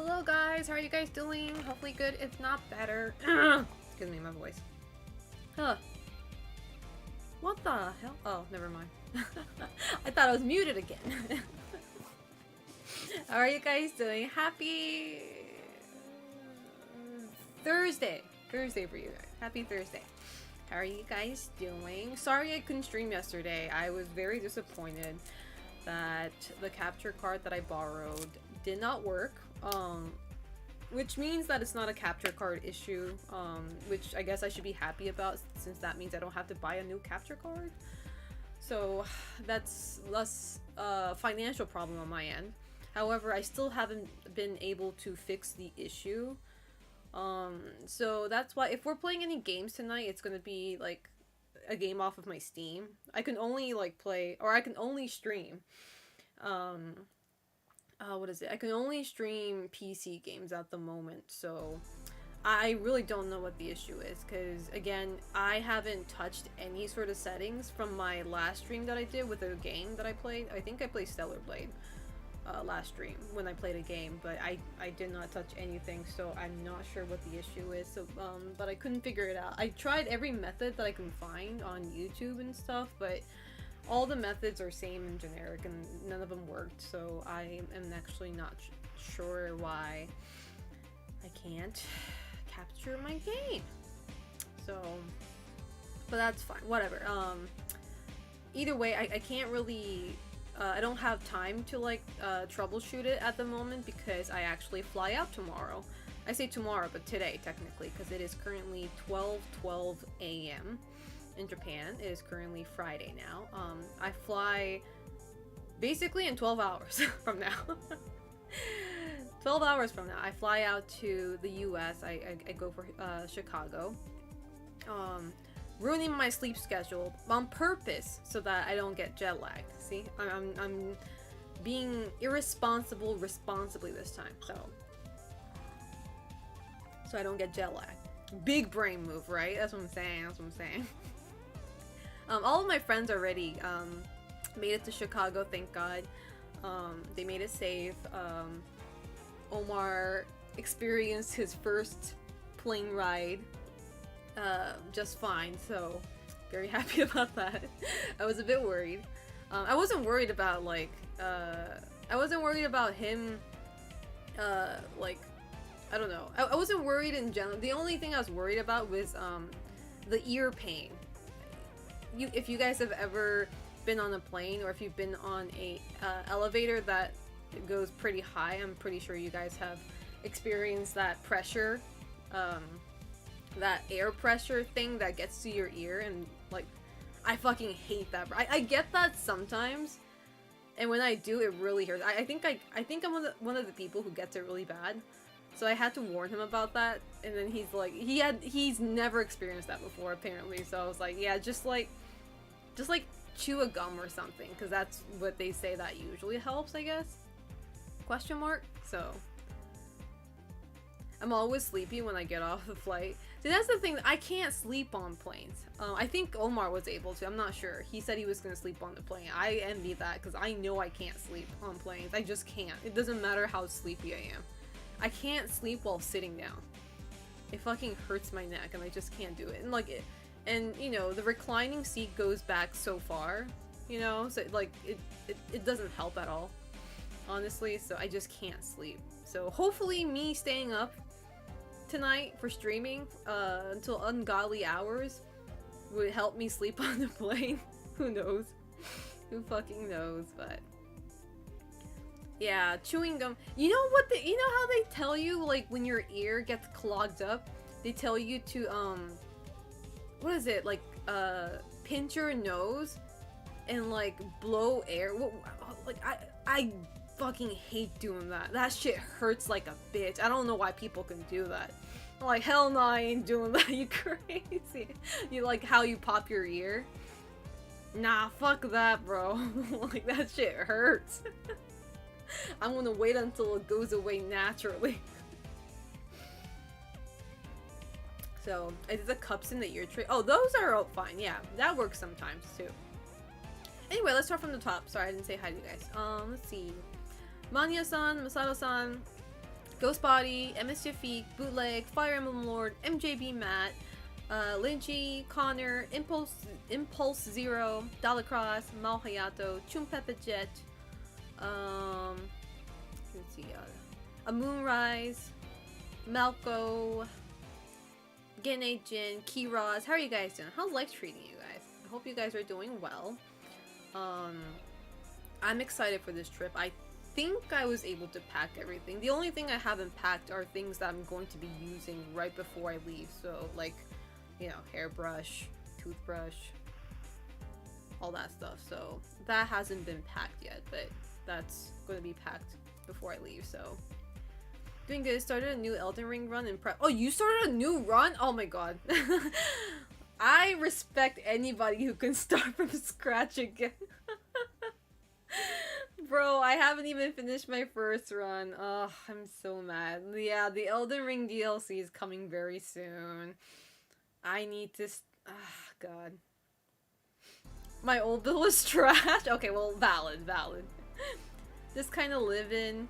Hello guys, how are you guys doing? Hopefully good, if not better. Excuse me, my voice. Huh. What the hell? Oh, never mind. I thought I was muted again. How are you guys doing? Happy Thursday. Thursday for you guys. Happy Thursday. How are you guys doing? Sorry I couldn't stream yesterday. I was very disappointed that the capture card that I borrowed did not work. Which means that it's not a capture card issue, which I guess I should be happy about, since that means I don't have to buy a new capture card. So that's less financial problem on my end. However, I still haven't been able to fix the issue. So that's why if we're playing any games tonight, it's gonna be like a game off of my Steam. I can only like play, or I can only stream what is it? I can only stream PC games at the moment, so I really don't know what the issue is, because again, I haven't touched any sort of settings from my last stream that I did with a game that I played. I think I played Stellar Blade last stream when I played a game, but I did not touch anything, so I'm not sure what the issue is. So but I couldn't figure it out. I tried every method that I can find on YouTube and stuff, but all the methods are same and generic, and none of them worked, so I am actually not sure why I can't capture my game. So, but that's fine, whatever. Either way, I can't really, I don't have time to like troubleshoot it at the moment, because I actually fly out tomorrow. I say tomorrow, but today technically, because it is currently 12:12 a.m. in Japan. It is currently Friday now. I fly basically in 12 hours from now. 12 hours from now, I fly out to the US. I go for Chicago. Ruining my sleep schedule on purpose so that I don't get jet lag. See, I'm being irresponsible responsibly this time, so I don't get jet lag. Big brain move, right? That's what I'm saying. That's what I'm saying. All of my friends already made it to Chicago, thank God. They made it safe. Omar experienced his first plane ride just fine, so very happy about that. I was a bit worried. I wasn't worried about like I wasn't worried about him like, I don't know. I wasn't worried in general. The only thing I was worried about was the ear pain. If you guys have ever been on a plane, or if you've been on a elevator that goes pretty high, I'm pretty sure you guys have experienced that pressure, that air pressure thing that gets to your ear, and like, I fucking hate that. I get that sometimes, and when I do, it really hurts. I think I'm one of the people who gets it really bad. So I had to warn him about that, and then he's like, he's never experienced that before apparently. So I was like, yeah, just like chew a gum or something, because that's what they say that usually helps, I guess. Question mark. So I'm always sleepy when I get off the flight. See, that's the thing, I can't sleep on planes. I think Omar was able to. I'm not sure. He said he was gonna sleep on the plane. I envy that, because I know I can't sleep on planes. I just can't. It doesn't matter how sleepy I am. I can't sleep while sitting down. It fucking hurts my neck, and I just can't do it. And like it, and you know, the reclining seat goes back so far, you know, so like it doesn't help at all, honestly. So I just can't sleep. So hopefully me staying up tonight for streaming until ungodly hours would help me sleep on the plane. Who knows? Who fucking knows? But yeah, chewing gum. You know what? You know how they tell you, like, when your ear gets clogged up, they tell you to what is it, like pinch your nose and like blow air. Like I fucking hate doing that. That shit hurts like a bitch. I don't know why people can do that. I'm like, hell no, I ain't doing that. You crazy? You like how you pop your ear? Nah, fuck that, bro. Like, that shit hurts. I'm gonna wait until it goes away naturally. So, is the cups in the ear tray? Oh, those are fine. Yeah, that works sometimes too. Anyway, let's start from the top. Sorry, I didn't say hi to you guys. Let's see. Manya-san, Masato-san, Ghost Body, MS Jafik, Bootleg, Fire Emblem Lord, MJB Matt, Linji, Connor, Impulse Zero, Dalacross, Mal Hayato, Chumpepe Jet, let's see, a Moonrise, Malco, Gene Jin, Kiraz. How are you guys doing? How's life treating you guys? I hope you guys are doing well. I'm excited for this trip. I think I was able to pack everything. The only thing I haven't packed are things that I'm going to be using right before I leave. So, like, you know, hairbrush, toothbrush, all that stuff. So, that hasn't been packed yet, but that's going to be packed before I leave, so. Doing good. Started a new Elden Ring run in prep. Oh, you started a new run? Oh my god. I respect anybody who can start from scratch again. Bro, I haven't even finished my first run. Oh, I'm so mad. Yeah, the Elden Ring DLC is coming very soon. I need to... God. My old bill was trash? Okay, well, valid. Just kind of live in...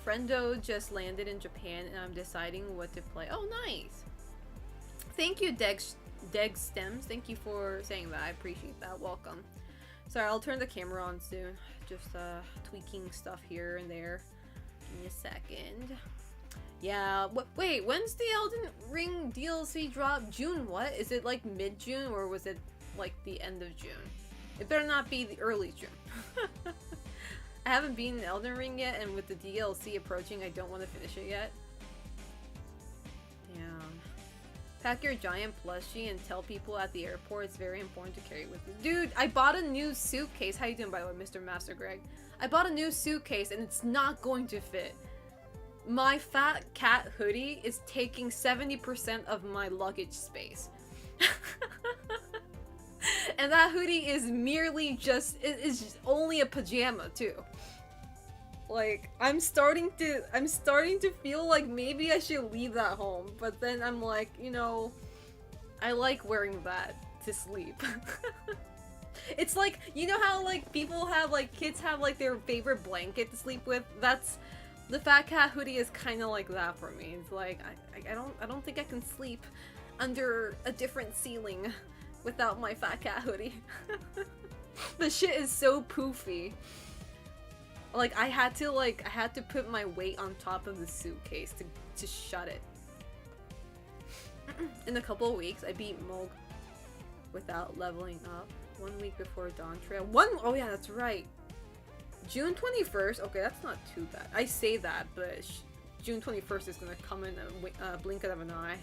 Friendo just landed in Japan and I'm deciding what to play. Oh, nice! Thank you, Deg Stems. Thank you for saying that. I appreciate that. Welcome. Sorry, I'll turn the camera on soon. Just tweaking stuff here and there. Give me a second. Yeah, wait, when's the Elden Ring DLC drop? June what? Is it like mid-June or was it like the end of June? It better not be the early June. I haven't beaten Elden Ring yet, and with the DLC approaching, I don't want to finish it yet. Damn. Pack your giant plushie and tell people at the airport it's very important to carry with you. Dude, I bought a new suitcase. How you doing, by the way, Mr. Master Greg? I bought a new suitcase, and it's not going to fit. My fat cat hoodie is taking 70% of my luggage space. And that hoodie is merely just, it's just only a pajama too. Like, I'm starting to feel like maybe I should leave that home, but then I'm like, you know, I like wearing that to sleep. It's like, you know how like people have like, kids have like their favorite blanket to sleep with? That's, the fat cat hoodie is kind of like that for me. It's like, I don't think I can sleep under a different ceiling without my fat cat hoodie. The shit is so poofy. Like, I had to put my weight on top of the suitcase to shut it. In a couple of weeks, I beat Moog without leveling up. 1 week before Dawn Trail. Oh yeah, that's right. June 21st. Okay, that's not too bad. I say that, but June 21st is gonna come in a blink of an eye.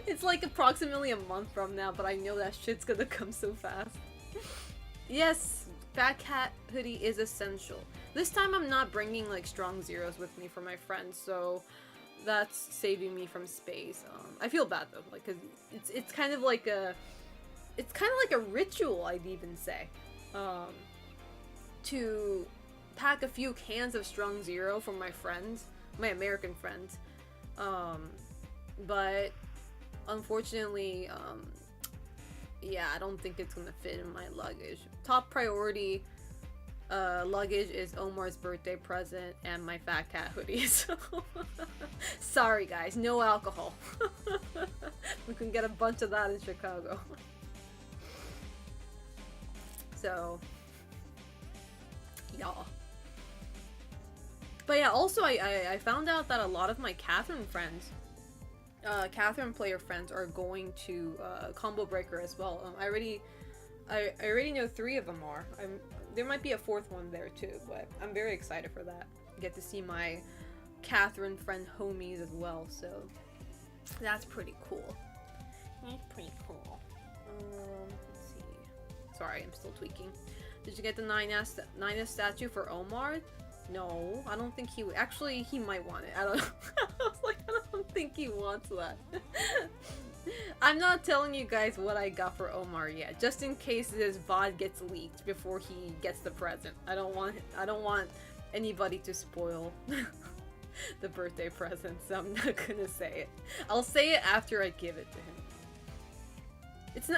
It's like approximately a month from now, but I know that shit's gonna come so fast. Yes, fat cat hoodie is essential. This time I'm not bringing like strong zeros with me for my friends, so that's saving me from space. I feel bad though, like, cause it's kind of like a ritual, I'd even say, to pack a few cans of strong zero for my friends, my American friends, but unfortunately, yeah, I don't think it's gonna fit in my luggage. Top priority luggage is Omar's birthday present and my fat cat hoodie, so sorry guys, no alcohol. We can get a bunch of that in Chicago. So, y'all. But yeah, also I found out that a lot of my Catherine friends, Catherine player friends, are going to Combo Breaker as well. I already know 3 of them are. There might be a 4th one there too, but I'm very excited for that. Get to see my Catherine friend homies as well, so that's pretty cool. That's pretty cool. Let's see. Sorry, I'm still tweaking. Did you get the 9S statue for Omar? No, I don't think he would. Actually, he might want it. I don't know. I was like, I don't think he wants that. I'm not telling you guys what I got for Omar yet, just in case this VOD gets leaked before he gets the present. I don't want anybody to spoil the birthday present, so I'm not gonna say it. I'll say it after I give it to him.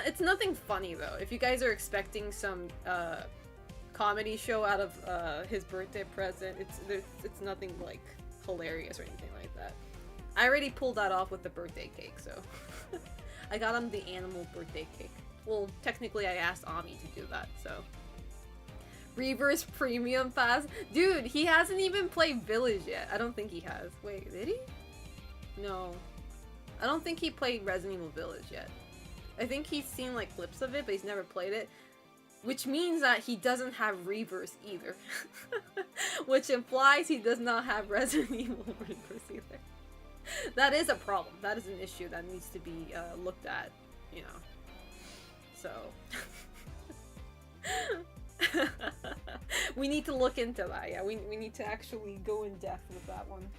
It's nothing funny though. If you guys are expecting some comedy show out of his birthday present. It's nothing like hilarious or anything like that. I already pulled that off with the birthday cake, so I got him the animal birthday cake. Well, technically I asked Ami to do that, so. Reverse Premium Pass? Dude, he hasn't even played Village yet. I don't think he has. Wait, did he? No. I don't think he played Resident Evil Village yet. I think he's seen like clips of it, but he's never played it. Which means that he doesn't have Reverse either. Which implies he does not have Resident Evil Reverse either. That is a problem. That is an issue that needs to be looked at, you know. So... we need to look into that, yeah. We need to actually go in depth with that one.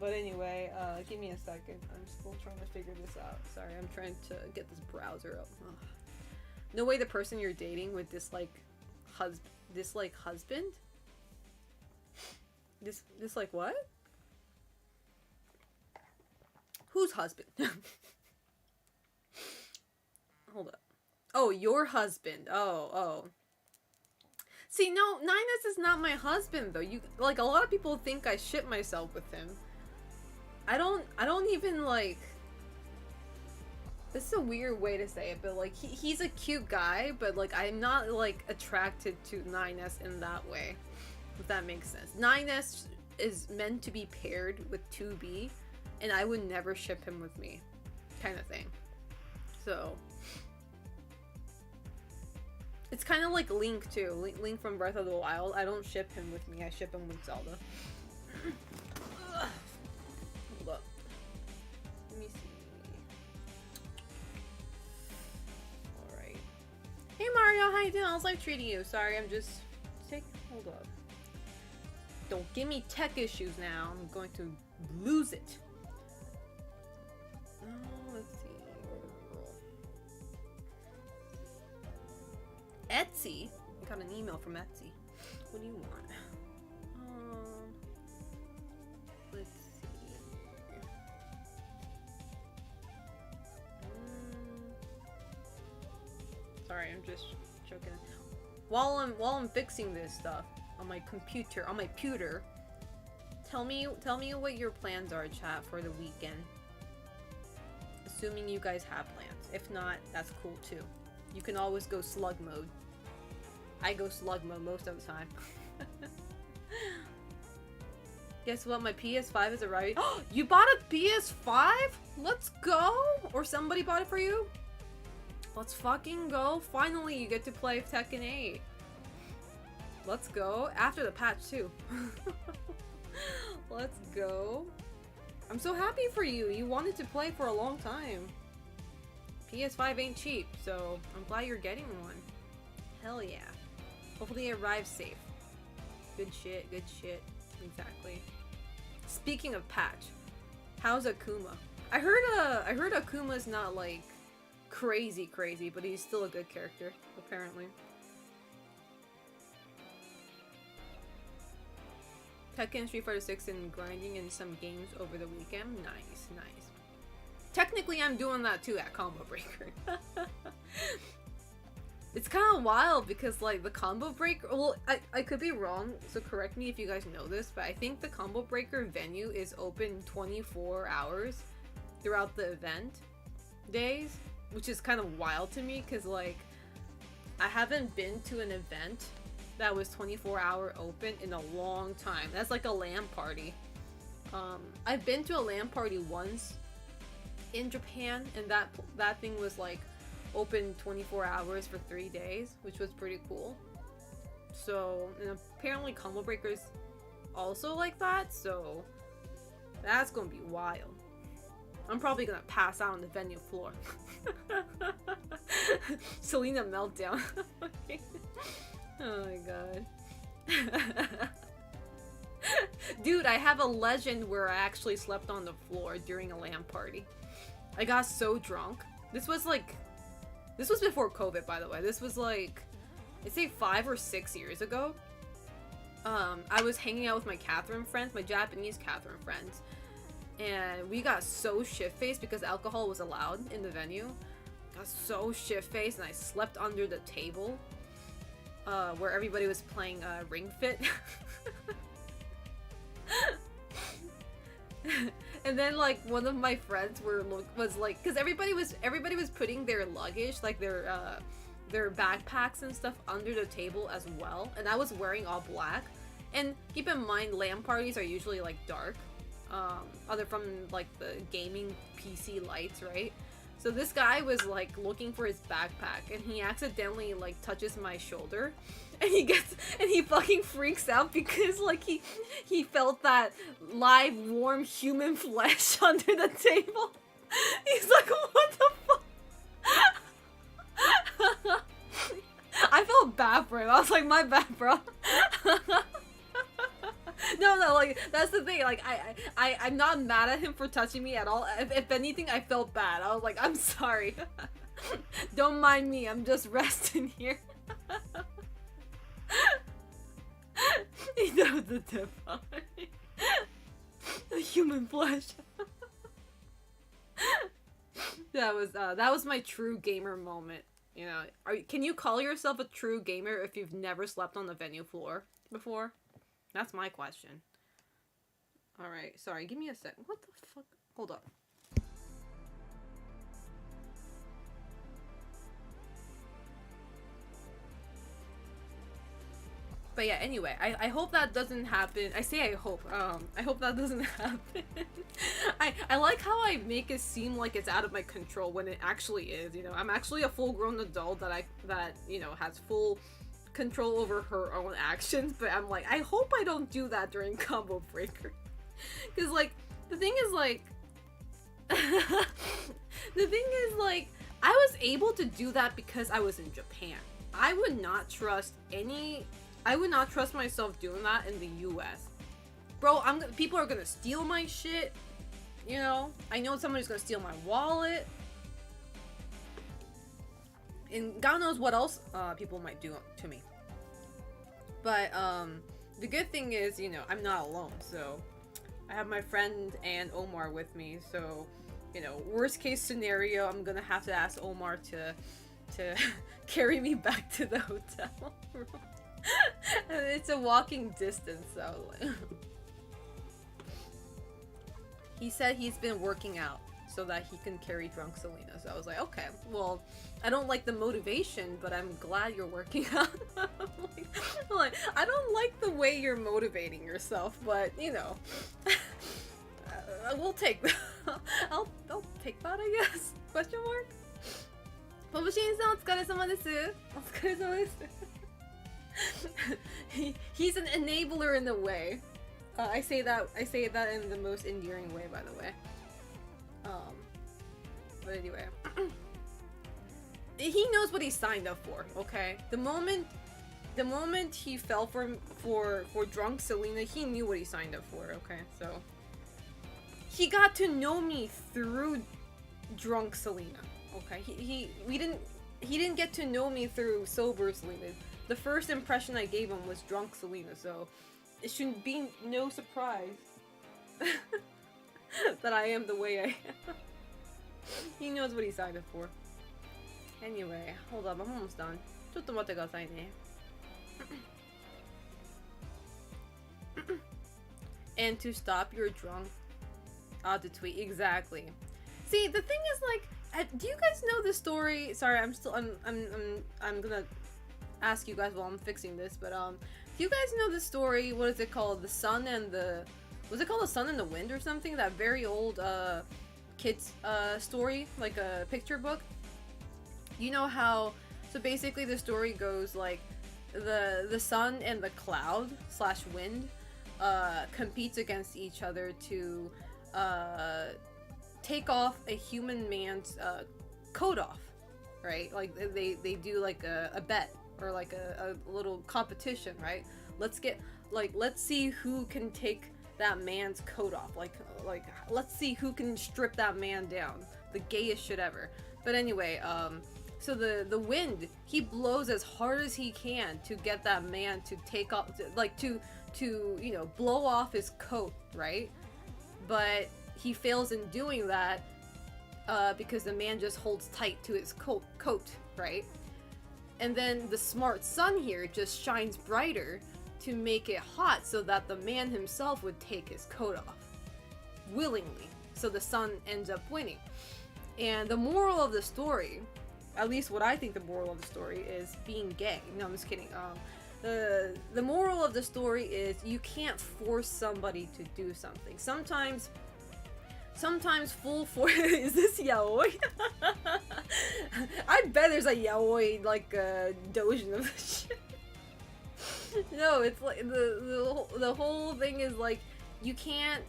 But anyway, give me a second. I'm still trying to figure this out. Sorry, I'm trying to get this browser up. Ugh. No way the person you're dating would dislike husband? Dislike what? Whose husband? Hold up. Oh, your husband. Oh. See, no, Ninus is not my husband though. You like a lot of people think I shit myself with him. I don't even like. This is a weird way to say it, but like he's a cute guy, but like I'm not like attracted to Ninus in that way. If that makes sense. Ninus is meant to be paired with 2B, and I would never ship him with me, kind of thing. So. It's kind of like Link too. Link from Breath of the Wild. I don't ship him with me. I ship him with Zelda. Hold up. Let me see. Alright. Hey Mario, how you doing? How's life treating you? Sorry, I'm just... Hold up. Don't give me tech issues now. I'm going to lose it. Let's see. Etsy? I got an email from Etsy. What do you want? Let's see. Sorry, I'm just joking. While I'm fixing this stuff on my computer, tell me what your plans are, chat, for the weekend. Assuming you guys have plans. If not, that's cool too. You can always go slug mode. I go slug mode most of the time. Guess what? My PS5 is arriving. Oh, you bought a PS5? Let's go! Or somebody bought it for you? Let's fucking go. Finally, you get to play Tekken 8. Let's go. After the patch, too. Let's go. I'm so happy for you. You wanted to play for a long time. PS5 ain't cheap, so I'm glad you're getting one. Hell yeah. Hopefully it arrives safe. Good shit, good shit. Exactly. Speaking of patch, how's Akuma? I heard Akuma's not like crazy, but he's still a good character, apparently. Tekken, Street Fighter 6, and grinding in some games over the weekend. Nice, nice. Technically, I'm doing that too at Combo Breaker. It's kind of wild because, like, the Combo Breaker... Well, I could be wrong, so correct me if you guys know this, but I think the Combo Breaker venue is open 24 hours throughout the event days, which is kind of wild to me because, like, I haven't been to an event that was 24-hour open in a long time. That's like a LAN party. I've been to a LAN party once in Japan, and that thing was like open 24 hours for 3 days, which was pretty cool. So, and apparently Combo Breaker's also like that, so that's gonna be wild. I'm probably gonna pass out on the venue floor. Selena meltdown. Oh my god. Dude, I have a legend where I actually slept on the floor during a LAN party. I got so drunk. This was before COVID, by the way. This was like, I'd say 5 or 6 years ago. I was hanging out with my Catherine friends, my Japanese Catherine friends. And we got so shit-faced because alcohol was allowed in the venue. Got so shit-faced and I slept under the table. where everybody was playing Ring Fit. And then like one of my friends was like, because everybody was putting their luggage, like their backpacks and stuff under the table as well, and I was wearing all black. And keep in mind, LAN parties are usually like dark, other from like the gaming PC lights, right? So this guy was like looking for his backpack, and he accidentally like touches my shoulder, and he fucking freaks out because like he felt that live warm human flesh under the table. He's like, what the fuck? I felt bad for him. I was like, my bad, bro. No, like, that's the thing, like, I'm not mad at him for touching me at all. If anything, I felt bad. I was like, I'm sorry. Don't mind me, I'm just resting here. He knows the tip. The human flesh. That was my true gamer moment. You know, can you call yourself a true gamer if you've never slept on the venue floor before? That's my question. Alright, sorry, give me a sec. What the fuck? Hold up. But yeah, anyway, I hope that doesn't happen. I say I hope that doesn't happen. I like how I make it seem like it's out of my control when it actually is, you know. I'm actually a full-grown adult that you know, has full control over her own actions, but I'm like, I hope I don't do that during Combo Breaker. Because, like, the thing is, like, I was able to do that because I was in Japan. I would not trust myself doing that in the US. Bro, people are gonna steal my shit, you know? I know somebody's gonna steal my wallet. And God knows what else people might do to me. But the good thing is, you know, I'm not alone. So I have my friend and Omar with me. So, you know, worst case scenario, I'm gonna have to ask Omar to carry me back to the hotel room. It's a walking distance, so he said he's been working out so that he can carry drunk Selena. So I was like, okay, well, I don't like the motivation, but I'm glad you're working out. I'm like, I don't like the way you're motivating yourself, but you know, we'll take that. I'll take that, I guess. Question mark? Pobushin-san, お疲れ様です。お疲れ様です。He's an enabler in the way. I say that in the most endearing way, by the way. But anyway, he knows what he signed up for. Okay, the moment he fell for drunk Selena, he knew what he signed up for. Okay, so he got to know me through drunk Selena. Okay, he didn't get to know me through sober Selena. The first impression I gave him was drunk Selena, so it shouldn't be no surprise that I am the way I am. He knows what he signed up for. Anyway, hold up, I'm almost done. ちょっと待ってくださいね. And to stop your drunk to tweet. Exactly. See, the thing is, like, do you guys know the story? Sorry, I'm gonna ask you guys while I'm fixing this, but do you guys know the story? What is it called? The Sun and the... Was it called The Sun and the Wind or something? That very old kids story, like a picture book. You know how... So basically the story goes like the sun and the cloud / wind competes against each other to take off a human man's coat off, right? Like they do like a bet or like a little competition, right? Let's see who can take that man's coat off. Like let's see who can strip that man down. The gayest shit ever. But anyway, so the wind, he blows as hard as he can to get that man to take off, to you know, blow off his coat, right? But he fails in doing that because the man just holds tight to his coat, right? And then the smart sun here just shines brighter to make it hot so that the man himself would take his coat off. Willingly. So the sun ends up winning. And the moral of the story, at least what I think the moral of the story is, being gay. No, I'm just kidding. The moral of the story is you can't force somebody to do something. Sometimes full force. Is this yaoi? I bet there's a yaoi like doujin of this shit. No, it's like the whole thing is like you can't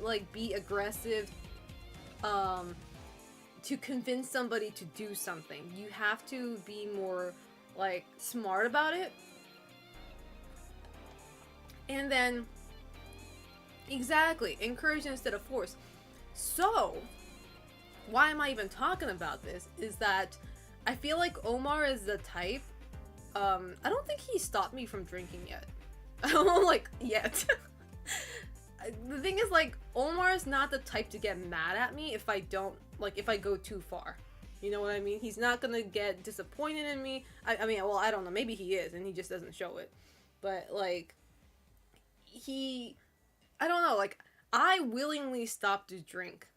like be aggressive to convince somebody to do something. You have to be more like smart about it. And then exactly, encourage instead of force. So, why am I even talking about this? Is that I feel like Omar is the type. I don't think he stopped me from drinking yet. I don't know, like, yet. The thing is, like, Omar is not the type to get mad at me if I don't, like, if I go too far. You know what I mean? He's not gonna get disappointed in me. I mean, well, I don't know. Maybe he is, and he just doesn't show it. But, like, I don't know, like, I willingly stop to drink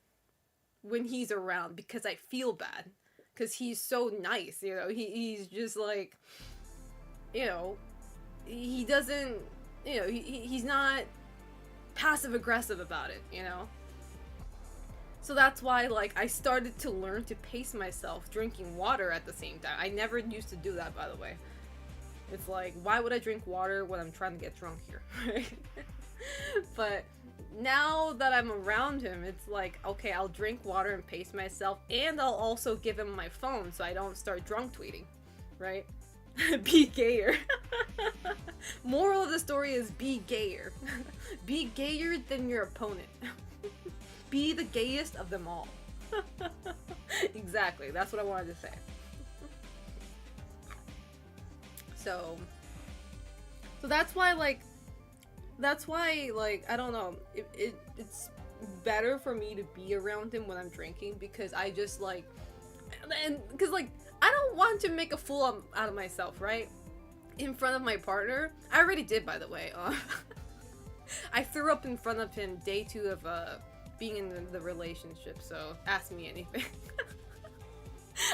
when he's around because I feel bad. Because he's so nice, you know, he's just like, you know, he doesn't, you know, he's not passive aggressive about it, you know? So that's why, like, I started to learn to pace myself drinking water at the same time. I never used to do that, by the way. It's like, why would I drink water when I'm trying to get drunk here, right? But now that I'm around him, it's like, okay, I'll drink water and pace myself, and I'll also give him my phone so I don't start drunk tweeting, right? Be gayer. Moral of the story is be gayer. Be gayer than your opponent. Be the gayest of them all. Exactly, that's what I wanted to say. So that's why, like, I don't know, it's better for me to be around him when I'm drinking, because I just, like, and because, like, I don't want to make a fool out of myself, right? In front of my partner. I already did, by the way. I threw up in front of him day 2 of being in the relationship, so ask me anything.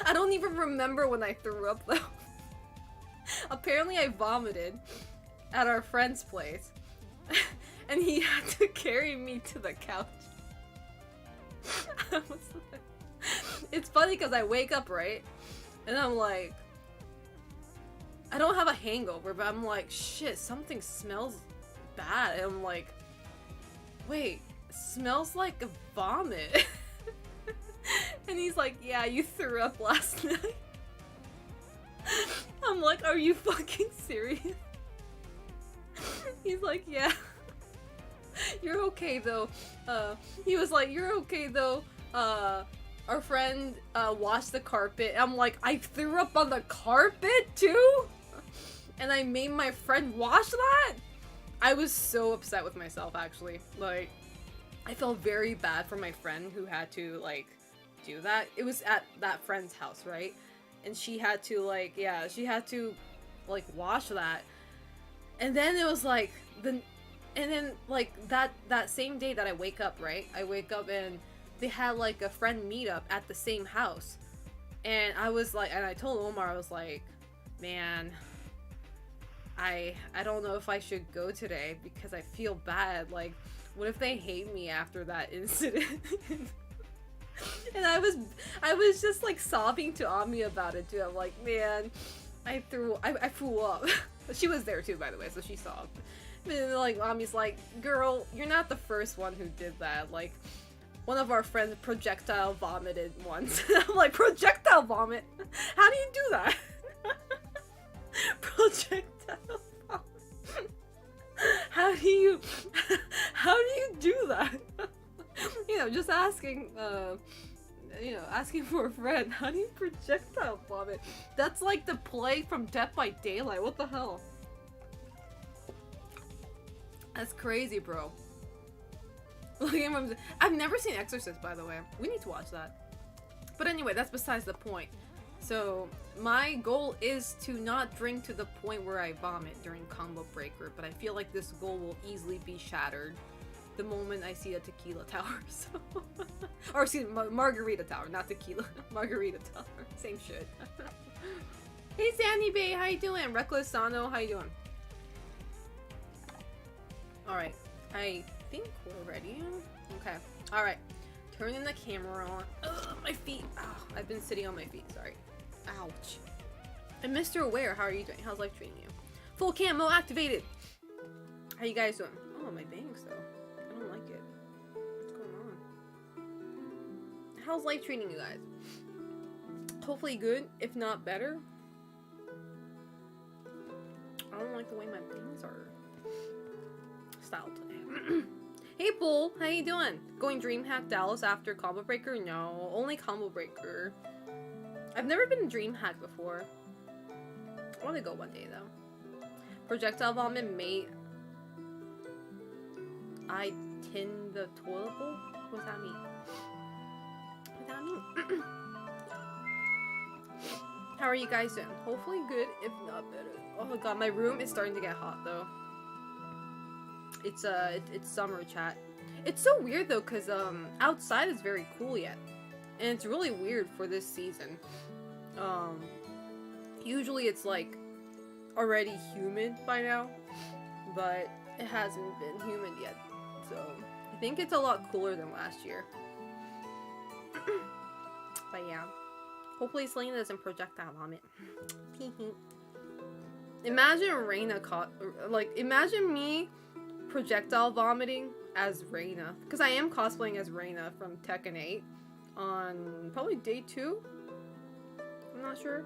I don't even remember when I threw up, though. Apparently I vomited at our friend's place, and he had to carry me to the couch. It's funny because I wake up, right? And I'm like, I don't have a hangover, but I'm like, shit, something smells bad. And I'm like, wait, it smells like a vomit. And he's like, yeah, you threw up last night. I'm like, are you fucking serious? He's like, yeah. You're okay though. He was like, you're okay though. Our friend washed the carpet. I'm like, I threw up on the carpet too? And I made my friend wash that? I was so upset with myself, actually. Like, I felt very bad for my friend who had to, like, do that. It was at that friend's house, right? And she had to, like, yeah, she had to, like, wash that. And then it was like, and then, like, that same day that I wake up, right? I wake up and they had, like, a friend meetup at the same house. And I was like, and I told Omar, I was like, man, I don't know if I should go today because I feel bad. Like, what if they hate me after that incident? And I was just, like, sobbing to Ami about it too. I'm like, man, I flew up. She was there too, by the way, so she saw. And then, like, Ami's like, girl, you're not the first one who did that. Like, one of our friends projectile vomited once. I'm like, projectile vomit? How do you do that? Projectile vomit. How do you do that? You know, just asking, asking for a friend. How do you projectile vomit? That's like the plague from Death by Daylight. What the hell? That's crazy, bro. I've never seen Exorcist, by the way. We need to watch that. But anyway, that's besides the point. So my goal is to not drink to the point where I vomit during combo breaker, but I feel like this goal will easily be shattered the moment I see a tequila tower. So or excuse me, margarita tower, not tequila. Margarita tower. Same shit. Hey Sandy Bay, how you doing? Reckless Sano, how you doing? Alright, I think we're ready. Okay, alright. Turning the camera on. Ugh, my feet. Oh, I've been sitting on my feet, sorry. Ouch. And Mr. Aware, how are you doing? How's life treating you? Full camo activated! How you guys doing? Oh, my bangs though. I don't like it. What's going on? How's life treating you guys? Hopefully good, if not better. I don't like the way my bangs are styled today. Hey Bull, how you doing? Going DreamHack Dallas after Combo Breaker? No, only Combo Breaker. I've never been DreamHack before. I want to go one day though. Projectile vomit, mate. I tin the toilet bowl? What does that mean? What does that mean? How are you guys doing? Hopefully good, if not better. Oh my god, my room is starting to get hot though. It's summer, chat. It's so weird though, cause outside is very cool yet, and it's really weird for this season. Usually it's like already humid by now, but it hasn't been humid yet. So I think it's a lot cooler than last year. But yeah, hopefully Selena doesn't projectile vomit. Imagine Reina imagine me projectile vomiting as Reina, because I am cosplaying as Reina from Tekken 8 on probably day 2. I'm not sure,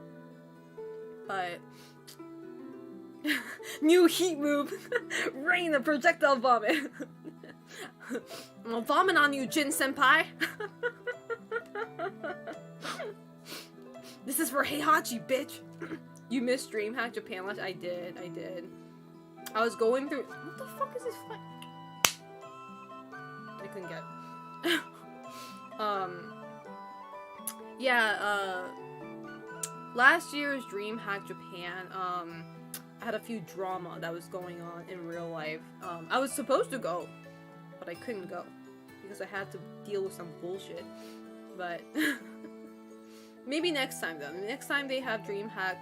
but new heat move. Reina projectile vomit. I'm gonna vomit on you, Jin Senpai. This is for Heihachi, bitch. You missed DreamHack Japan last? I did. I was going through. What the fuck is this fight? I couldn't get. Yeah. Last year's DreamHack Japan. I had a few drama that was going on in real life. I was supposed to go, but I couldn't go because I had to deal with some bullshit. But maybe next time though. Next time they have DreamHack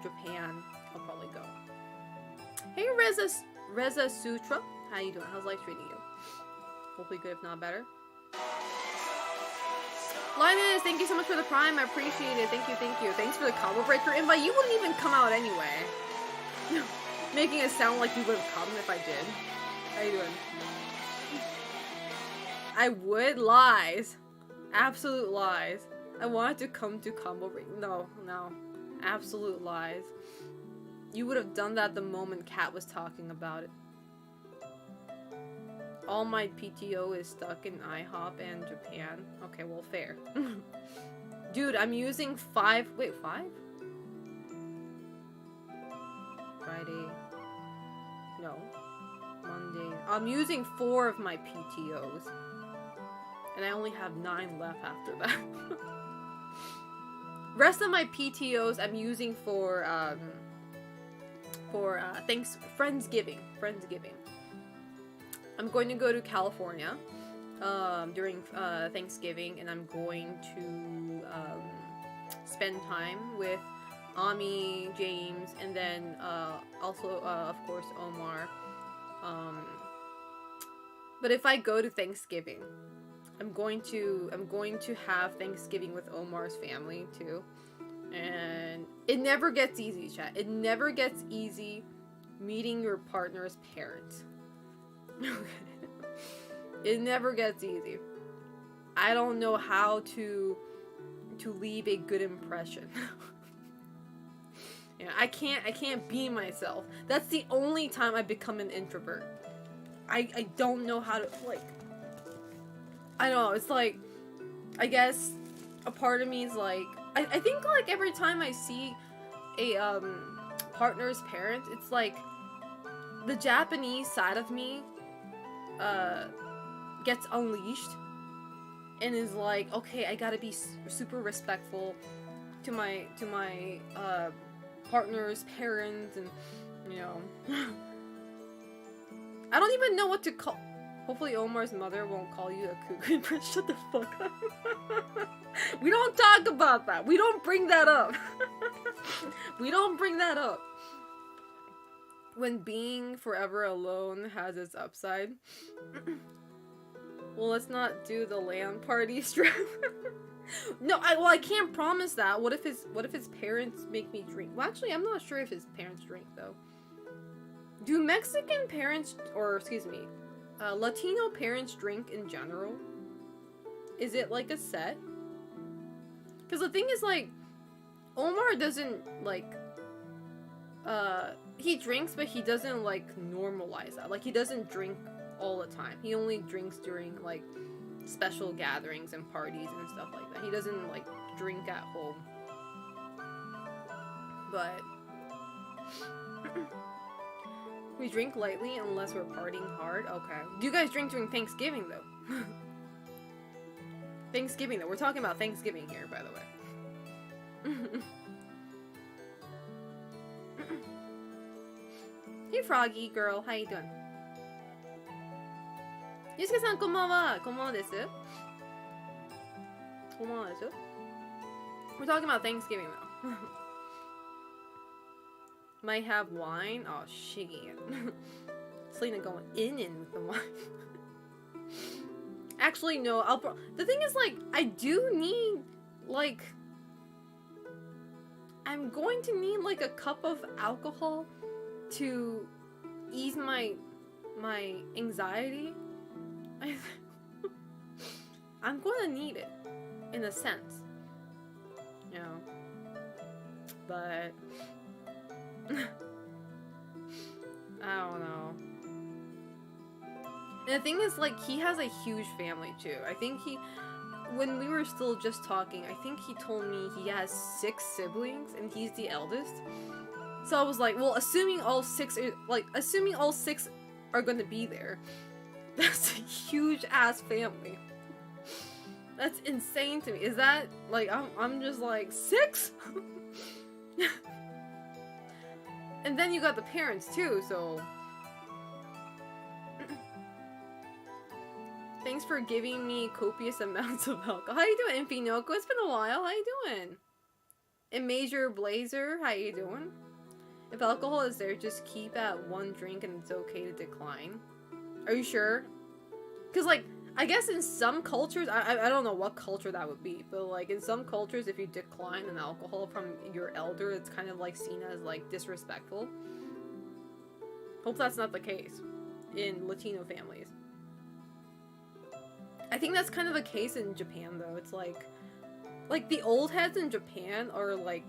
Japan, I'll probably go. Hey Reza Sutra, how you doing? How's life treating you? Hopefully good, if not better. Linus, thank you so much for the prime. I appreciate it. Thank you. Thanks for the combo breaker invite. You wouldn't even come out anyway. Making it sound like you would have come if I did. How you doing? I would? Lies. Absolute lies. I wanted to come to combo break. No. Absolute lies. You would have done that the moment Kat was talking about it. All my PTO is stuck in IHOP and Japan. Okay, well, fair. Dude, I'm using 5... Wait, 5? Friday. No. Monday. I'm using 4 of my PTOs. And I only have 9 left after that. Rest of my PTOs I'm using for Friendsgiving. I'm going to go to California during Thanksgiving, and I'm going to spend time with Ami, James, and then also of course Omar. But if I go to Thanksgiving, I'm going to have Thanksgiving with Omar's family too. And it never gets easy, chat. It never gets easy meeting your partner's parents. It never gets easy. I don't know how to leave a good impression. Yeah, I can't be myself. That's the only time I become an introvert. I don't know how to, like, I don't know, it's like, I guess a part of me is like, I think like every time I see a partner's parent, it's like the Japanese side of me gets unleashed and is like, okay, I gotta be super respectful. to my partner's parents, and you know, I don't even know what to call. Hopefully Omar's mother won't call you a cuckoo, but shut the fuck up. We don't talk about that. We don't bring that up. We don't bring that up. When being forever alone has its upside. Well, let's not do the LAN party strip. No, I can't promise that. What if his parents make me drink? Well, actually, I'm not sure if his parents drink though. Do Mexican parents, or excuse me, Latino parents drink in general? Is it like a set? Because the thing is, like, Omar doesn't like. He drinks, but he doesn't like normalize that. Like, he doesn't drink all the time. He only drinks during like special gatherings and parties and stuff like that. He doesn't like drink at home. But we drink lightly unless we're partying hard. Okay. Do you guys drink during Thanksgiving though? Thanksgiving though. We're talking about Thanksgiving here, by the way. Hey Froggy girl, how you doing? Yusuke-san, konbanwa. Konbanwa desu. Konbanwa desu. We're talking about Thanksgiving though. Might have wine. Oh shit. Selena going in with the wine. Actually, no. The thing is, like, I do need, like, I'm going to need like a cup of alcohol to ease my anxiety. I'm gonna need it, in a sense, you know. But I don't know. And the thing is, like, he has a huge family too. I think when we were still just talking, I think he told me he has 6 siblings and he's the eldest. So I was like, well, assuming all 6 are gonna be there, that's a huge ass family. That's insane to me. Is that, like, I'm just like, 6? And then you got the parents too, so. Thanks for giving me copious amounts of alcohol. How you doing, Infinoco? It's been a while. How you doing? And Major Blazer, how you doing? If alcohol is there, just keep at 1 drink and it's okay to decline. Are you sure? Because, like, I guess in some cultures, I don't know what culture that would be, but, like, in some cultures, if you decline an alcohol from your elder, it's kind of, like, seen as, like, disrespectful. Hope that's not the case in Latino families. I think that's kind of a case in Japan, though. It's, like, the old heads in Japan are, like,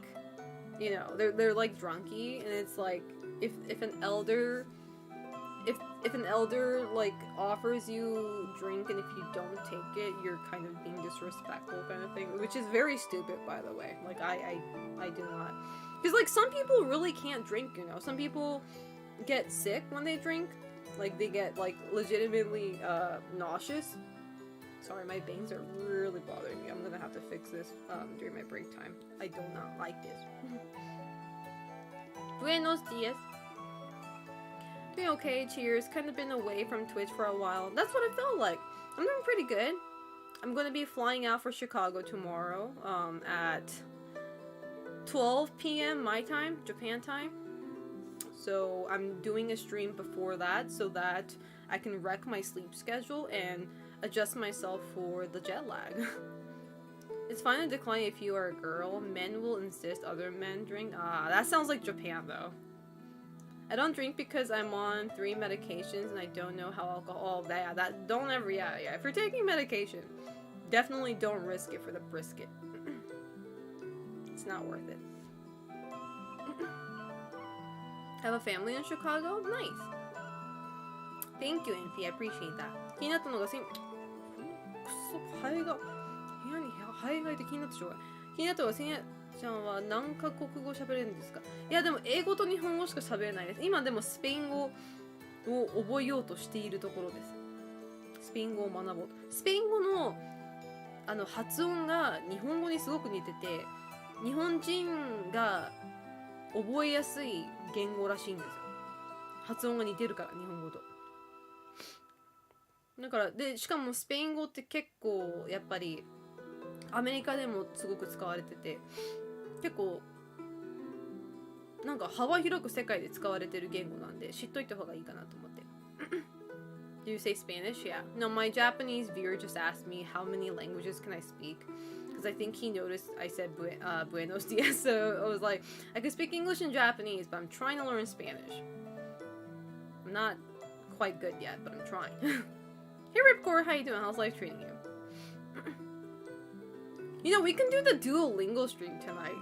you know, they're like drunky, and it's like, if an elder like offers you drink, and if you don't take it, you're kind of being disrespectful, kind of thing, which is very stupid, by the way. Like, I do not, because, like, some people really can't drink, you know. Some people get sick when they drink, like, they get, like, legitimately nauseous. Sorry, my veins are really bothering me. I'm gonna have to fix this during my break time. I do not like this. Buenos dias. Doing okay, cheers. Kind of been away from Twitch for a while. That's what it felt like. I'm doing pretty good. I'm gonna be flying out for Chicago tomorrow at 12 p.m. my time, Japan time. So I'm doing a stream before that so that I can wreck my sleep schedule and adjust myself for the jet lag. It's fine to decline if you are a girl. Men will insist other men drink. Ah, that sounds like Japan, though. I don't drink because I'm on 3 medications and I don't know how alcohol. Don't ever. Yeah. If you're taking medication, definitely don't risk it for the brisket. It's not worth it. Have a family in Chicago? Nice. Thank you, Infi. I appreciate that. 気になったのがハエが部屋にハエがいて気になってしょうがない。気になったのがせんやちゃんは何カ国語喋れるんですか？いやでも英語と日本語しか喋れないです。今でもスペイン語を覚えようとしているところです。スペイン語を学ぼうと。スペイン語の発音が日本語にすごく似てて、日本人が覚えやすい言語らしいんですよ。発音が似てるから、日本語と。だからで、しかもスペイン語って結構やっぱりアメリカでもすごく使われてて、結構なんか幅広く世界で使われてる言語なんで知っといた方がいいかなと思って。Do you say Spanish? Yeah. No, my Japanese viewer just asked me how many languages can I speak, because I think he noticed I said Buenos Dias, so I was like, I can speak English and Japanese, but I'm trying to learn Spanish. I'm not quite good yet, but I'm trying. Hey Ripcore, how you doing? How's life treating you? You know, we can do the Duolingo stream tonight.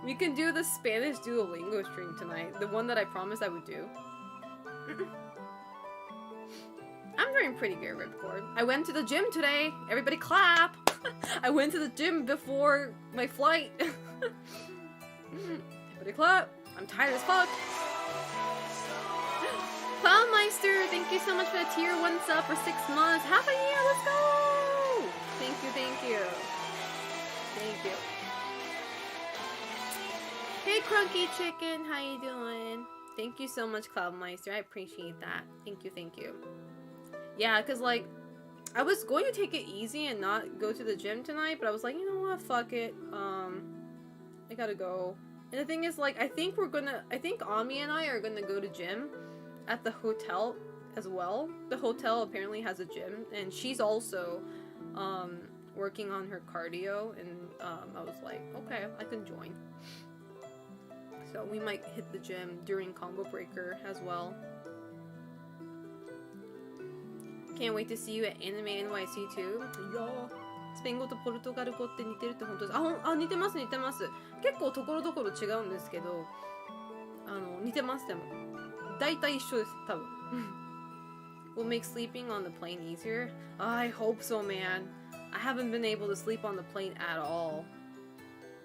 We can do the Spanish Duolingo stream tonight, the one that I promised I would do. I'm doing pretty good, Ripcord. I went to the gym today. Everybody clap! I went to the gym before my flight. Everybody clap. I'm tired as fuck. Cloudmeister, thank you so much for the tier 1 sub for 6 months. Half a year, let's go! Thank you, thank you. Thank you. Hey Crunky Chicken, how you doing? Thank you so much, Cloudmeister. I appreciate that. Thank you, thank you. Yeah, because, like, I was going to take it easy and not go to the gym tonight, but I was like, you know what, fuck it. I gotta go. And the thing is, like, I think Ami and I are gonna go to gym at the hotel as well. The hotel apparently has a gym, and she's also, working on her cardio, and, I was like, okay, I can join. So we might hit the gym during Combo Breaker as well. Can't wait to see you at Anime NYC too. いやスペイン語とポルトガル語って似てるって本当です。似てます似てます。結構ところどころ違うんですけど、似てますでも。大体一緒です、多分。Will make sleeping on the plane easier? I hope so, man. I haven't been able to sleep on the plane at all.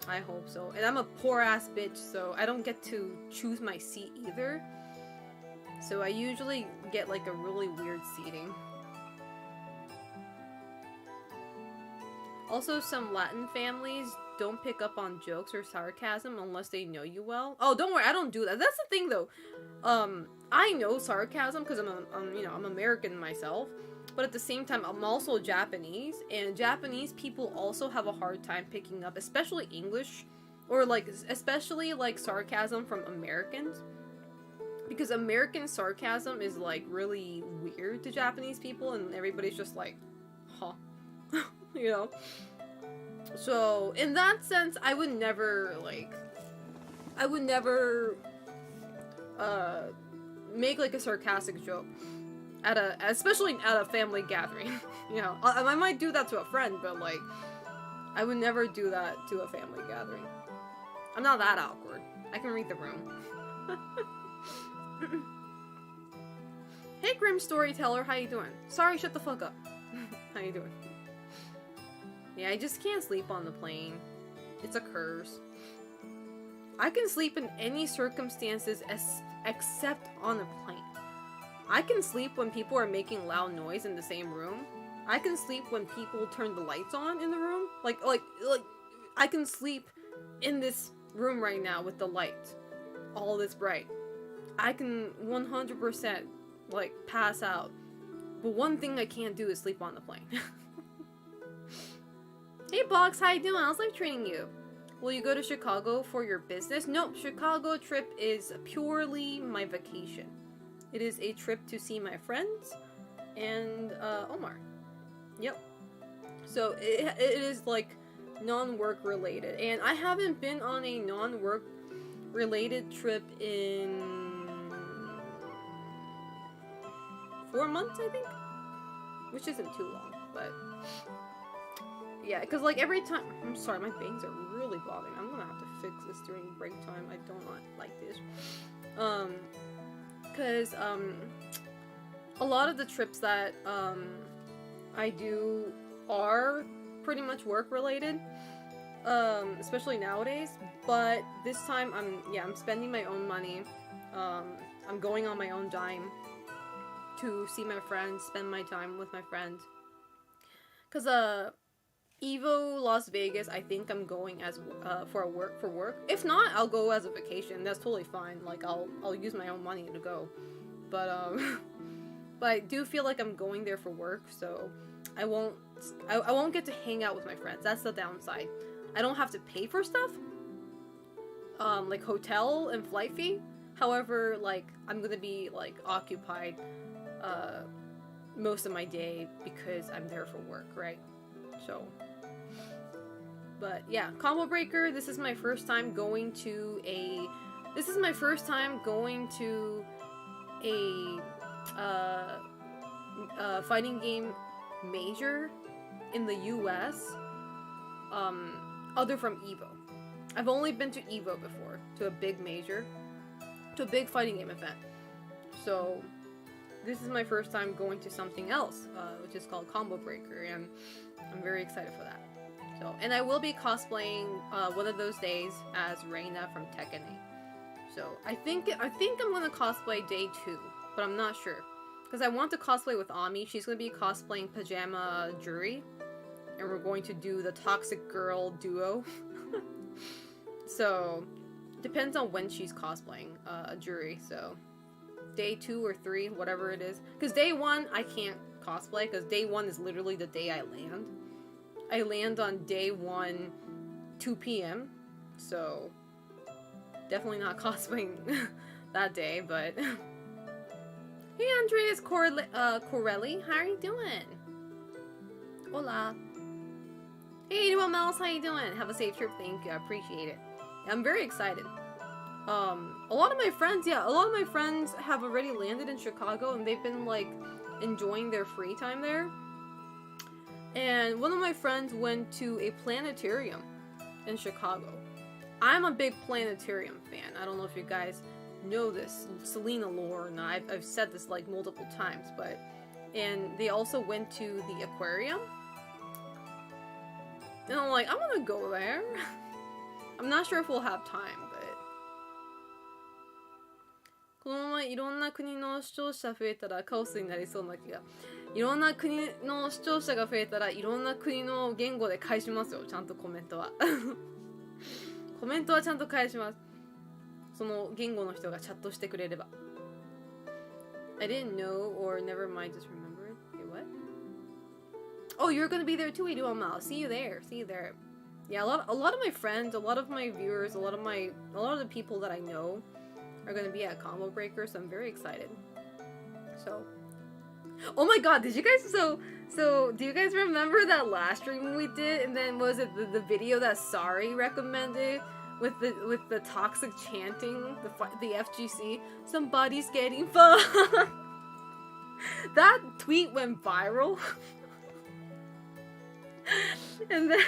I hope so. And I'm a poor ass bitch, so I don't get to choose my seat either. So I usually get like a really weird seating. Also, some Latin families don't pick up on jokes or sarcasm unless they know you well. Oh, don't worry, I don't do that. That's the thing, though. I know sarcasm because I'm American myself, but at the same time, I'm also Japanese, and Japanese people also have a hard time picking up, especially English, or especially sarcasm from Americans, because American sarcasm is like really weird to Japanese people, and everybody's just like, huh. You know? So, in that sense, I would never make like a sarcastic joke especially at a family gathering. You know, I might do that to a friend, but like, I would never do that to a family gathering. I'm not that awkward. I can read the room. Hey, Grim Storyteller, how you doing? Sorry, shut the fuck up. How you doing? Yeah, I just can't sleep on the plane. It's a curse. I can sleep in any circumstances except on a plane. I can sleep when people are making loud noise in the same room. I can sleep when people turn the lights on in the room. Like I can sleep in this room right now with the light all this bright. I can 100% like pass out. But one thing I can't do is sleep on the plane. Hey Box, how you doing? How's life treating you? Will you go to Chicago for your business? Nope, Chicago trip is purely my vacation. It is a trip to see my friends and Omar. Yep. So it is like non-work related, and I haven't been on a non-work related trip in 4 months, I think, which isn't too long, but yeah, because like every time, I'm sorry, my bangs are really bothering. I'm gonna have to fix this during break time. I do not like this. Because a lot of the trips that I do are pretty much work related, especially nowadays. But this time I'm spending my own money. I'm going on my own dime to see my friends, spend my time with my friends. Cause Evo Las Vegas, I think I'm going as for work. If not, I'll go as a vacation. That's totally fine. Like I'll use my own money to go. But but I do feel like I'm going there for work, so I won't get to hang out with my friends. That's the downside. I don't have to pay for stuff. Like hotel and flight fee. However, like I'm going to be like occupied most of my day because I'm there for work, right? So but yeah, Combo Breaker, this is my first time going to a fighting game major in the US, other from Evo. I've only been to Evo before, to a big major, to a big fighting game event. So this is my first time going to something else, which is called Combo Breaker, and I'm very excited for that. So, and I will be cosplaying one of those days as Reina from Tekken 8. So I think I'm gonna cosplay day 2, but I'm not sure because I want to cosplay with Ami. She's gonna be cosplaying Pajama Juri, and we're going to do the Toxic Girl duo. So depends on when she's cosplaying Juri. So day 2 or 3, whatever it is. Because day 1 I can't cosplay because day 1 is literally the day I land. I land on day 1, 2 p.m. So definitely not cosplaying that day, but hey Andreas Corelli, how are you doing? Hola. Hey anyone else, how you doing? Have a safe trip, thank you, I appreciate it. I'm very excited. A lot of my friends have already landed in Chicago and they've been like enjoying their free time there. And one of my friends went to a planetarium in Chicago. I'm a big planetarium fan. I don't know if you guys know this, Selena lore, and I've said this like multiple times, but and they also went to the aquarium. And I'm like, I'm gonna go there. I'm not sure if we'll have time, but このままいろんな国の視聴者増えたらカオスになりそうな気が。いろんな国の視聴者が増えたらいろんな国の言語で返しますよ、ちゃんとコメントは。コメントはちゃんと返します。その言語の人がチャットしてくれれば。I didn't know or never mind, just remembered. Wait, what? Oh, you're gonna be there too, Iruama. See you there. See you there. Yeah, a lot of my friends, a lot of my viewers, a lot of the people that I know are gonna be at Combo Breaker, so I'm very excited. So, oh my god, did you guys so do you guys remember that last stream we did? And then was it the video that Sari recommended with the toxic chanting, the FGC? Somebody's getting fun. That tweet went viral. And then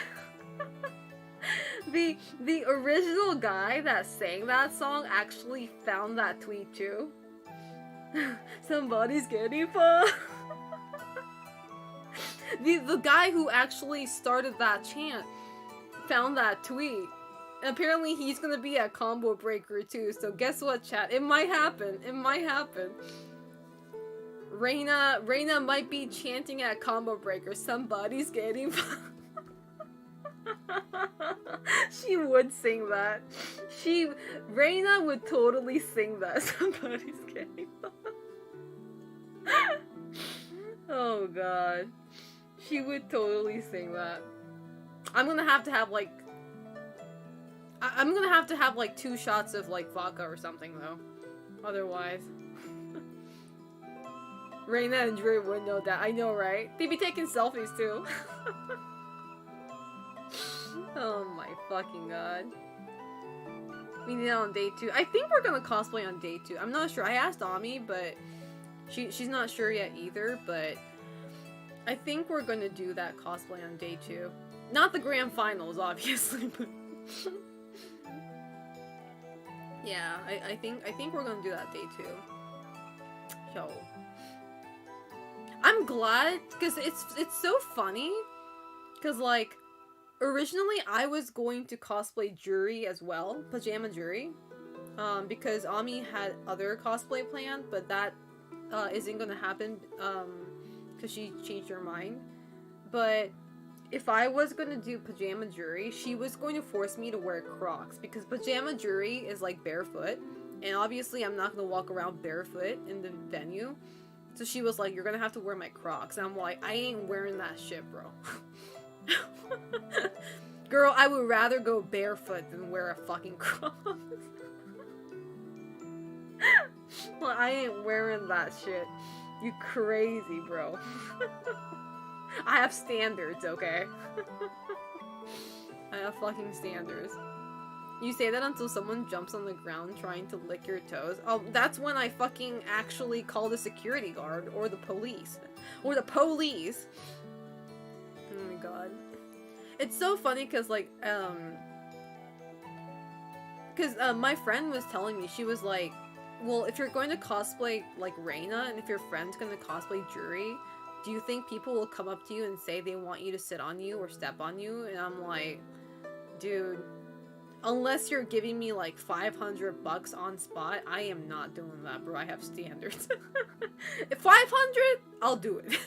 the original guy that sang that song actually found that tweet too. Somebody's getting fun. The guy who actually started that chant found that tweet. Apparently he's gonna be at Combo Breaker too, so guess what, chat? It might happen. It might happen. Reina might be chanting at Combo Breaker. Somebody's getting fun. She would sing that. Reina would totally sing that. Somebody's getting fun. Oh god. She would totally sing that. I'm gonna have to have like I'm gonna have to have like 2 shots of like vodka or something though. Otherwise. Reina and Drew would know that. I know, right? They'd be taking selfies too. Oh my fucking god. We need it on day 2. I think we're gonna cosplay on day 2. I'm not sure. I asked Ami, but she's not sure yet either, but I think we're gonna do that cosplay on day 2. Not the grand finals, obviously, but yeah, I think we're gonna do that day 2. So I'm glad, because it's so funny, because like originally I was going to cosplay Juri as well, Pajama Juri, because Ami had other cosplay planned, but that isn't gonna happen because she changed her mind. But if I was going to do pajama jury, she was going to force me to wear Crocs, because pajama jury is like barefoot, and obviously I'm not going to walk around barefoot in the venue. So she was like, you're going to have to wear my Crocs. And I'm like, I ain't wearing that shit, bro. Girl, I would rather go barefoot than wear a fucking Crocs. Well, I ain't wearing that shit. You crazy, bro. I have standards, okay? I have fucking standards. You say that until someone jumps on the ground trying to lick your toes. Oh, that's when I fucking actually call the security guard or the police. Or the police. Oh my god. It's so funny because, like, my friend was telling me, she was like, well, if you're going to cosplay, like, Reina, and if your friend's going to cosplay Juri, do you think people will come up to you and say they want you to sit on you or step on you? And I'm like, dude, unless you're giving me, like, $500 on spot, I am not doing that, bro. I have standards. If 500, I'll do it.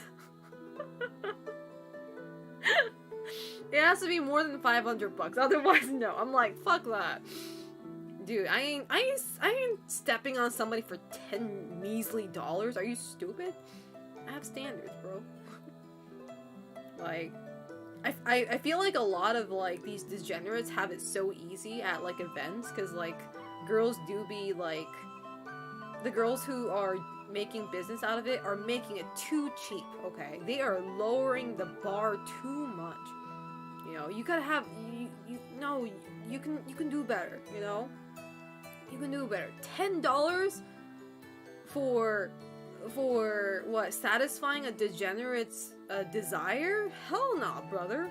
It has to be more than $500, otherwise, no. I'm like, fuck that. Dude, I ain't stepping on somebody for $10 measly. Are you stupid? I have standards, bro. Like, I feel like a lot of, like, these degenerates have it so easy at, like, events, because, like, girls do be, like, the girls who are making business out of it are making it too cheap, okay? They are lowering the bar too much. You know, you gotta have, you can do better, you know? You can do better. $10 for what? Satisfying a degenerate's desire? Hell nah, brother.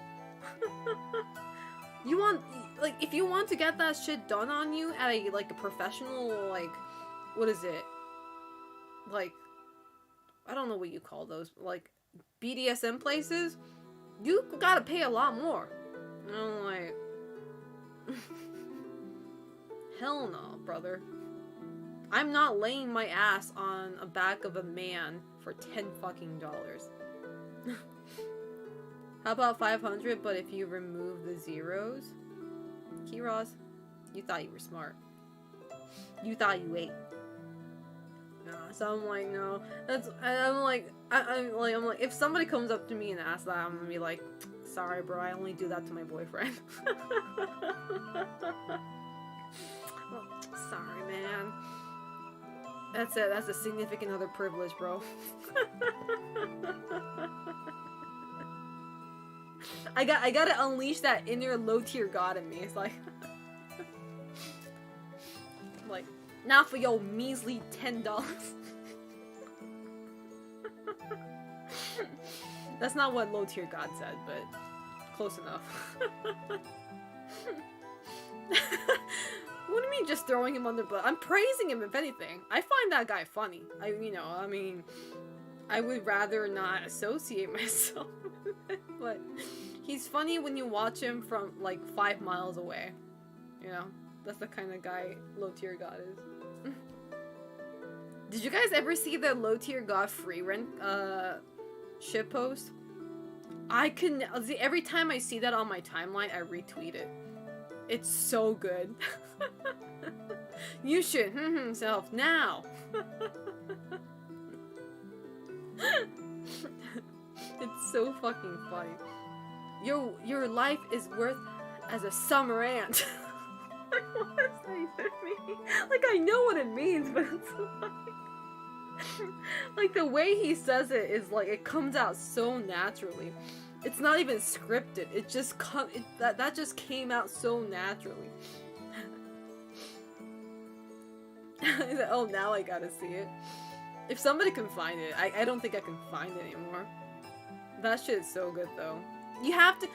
You want, like, if you want to get that shit done on you at a, like, a professional, like, what is it? Like, I don't know what you call those, like, BDSM places? You gotta pay a lot more. And I'm like, hell no, brother. I'm not laying my ass on a back of a man for $10 fucking. How about 500, but if you remove the zeros? Kiros, you thought you were smart. You thought you ate. Nah, so I'm like, no. I'm like, if somebody comes up to me and asks that, I'm gonna be like, sorry, bro, I only do that to my boyfriend. Well, sorry, man. That's it. That's a significant other privilege, bro. I gotta unleash that inner low-tier god in me. It's like, like, not for your measly $10. That's not what low-tier god said, but close enough. What do you mean just throwing him under the bus? I'm praising him, if anything. I find that guy funny. I mean, I would rather not associate myself with it, but he's funny when you watch him from, like, 5 miles away. You know? That's the kind of guy low-tier god is. Did you guys ever see the low-tier god free rent, shitpost? Every time I see that on my timeline, I retweet it. It's so good. You should himself now. It's so fucking funny. Your life is worth as a summer ant. Like, what does that even mean? Like, I know what it means, but it's like the way he says it is like, it comes out so naturally. It's not even scripted. It just that just came out so naturally. He's like, oh, now I gotta see it. If somebody can find it, I don't think I can find it anymore. That shit is so good though. You have to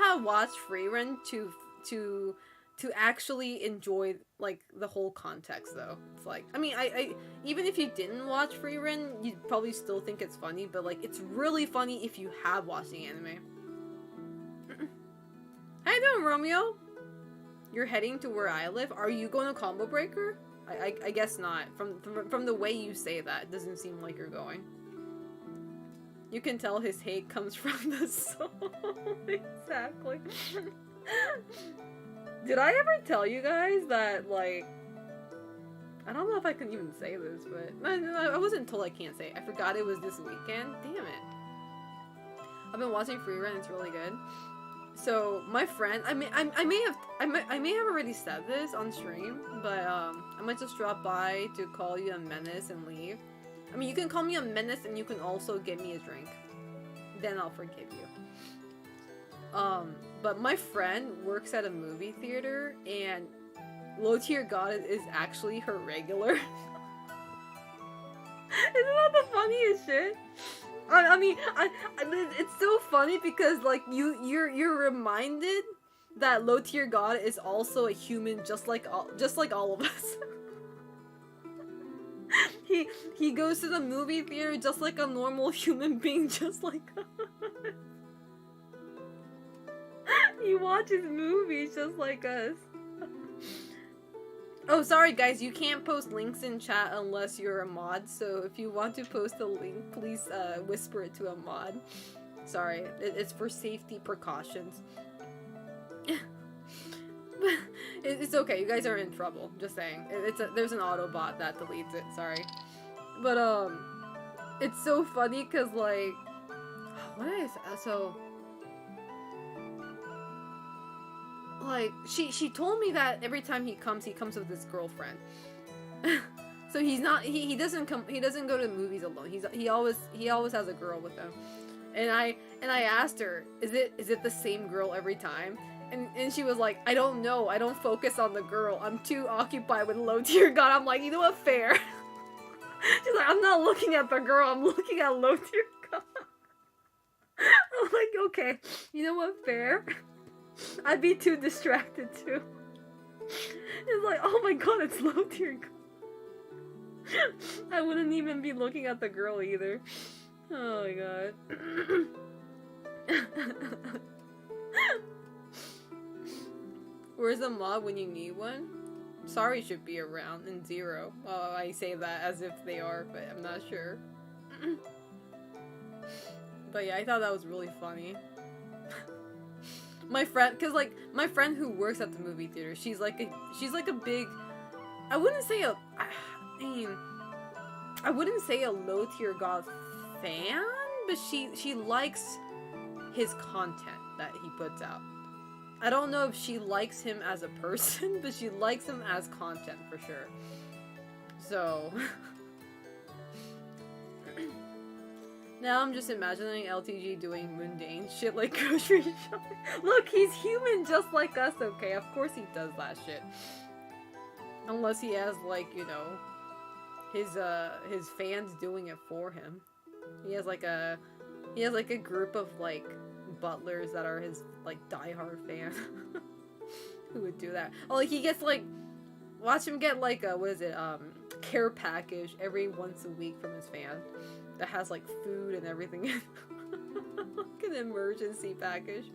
have watched Free Run to actually enjoy, like, the whole context though. It's like, I mean, I even if you didn't watch Free Run, you'd probably still think it's funny, but, like, it's really funny if you have watched the anime. How you doing, Romeo? You're heading to where I live? Are you going to Combo Breaker? I guess not. From the way you say that, it doesn't seem like you're going. You can tell his hate comes from the soul. Exactly. Did I ever tell you guys that, like, I don't know if I can even say this, but I wasn't told I can't say it. I forgot it was this weekend. Damn it. I've been watching Free Run. It's really good. So my friend, I may have already said this on stream, but I might just drop by to call you a menace and leave. I mean, you can call me a menace and you can also get me a drink. Then I'll forgive you. But my friend works at a movie theater and Low Tier God is actually her regular. Isn't that the funniest shit? I mean, it's so funny because like you're reminded that Low Tier God is also a human, just like all of us. he goes to the movie theater just like a normal human being, just like us. He watches movies just like us. Oh, sorry guys, you can't post links in chat unless you're a mod, so if you want to post a link, please whisper it to a mod. Sorry, it's for safety precautions. It's okay, you guys are in trouble, just saying. There's an Autobot that deletes it, sorry. But, it's so funny because, like, what did I say? So, like, she told me that every time he comes with his girlfriend. So he doesn't go to movies alone. He always has a girl with him. And I asked her, is it the same girl every time? And she was like, I don't know. I don't focus on the girl. I'm too occupied with Low Tier God. I'm like, you know what? Fair. She's like, I'm not looking at the girl. I'm looking at Low Tier God. I'm like, okay. You know what? Fair. I'd be too distracted too. It's like, oh my god, it's Low Tier God. I wouldn't even be looking at the girl either. Oh my god. Where's the mod when you need one? Sorry should be around, and Zero. Oh, I say that as if they are, but I'm not sure. But yeah, I thought that was really funny. My friend, cause like, my friend who works at the movie theater, she's like a big, I wouldn't say a Low Tier God fan, but she likes his content that he puts out. I don't know if she likes him as a person, but she likes him as content for sure. So now I'm just imagining LTG doing mundane shit like grocery shopping. Look, he's human just like us, okay? Of course he does that shit. Unless he has, like, you know, his fans doing it for him. He has like a group of like butlers that are his like diehard fans who would do that. Oh, like he gets like, watch him get like a care package every once a week from his fan that has like food and everything in like an emergency package.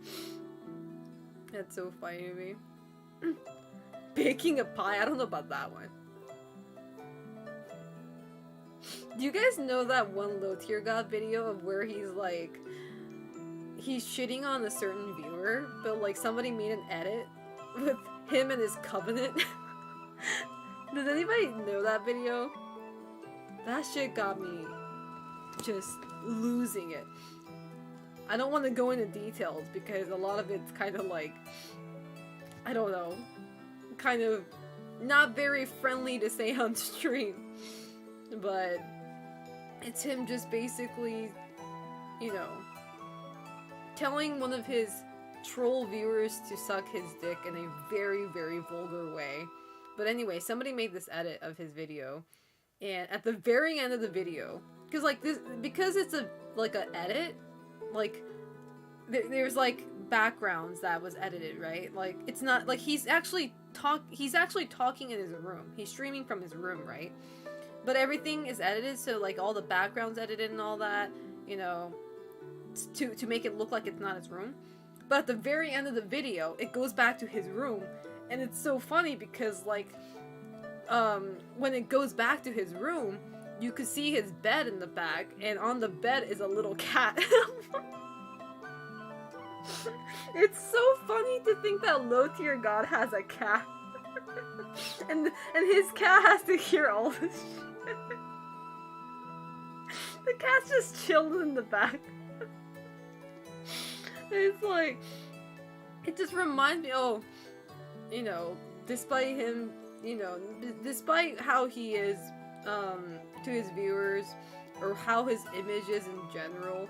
That's so funny to me. Baking a pie, I don't know about that one. Do you guys know that one Low Tier God video of where he's like, he's shitting on a certain viewer, but like somebody made an edit with him and his covenant? Does anybody know that video? That shit got me just losing it. I don't want to go into details because a lot of it's kind of like, I don't know, kind of not very friendly to say on stream, but it's him just basically, you know, telling one of his troll viewers to suck his dick in a very, very vulgar way. But anyway, somebody made this edit of his video, and at the very end of the video, because like this, because it's a like an edit, like there's like backgrounds that was edited, right? Like it's not like he's actually talking in his room. He's streaming from his room, right? But everything is edited, so like all the backgrounds edited and all that, you know, to make it look like it's not his room. But at the very end of the video, it goes back to his room, and it's so funny because like when it goes back to his room, you could see his bed in the back, and on the bed is a little cat. It's so funny to think that low tier god has a cat. and his cat has to hear all this shit. The cat's just chilled in the back. It's like, it just reminds me, oh, you know, despite him, you know, despite how he is to his viewers, or how his image is in general,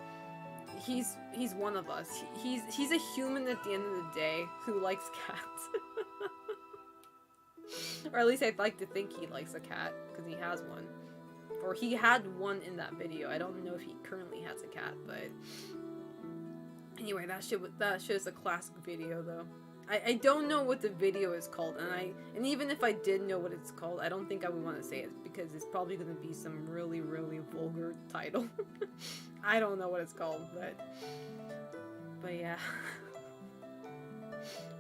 he's one of us. He's a human at the end of the day who likes cats. Or at least I'd like to think he likes a cat, because he has one. Or he had one in that video. I don't know if he currently has a cat, but anyway, that shit is a classic video though. I don't know what the video is called, and even if I did know what it's called, I don't think I would want to say it, because it's probably going to be some really, really vulgar title. I don't know what it's called, but yeah.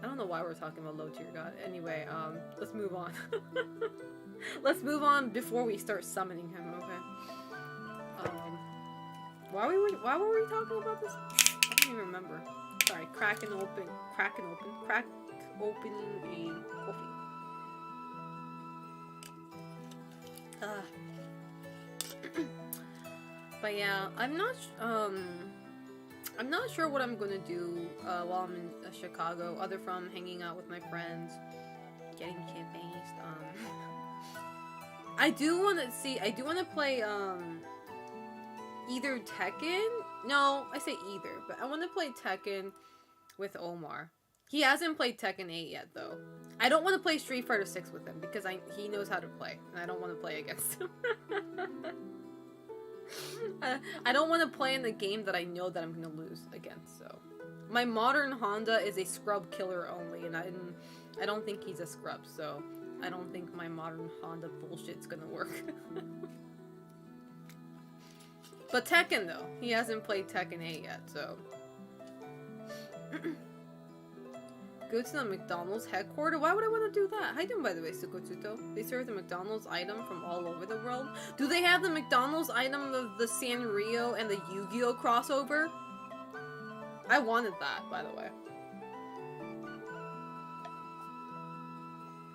I don't know why we're talking about low tier god. Anyway, let's move on. Let's move on before we start summoning him, okay? Why were we talking about this? I don't even remember. Sorry, crack opening a coffee. But yeah, I'm not sure what I'm gonna do while I'm in Chicago, other from hanging out with my friends, getting champagne. I do want to play either Tekken. No, I say either, but I want to play Tekken with Omar. He hasn't played Tekken 8 yet, though. I don't want to play Street Fighter 6 with him, because he knows how to play, and I don't want to play against him. I don't want to play in the game that I know that I'm going to lose against, so. My modern Honda is a scrub killer only, and I don't think he's a scrub, so I don't think my modern Honda bullshit's going to work. But Tekken, though. He hasn't played Tekken 8 yet, so. Go to the McDonald's headquarters? Why would I want to do that? How you doing, by the way, Sukotsuto? They serve the McDonald's item from all over the world. Do they have the McDonald's item of the Sanrio and the Yu-Gi-Oh crossover? I wanted that, by the way.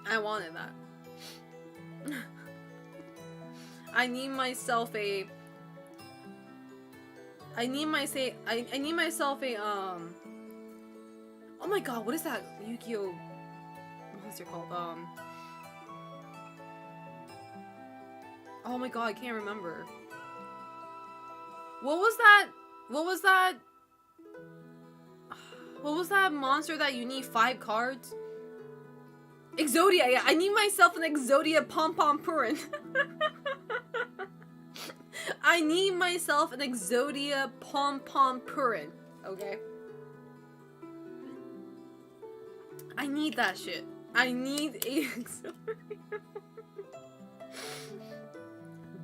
I wanted that. I need myself a oh my god, what is that Yu-Gi-Oh monster called? Oh my god, I can't remember. What was that? What was that monster that you need 5 cards? Exodia, yeah. I need myself an Exodia Pom-Pom Purin. I need myself an Exodia Pom-Pom Purin, okay? I need that shit. I need a Exodia.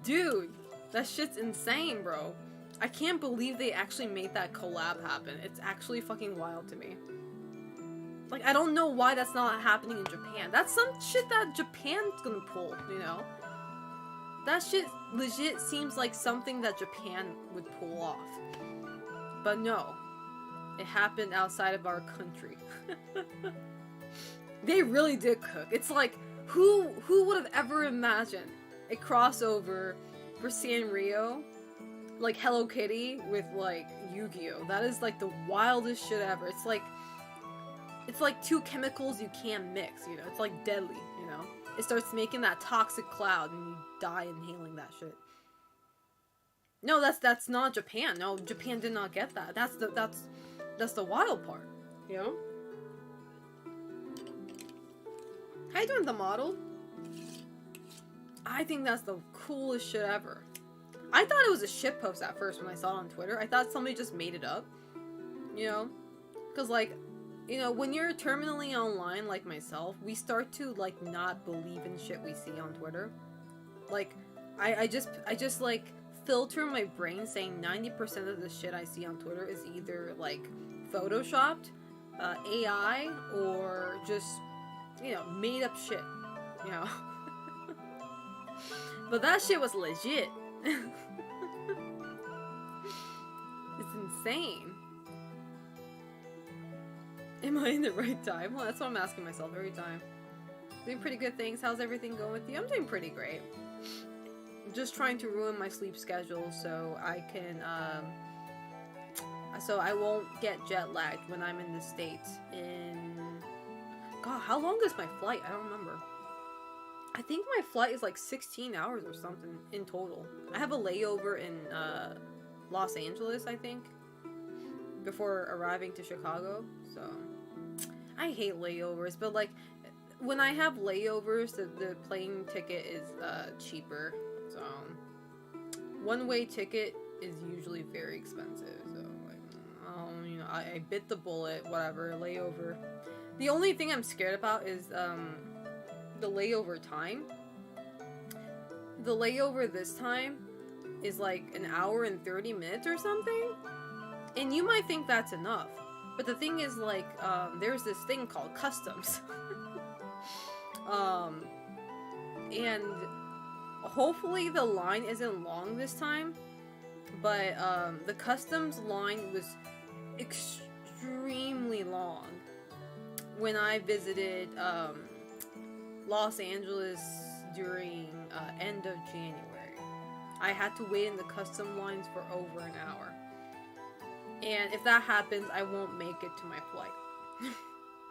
Dude, that shit's insane, bro. I can't believe they actually made that collab happen. It's actually fucking wild to me. Like, I don't know why that's not happening in Japan. That's some shit that Japan's gonna pull, you know? That shit legit seems like something that Japan would pull off. But no. It happened outside of our country. They really did cook. It's like, who would have ever imagined a crossover for Sanrio? Like Hello Kitty with like Yu-Gi-Oh! That is like the wildest shit ever. It's like 2 chemicals you can't mix, you know? It's like deadly, you know? It starts making that toxic cloud and you die inhaling that shit. No, that's not Japan. No, Japan did not get that. That's the wild part, you know? How you doing, the model? I think that's the coolest shit ever. I thought it was a shitpost at first when I saw it on Twitter. I thought somebody just made it up, you know? Because, like, you know, when you're terminally online like myself, we start to, like, not believe in shit we see on Twitter. Like, I just like, filter my brain saying 90% of the shit I see on Twitter is either, like, photoshopped, AI, or just, you know, made up shit, you know? But that shit was legit. It's insane. Am I in the right time? Well, that's what I'm asking myself every time. Doing pretty good, thanks. How's everything going with you? I'm doing pretty great. I'm just trying to ruin my sleep schedule so I can, so I won't get jet lagged when I'm in the States God, how long is my flight? I don't remember. I think my flight is like 16 hours or something in total. I have a layover in, Los Angeles, I think, before arriving to Chicago, so... I hate layovers, but like, when I have layovers, the plane ticket is, cheaper, so... One-way ticket is usually very expensive, so, like, you know, I bit the bullet, whatever, layover. The only thing I'm scared about is, the layover time. The layover this time is like an hour and 30 minutes or something, and you might think that's enough, but the thing is, like, there's this thing called customs. And hopefully the line isn't long this time, but the customs line was extremely long when I visited Los Angeles during end of January. I had to wait in the custom lines for over an hour. And if that happens, I won't make it to my flight.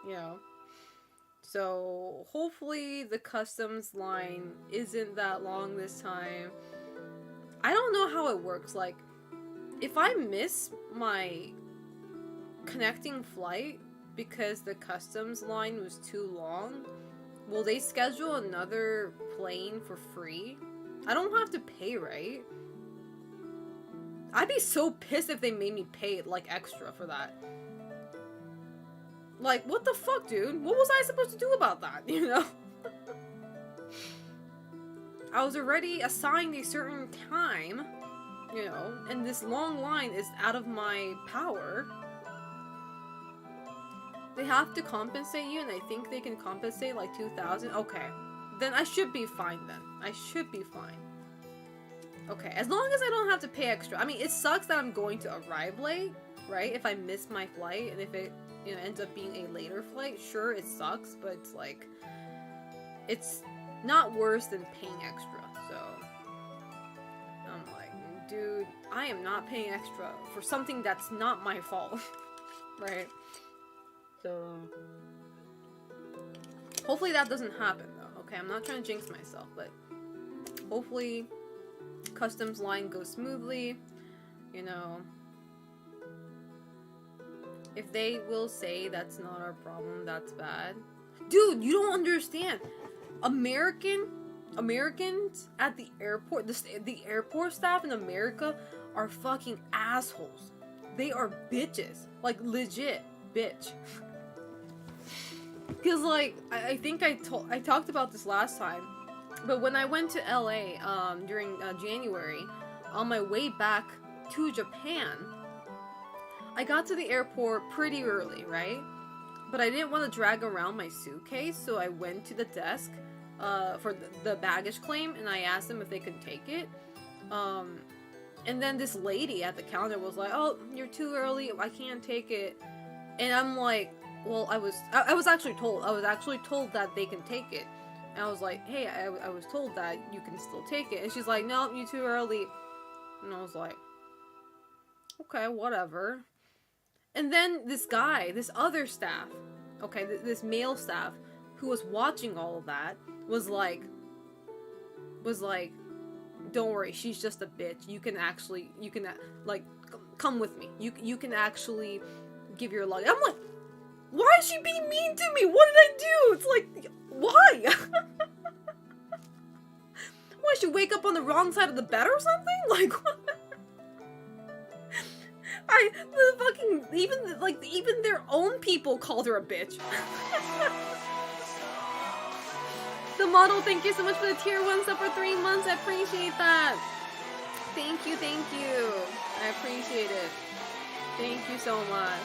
You know? So, hopefully the customs line isn't that long this time. I don't know how it works. Like, if I miss my connecting flight because the customs line was too long, will they schedule another plane for free? I don't have to pay, right? I'd be so pissed if they made me pay, like, extra for that. Like, what the fuck, dude? What was I supposed to do about that, you know? I was already assigned a certain time, you know, and this long line is out of my power. They have to compensate you, and I think they can compensate, like, $2,000. Okay. Then I should be fine, then. I should be fine. Okay, as long as I don't have to pay extra. I mean, it sucks that I'm going to arrive late, right? If I miss my flight, and if it, you know, ends up being a later flight, sure, it sucks, but it's like, it's not worse than paying extra, so I'm like, dude, I am not paying extra for something that's not my fault, right? So, hopefully that doesn't happen, though, okay? I'm not trying to jinx myself, but hopefully customs line goes smoothly, you know. If they will say that's not our problem, that's bad. Dude, you don't understand. Americans at the airport, the airport staff in America are fucking assholes. They are bitches. Like, legit bitch. Because, like, I think I talked about this last time, but when I went to LA during January, on my way back to Japan, I got to the airport pretty early, right? But I didn't want to drag around my suitcase, so I went to the desk for the baggage claim, and I asked them if they could take it. And then this lady at the counter was like, "Oh, you're too early, I can't take it." And I'm like, well, I was actually told that they can take it. And I was like, hey, I was told that you can still take it. And she's like, no, you're too early. And I was like, okay, whatever. And then this other staff, okay, this male staff, who was watching all of that, was like, don't worry, she's just a bitch. You can like, come with me. You can actually give your luggage. I'm like, why is she being mean to me? What did I do? It's like, why? Why, she wake up on the wrong side of the bed or something? Like, what? Even their own people called her a bitch. The model, thank you so much for the tier 1 sub for 3 months. I appreciate that. Thank you. I appreciate it. Thank you so much.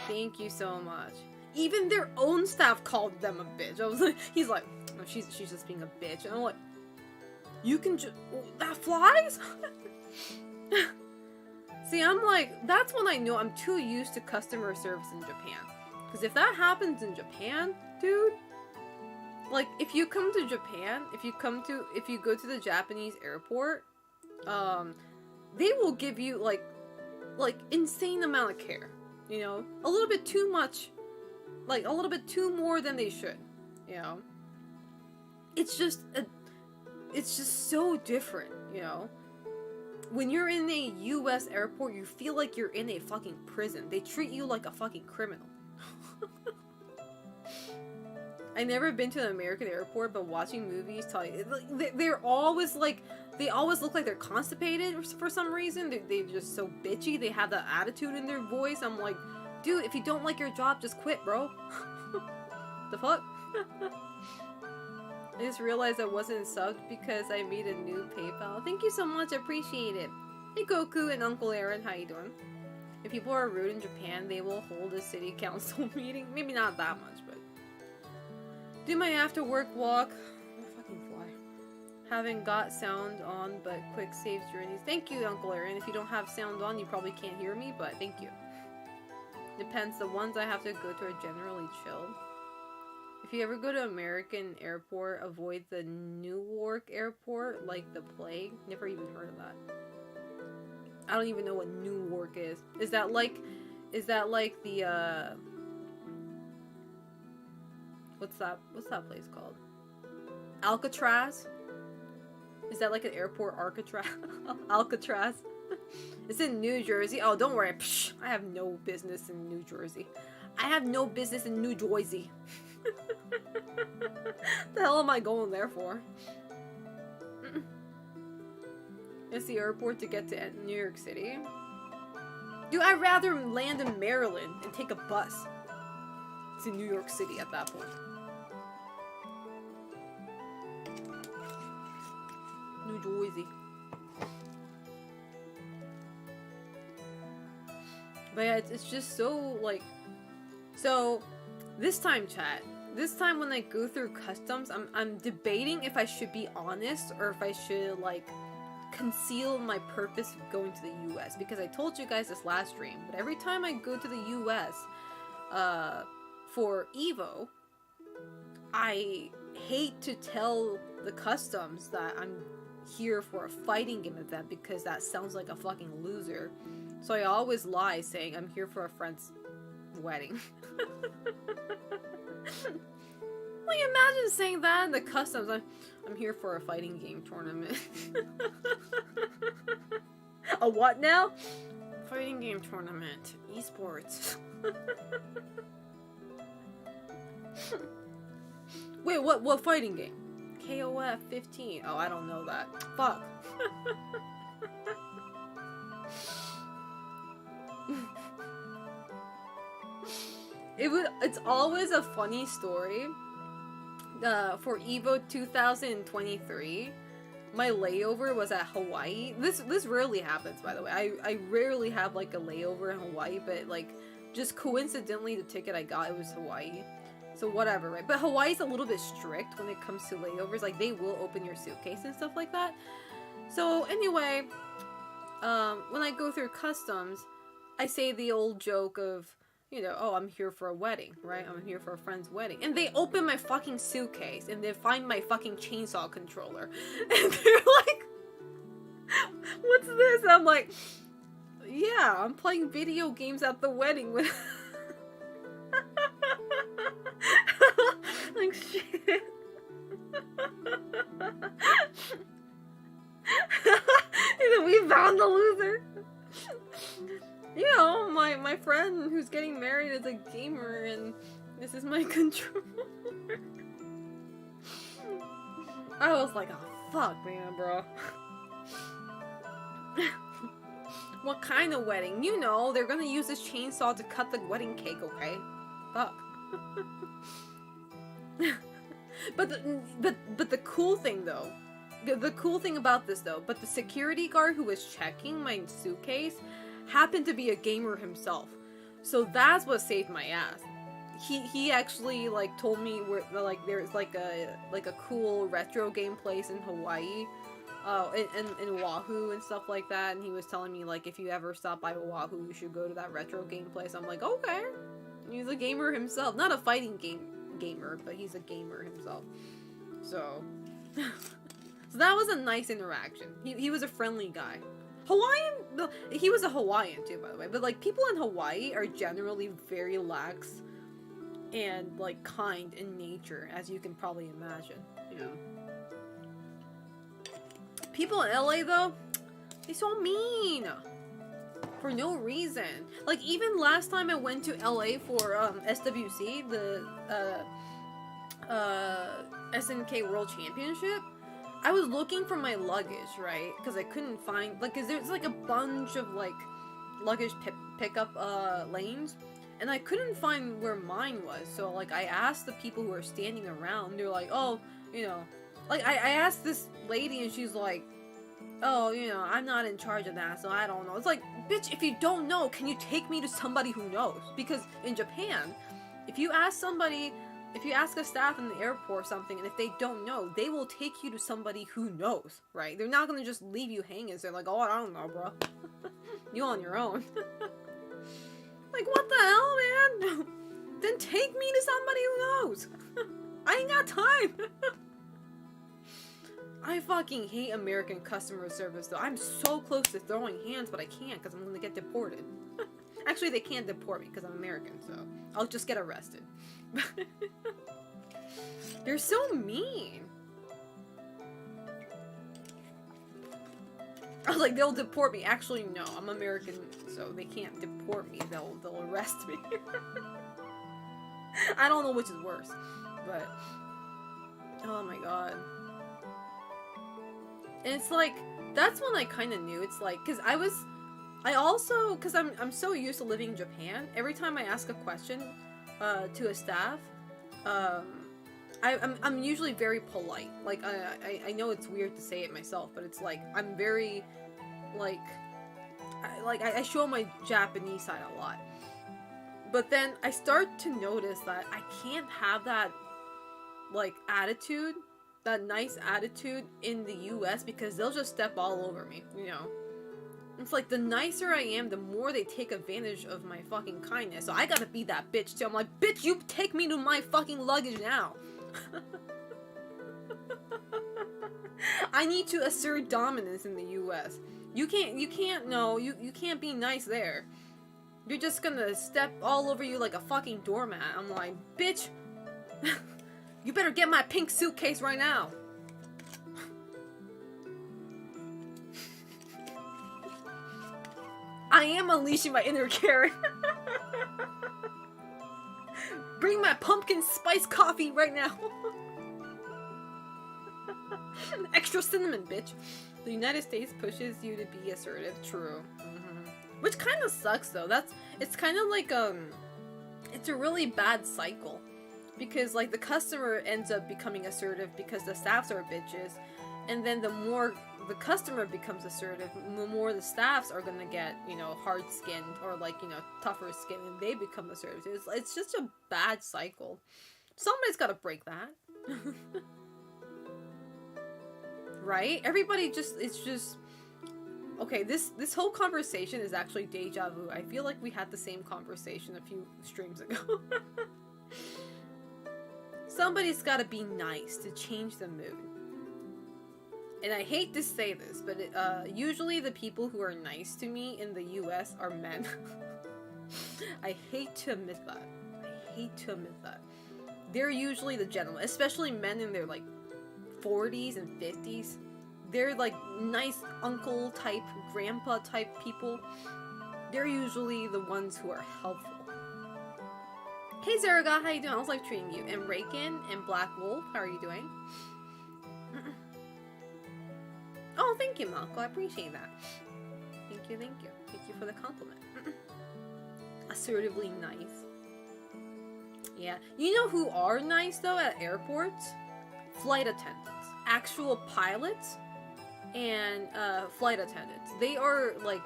Thank you so much. Even their own staff called them a bitch. I was like, he's like, no, she's just being a bitch. And I'm like, You can that flies? See, I'm like, that's when I know I'm too used to customer service in Japan. Because if that happens in Japan, dude, like, if you come to Japan, if you go to the Japanese airport, they will give you, like, insane amount of care, you know? A little bit too much, like, a little bit too more than they should, you know? It's just so different, you know? When you're in a US airport, you feel like you're in a fucking prison. They treat you like a fucking criminal. I never been to an American airport, but watching movies tell you, they're always like, they always look like they're constipated for some reason. They're just so bitchy. They have that attitude in their voice. I'm like, dude, if you don't like your job, just quit, bro. The fuck? I just realized I wasn't subbed because I made a new PayPal. Thank you so much, I appreciate it. Hey Goku and Uncle Aaron, how you doing? If people are rude in Japan, they will hold a city council meeting. Maybe not that much, but... Do my after work walk. Oh, fucking fly. Haven't got sound on, but quick saves journeys. Thank you, Uncle Aaron. If you don't have sound on, you probably can't hear me, but thank you. Depends, the ones I have to go to are generally chill. If you ever go to American airport, avoid the Newark airport like the plague. Never even heard of that. I don't even know what Newark is. Is that like the what's that place called? Alcatraz? Is that like an airport Alcatraz? Alcatraz? It's in New Jersey. Oh, don't worry. Psh, I have no business in New Jersey. I have no business in New Jersey. The hell am I going there for? It's the airport to get to New York City. Dude, I'd rather land in Maryland and take a bus to New York City at that point. New Jersey. But yeah, it's just so, like... So, this time, chat. This time when I go through customs, I'm debating if I should be honest or if I should, like, conceal my purpose of going to the US. Because I told you guys this last stream, but every time I go to the US, for Evo, I hate to tell the customs that I'm here for a fighting game event because that sounds like a fucking loser. So I always lie saying I'm here for a friend's wedding. Like, imagine saying that in the customs. I'm here for a fighting game tournament. A what now? Fighting game tournament. Esports. Wait, what fighting game? KOF 15. Oh, I don't know that. Fuck. It's always a funny story. For Evo 2023, my layover was at Hawaii. This rarely happens, by the way. I rarely have like a layover in Hawaii, but like just coincidentally the ticket I got, it was Hawaii. So whatever, right? But Hawaii's a little bit strict when it comes to layovers. Like, they will open your suitcase and stuff like that. So anyway, when I go through customs, I say the old joke of, you know, oh, I'm here for a wedding, right? I'm here for a friend's wedding. And they open my fucking suitcase and they find my fucking chainsaw controller. And they're like, what's this? And I'm like, yeah, I'm playing video games at the wedding with... Like, shit. And then we found the loser. You know, my friend who's getting married is a gamer, and this is my controller. I was like, oh, fuck, man, bro. What kind of wedding? You know, they're gonna use this chainsaw to cut the wedding cake, okay? Fuck. But the cool thing, though, the cool thing about this, though, but the security guard who was checking my suitcase happened to be a gamer himself. So that's what saved my ass. He actually, like, told me where, like, there's like a cool retro game place in Hawaii Oh, in Oahu and stuff like that, and he was telling me, like, if you ever stop by Oahu, you should go to that retro game place. I'm like, okay. He's a gamer himself. Not a fighting gamer, but he's a gamer himself. So... so that was a nice interaction. He was a friendly guy. Hawaiian... He was a Hawaiian, too, by the way. But, like, people in Hawaii are generally very lax and, like, kind in nature, as you can probably imagine. You know? People in LA, though, they're so mean. For no reason. Like, even last time I went to LA for SWC, the SNK World Championship, I was looking for my luggage, right? Because I couldn't find, like, cause there's like a bunch of like luggage pickup lanes, and I couldn't find where mine was. So like I asked the people who were standing around, they're like, oh, you know, like I asked this lady and she's like, oh, you know, I'm not in charge of that, so I don't know. It's like, bitch, if you don't know, can you take me to somebody who knows? Because in Japan, if you ask a staff in the airport or something, and if they don't know, they will take you to somebody who knows, right? They're not gonna just leave you hanging. So they're like, oh, I don't know, bro. You on your own. Like, what the hell, man? Then take me to somebody who knows. I ain't got time. I fucking hate American customer service, though. I'm so close to throwing hands, but I can't because I'm gonna get deported. Actually, they can't deport me because I'm American, so I'll just get arrested. They're so mean. I was like, they'll deport me. Actually, no, I'm American, so they can't deport me. They'll arrest me. I don't know which is worse, but oh my god. And it's like, that's when I kind of knew. It's like, because I'm so used to living in Japan, every time I ask a question to a staff, I'm usually very polite. Like, I know it's weird to say it myself, but it's like, I'm very, I show my Japanese side a lot. But then I start to notice that I can't have that, like, attitude, that nice attitude in the US, because they'll just step all over me, you know? It's like, the nicer I am, the more they take advantage of my fucking kindness. So I gotta be that bitch too. I'm like, bitch, you take me to my fucking luggage now. I need to assert dominance in the US. You can't be nice there. You're just gonna step all over you like a fucking doormat. I'm like, bitch, you better get my pink suitcase right now. I am unleashing my inner Karen. Bring my pumpkin spice coffee right now. Extra cinnamon, bitch. The United States pushes you to be assertive. True. Which kind of sucks, though. It's kind of like, it's a really bad cycle. Because, like, the customer ends up becoming assertive because the staffs are bitches. And then the more the customer becomes assertive, the more the staffs are gonna get, you know, hard-skinned or, like, you know, tougher skin, and they become assertive. It's just a bad cycle. Somebody's gotta break that. Right? Everybody it's just... Okay, this whole conversation is actually deja vu. I feel like we had the same conversation a few streams ago. Somebody's gotta be nice to change the mood. And I hate to say this, but usually the people who are nice to me in the US are men. I hate to admit that. They're usually the gentlemen, especially men in their, like, 40s and 50s. They're, like, nice uncle type, grandpa type people. They're usually the ones who are helpful. Hey Zaraga, how you doing? How's life treating you? And Raken and Black Wolf, how are you doing? Oh, thank you, Malco. I appreciate that. Thank you. Thank you for the compliment. Assertively nice. Yeah. You know who are nice, though, at airports? Flight attendants. Actual pilots and flight attendants. They are, like,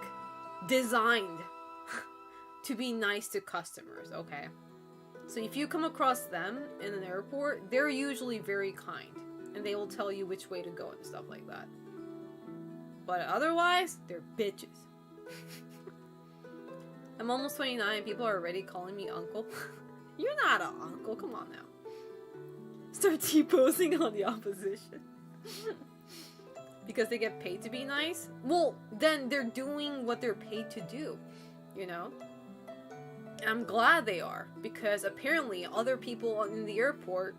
designed to be nice to customers, okay? So if you come across them in an airport, they're usually very kind. And they will tell you which way to go and stuff like that. But otherwise, they're bitches. I'm almost 29 and people are already calling me uncle. You're not an uncle, come on now. Start T-posing on the opposition. Because they get paid to be nice? Well, then they're doing what they're paid to do, you know? I'm glad they are, because apparently other people in the airport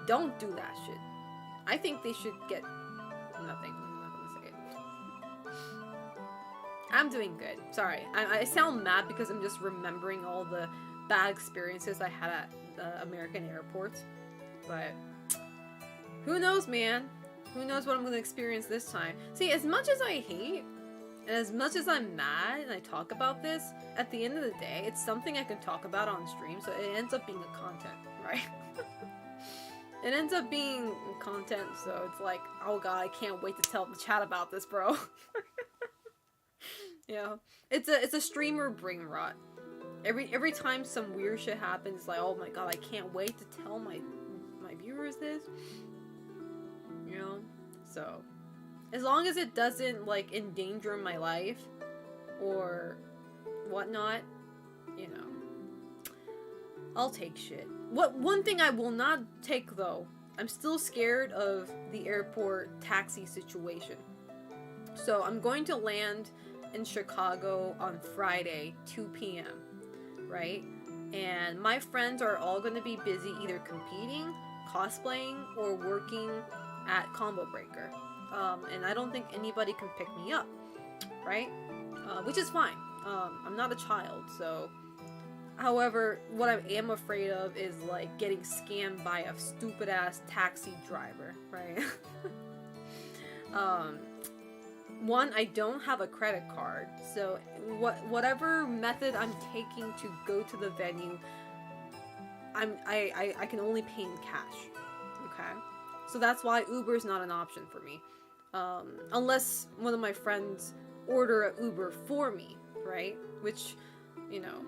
don't do that shit. I think they should get nothing. I'm not gonna say it. I'm doing good. Sorry. I sound mad because I'm just remembering all the bad experiences I had at American airports. But who knows, man? Who knows what I'm gonna experience this time? See, as much as I hate, and as much as I'm mad and I talk about this, at the end of the day, it's something I can talk about on stream, so it ends up being a content, right? It ends up being content, so it's like, oh god, I can't wait to tell the chat about this, bro. Yeah, it's a streamer brain rot. Every time some weird shit happens, it's like, oh my god, I can't wait to tell my viewers this. You know, so as long as it doesn't like endanger my life or whatnot, you know, I'll take shit. One thing I will not take though, I'm still scared of the airport taxi situation. So I'm going to land in Chicago on Friday, 2 p.m. right? And my friends are all going to be busy either competing, cosplaying, or working at Combo Breaker. And I don't think anybody can pick me up, right? Which is fine. I'm not a child, so... However, what I am afraid of is, like, getting scammed by a stupid-ass taxi driver, right? One, I don't have a credit card, so whatever method I'm taking to go to the venue, I can only pay in cash, okay? So that's why Uber is not an option for me, unless one of my friends order an Uber for me, right? Which, you know,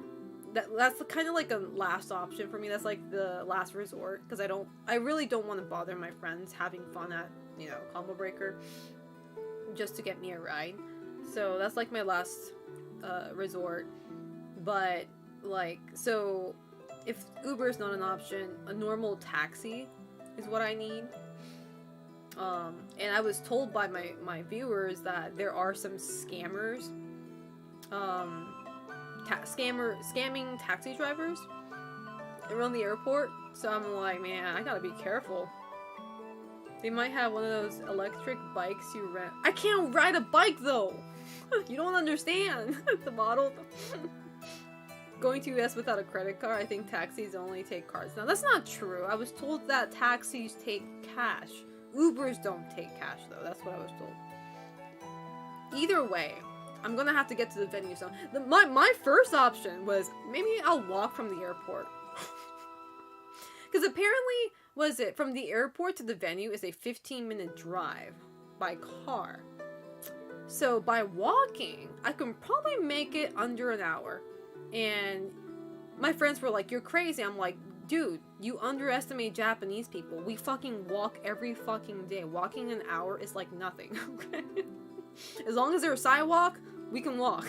that's kind of like a last option for me. That's like the last resort, because I really don't want to bother my friends having fun at, you know, Combo Breaker just to get me a ride. So that's like my last resort. But like, so if Uber is not an option, a normal taxi is what I need. And I was told by my viewers that there are some scammers, scamming taxi drivers around the airport. So I'm like, man, I gotta be careful. They might have one of those electric bikes you rent. I can't ride a bike though! You don't understand the model. Going to US without a credit card, I think taxis only take cards. Now that's not true. I was told that taxis take cash. Ubers don't take cash though, that's what I was told. Either way, I'm gonna have to get to the venue. So my first option was maybe I'll walk from the airport. Because apparently, was it from the airport to the venue is a 15-minute drive by car. So by walking, I can probably make it under an hour. And my friends were like, you're crazy. I'm like, dude, you underestimate Japanese people. We fucking walk every fucking day. Walking an hour is like nothing. Okay? As long as there's a sidewalk, we can walk.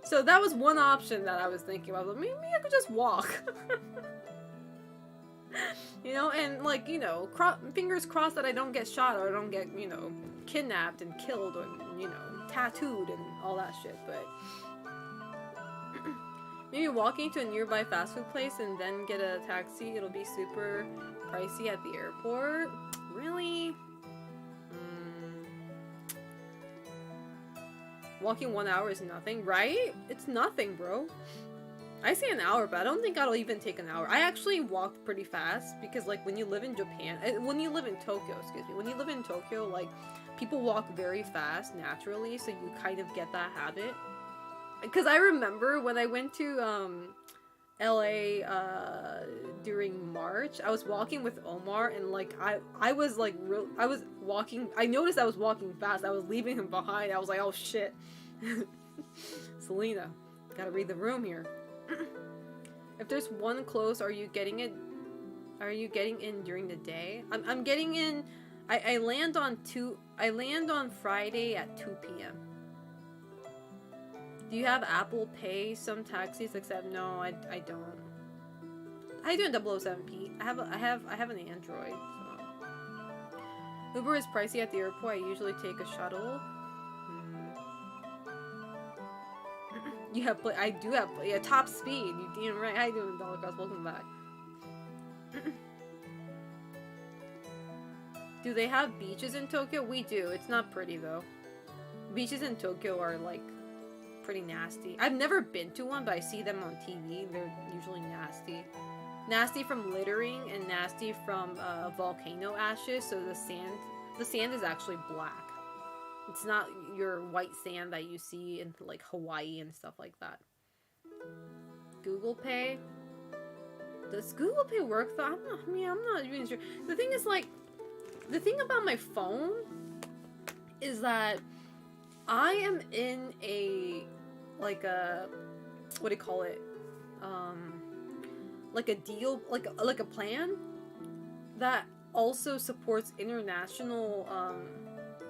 So that was one option that I was thinking about. Maybe I could just walk. You know, and like, you know, fingers crossed that I don't get shot or I don't get, you know, kidnapped and killed or, you know, tattooed and all that shit. But maybe walking to a nearby fast food place and then get a taxi, it'll be super pricey at the airport. Really? Walking 1 hour is nothing, right? It's nothing, bro. I say an hour, but I don't think I'll even take an hour. I actually walked pretty fast because, like, when you live in Japan, when you live in Tokyo, excuse me, when you live in Tokyo, like, people walk very fast naturally, so you kind of get that habit. Because I remember when I went to LA during March, I was walking with Omar, and like I was like I was walking. I noticed I was walking fast. I was leaving him behind. I was like, oh shit, Selena, gotta read the room here. If there's one close, are you getting it? Are you getting in during the day? I'm getting in I land on Friday at 2 p.m. Do you have Apple Pay? Some taxis accept. No, I don't. How you doing, 007P? I have an Android. So. Uber is pricey at the airport. I usually take a shuttle. You have play. I do have play. Yeah, top speed. You damn right. How you doing, Dollar Cross? Welcome back. Do they have beaches in Tokyo? We do. It's not pretty though. Beaches in Tokyo are like pretty nasty. I've never been to one, but I see them on TV. They're usually nasty. Nasty from littering and nasty from volcano ashes. So the sand is actually black. It's not your white sand that you see in like Hawaii and stuff like that. Google Pay. Does Google Pay work though? I'm not even sure. The thing is like, the thing about my phone is that I am in a, like a, what do you call it? Like a deal, like a plan that also supports international,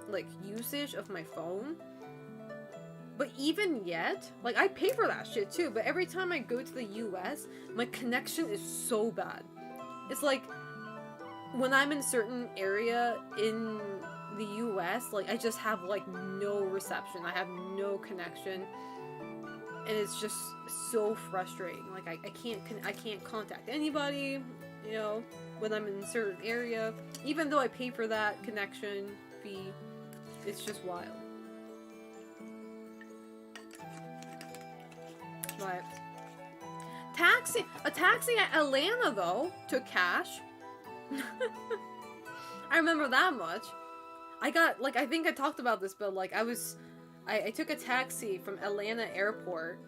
like usage of my phone. But even yet, like I pay for that shit too, but every time I go to the US, my connection is so bad. It's like, when I'm in a certain area in the US, like I just have like no reception. I have no connection. And it's just so frustrating. Like I can't contact anybody, you know, when I'm in a certain area. Even though I pay for that connection fee, it's just wild. But a taxi at Atlanta though took cash. I remember that much. I got, like, I think I talked about this, but like I took a taxi from Atlanta airport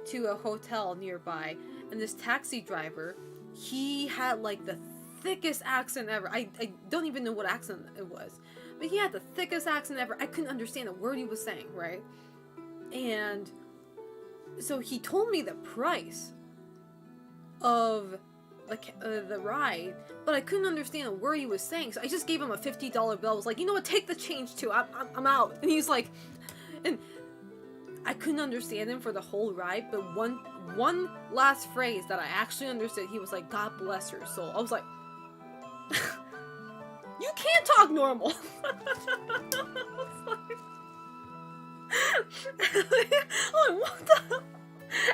to a hotel nearby, and this taxi driver, he had like the thickest accent ever. I don't even know what accent it was, but he had the thickest accent ever. I couldn't understand a word he was saying, right? And so he told me the price of the ride, but I couldn't understand a word he was saying, so I just gave him a $50 bill. I was like, you know what, take the change too, I'm out. And he's like, and I couldn't understand him for the whole ride, but one last phrase that I actually understood, he was like, God bless your soul. I was like, you can't talk normal. I was like, what the hell?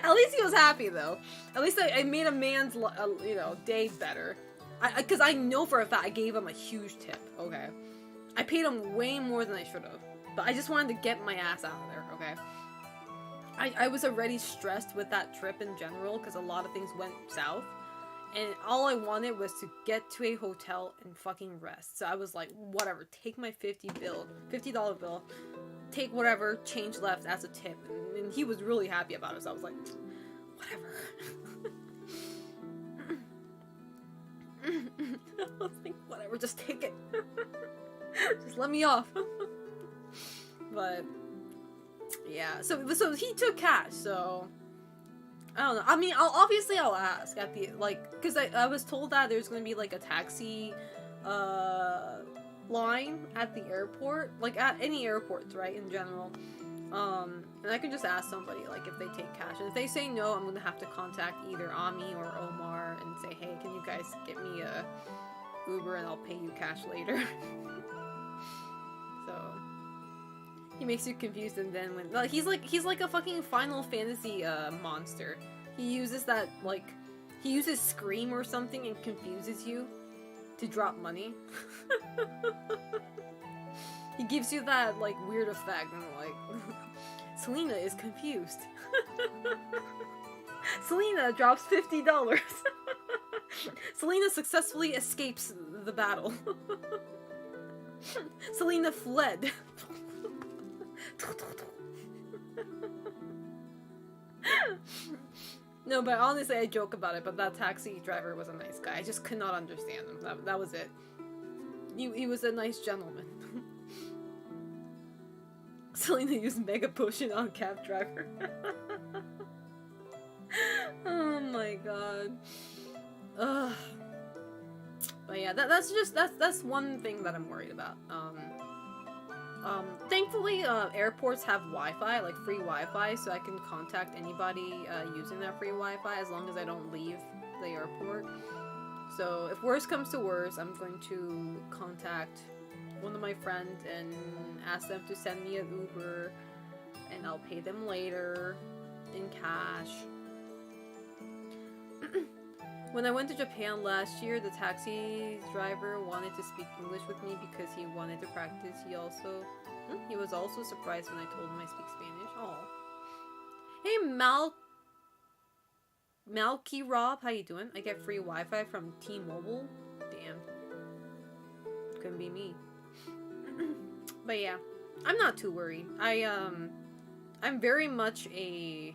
At least he was happy though. At least I made a man's, you know, day better. Because I know for a fact I gave him a huge tip, okay? I paid him way more than I should have. But I just wanted to get my ass out of there, okay? I was already stressed with that trip in general because a lot of things went south. And all I wanted was to get to a hotel and fucking rest. So I was like, whatever, take my $50 bill. Take whatever change left as a tip, and he was really happy about it, so I was like, whatever. I was like, whatever, just take it. Just let me off. But yeah, so he took cash, so I don't know. I mean, I'll ask at the, like, because I was told that there's gonna be like a taxi line at the airport, like at any airports, right, in general. And I can just ask somebody, like, if they take cash. And if they say no, I'm gonna have to contact either Ami or Omar and say, hey, can you guys get me a Uber and I'll pay you cash later. So he makes you confused, and then when, like, he's like a fucking Final Fantasy monster. He uses that, like, he uses Scream or something and confuses you to drop money. He gives you that, like, weird effect, and like, Selena is confused. Selena drops $50. Selena successfully escapes the battle. Selena fled. No, but honestly, I joke about it, but that taxi driver was a nice guy. I just could not understand him. That was it. He was a nice gentleman. Selena used Mega Potion on cab driver. Oh my god. Ugh. But But yeah, that's one thing that I'm worried about. Thankfully, airports have Wi-Fi, like free Wi-Fi, so I can contact anybody using that free Wi-Fi as long as I don't leave the airport. So if worse comes to worse, I'm going to contact one of my friends and ask them to send me an Uber, and I'll pay them later in cash. When I went to Japan last year, the taxi driver wanted to speak English with me because he wanted to practice. He was also surprised when I told him I speak Spanish. Oh, hey Malky Rob, how you doing? I get free Wi-Fi from T-Mobile. Damn, couldn't be me. But yeah, I'm not too worried. I'm very much a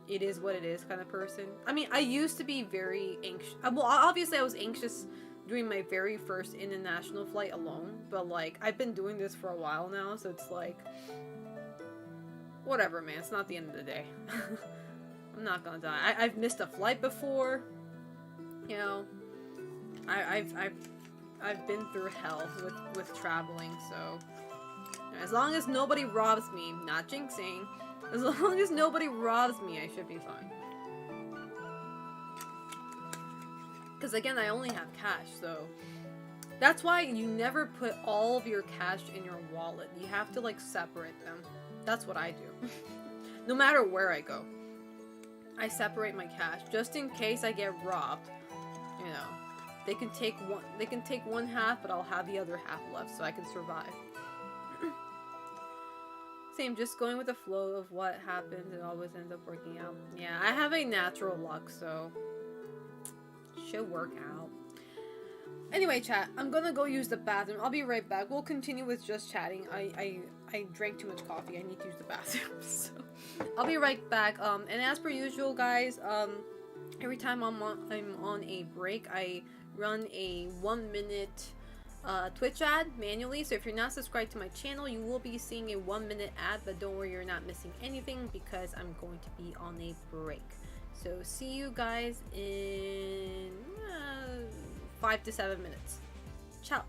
it is what it is kind of person. I mean, I used to be very anxious. Well, obviously I was anxious during my very first international flight alone, but like I've been doing this for a while now, so it's like whatever, man. It's not the end of the day. I'm not gonna die. I've missed a flight before. You know, I've been through hell with traveling, so as long as nobody robs me, not jinxing. As long as nobody robs me, I should be fine. Because again, I only have cash, so that's why you never put all of your cash in your wallet. You have to like separate them. That's what I do. No matter where I go, I separate my cash just in case I get robbed. You know, they can take one half, but I'll have the other half left so I can survive. Same, just going with the flow of what happens, it always ends up working out. Yeah, I have a natural luck, so should work out. Anyway, chat, I'm gonna go use the bathroom. I'll be right back. We'll continue with just chatting. I drank too much coffee. I need to use the bathroom, so I'll be right back. And as per usual, guys, every time I'm on a break, I run a 1-minute Twitch ad manually, so if you're not subscribed to my channel, you will be seeing a 1-minute ad, but don't worry, you're not missing anything because I'm going to be on a break. So see you guys in 5 to 7 minutes. Ciao.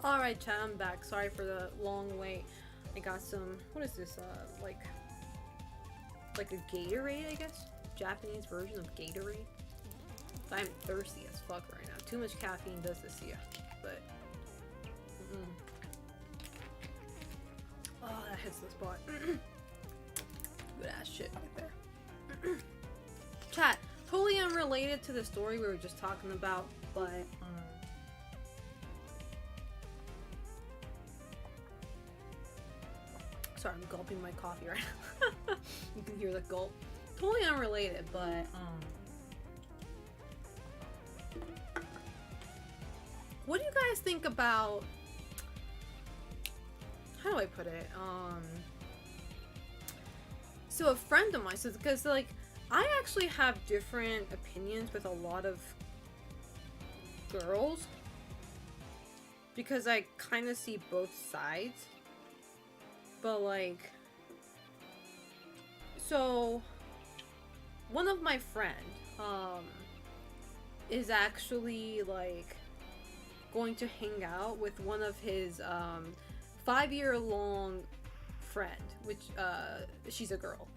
Alright, chat, I'm back. Sorry for the long wait. I got some, what is this, like a Gatorade, I guess? Japanese version of Gatorade. I'm thirsty as fuck right now. Too much caffeine does this to you, but... Oh, that hits the spot. Good ass shit right there. Chat, totally unrelated to the story we were just talking about, but... Sorry, I'm gulping my coffee right now. You can hear the gulp. Totally unrelated, but what do you guys think about, how do I put it? So a friend of mine says, because like I actually have different opinions with a lot of girls because I kind of see both sides. But like, so one of my friend is actually like going to hang out with one of his 5-year-long friend, which she's a girl,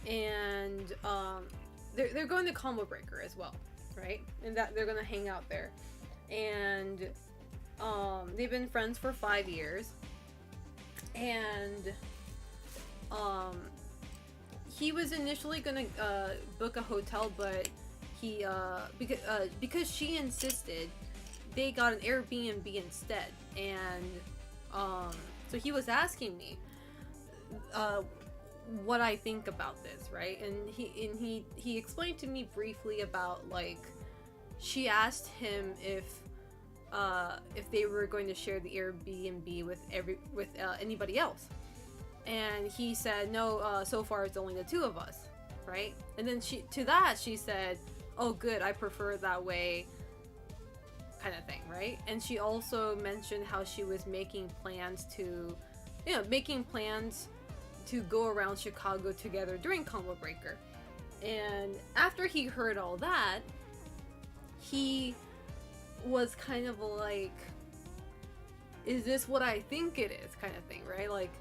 and they're going to Combo Breaker as well, right? And that they're gonna hang out there, and they've been friends for 5 years. And he was initially gonna book a hotel, but he because she insisted, they got an Airbnb instead. And so he was asking me what I think about this, right? And he explained to me briefly about, like, she asked him if they were going to share the Airbnb with anybody else, and he said no. So far, it's only the two of us, right? And then she said, "Oh, good. I prefer it that way," kind of thing, right? And she also mentioned how she was making plans to go around Chicago together during Combo Breaker. And after he heard all that, he was kind of like, is this what I think it is, kind of thing, right? Like,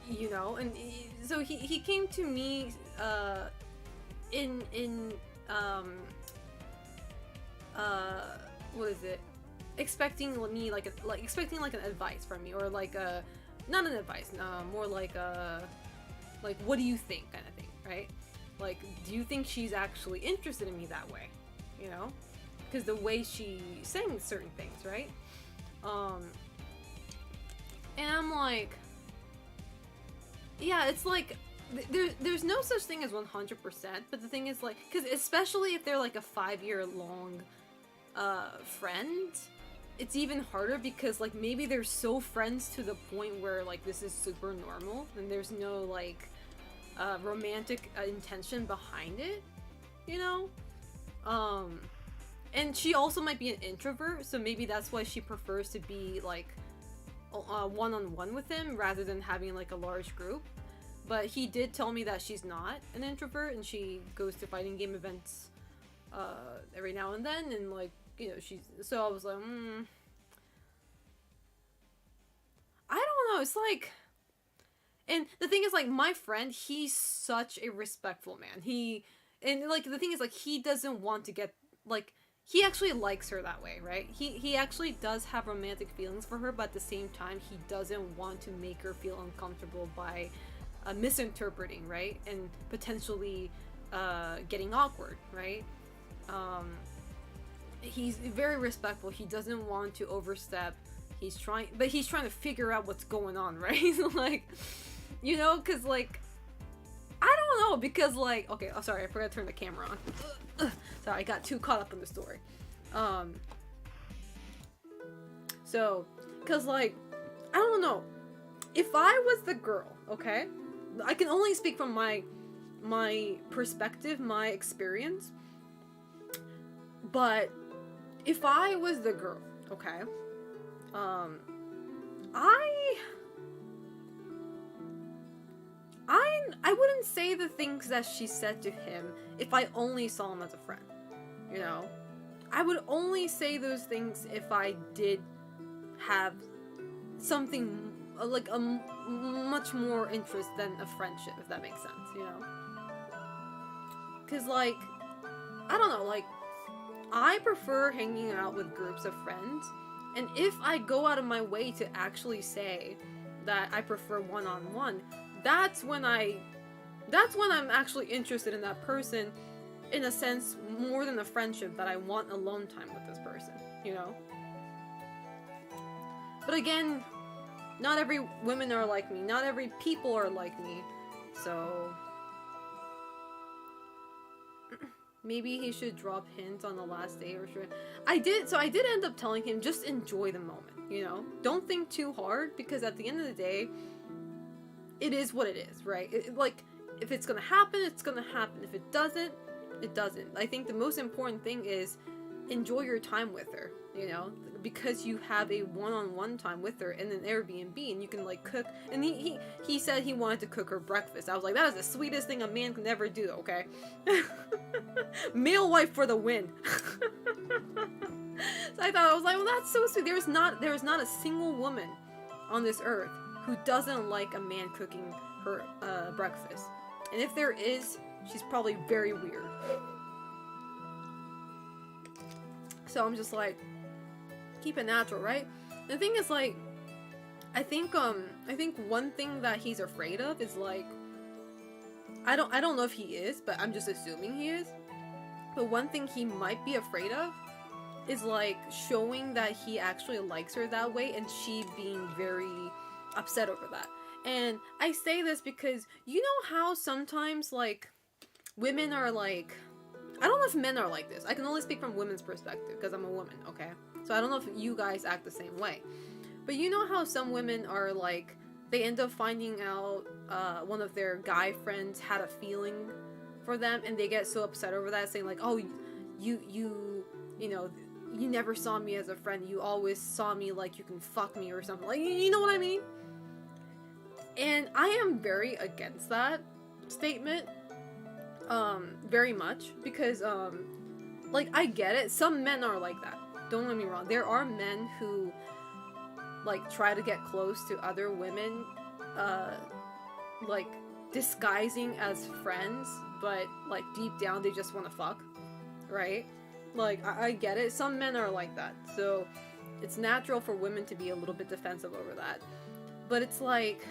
you know. And so he came to me what is it, expecting me expecting like an advice from me, or like a, not an advice, more like a, like, what do you think, kind of thing, right? Like, do you think she's actually interested in me that way, you know? Because the way she sang certain things, right? And I'm like, yeah, it's like, there's no such thing as 100%, but the thing is, like, because especially if they're like a 5-year-long friend, it's even harder, because like maybe they're so friends to the point where like this is super normal and there's no like romantic intention behind it, you know? And she also might be an introvert, so maybe that's why she prefers to be like one-on-one with him rather than having like a large group. But he did tell me that she's not an introvert, and she goes to fighting game events every now and then, and like, you know, so I was like, I don't know, it's like, and the thing is, like, my friend, he's such a respectful man. And like, the thing is, like, he doesn't want to get, like, he actually likes her that way, right? He actually does have romantic feelings for her, but at the same time, he doesn't want to make her feel uncomfortable by misinterpreting, right? And potentially getting awkward, right? He's very respectful. He doesn't want to overstep. He's trying to figure out what's going on, right? Like, you know, because like, I don't know, because like, okay, oh, sorry, I forgot to turn the camera on. Sorry, I got too caught up in the story. So, because like, I don't know, if I was the girl, okay, I can only speak from my perspective, my experience, but if I was the girl, okay, I wouldn't say the things that she said to him if I only saw him as a friend, you know? I would only say those things if I did have something like much more interest than a friendship, if that makes sense, you know? Because, like, I don't know, like, I prefer hanging out with groups of friends, and if I go out of my way to actually say that I prefer one-on-one, that's when I'm actually interested in that person, in a sense, more than a friendship, that I want alone time with this person, you know? But again, not every women are like me, not every people are like me, so maybe he should drop hints on the last day or sure. I did end up telling him, just enjoy the moment, you know? Don't think too hard, because at the end of the day, it is what it is, right? Like, if it's gonna happen, it's gonna happen. If it doesn't, it doesn't. I think the most important thing is enjoy your time with her, you know? Because you have a one-on-one time with her in an Airbnb, and you can, like, cook. And he said he wanted to cook her breakfast. I was like, that is the sweetest thing a man can ever do, okay? Male wife for the win. So I was like, well, that's so sweet. There is not a single woman on this earth who doesn't like a man cooking her breakfast. And if there is, she's probably very weird. So I'm just like, keep it natural, right? The thing is, like, I think one thing that he's afraid of is, like, I don't know if he is, but I'm just assuming he is. But one thing he might be afraid of is, like, showing that he actually likes her that way, and she being very upset over that. And I say this because, you know how sometimes, like, women are like, I don't know if men are like this. I can only speak from women's perspective because I'm a woman, okay? So I don't know if you guys act the same way. But you know how some women are like, they end up finding out one of their guy friends had a feeling for them, and they get so upset over that, saying like, oh, you know, you never saw me as a friend. You always saw me like you can fuck me or something. Like, you know what I mean? And I am very against that statement. Very much, because like, I get it, some men are like that, don't get me wrong. There are men who, like, try to get close to other women, like, disguising as friends, but, like, deep down they just want to fuck, right? Like, I get it, some men are like that, so it's natural for women to be a little bit defensive over that. But it's like,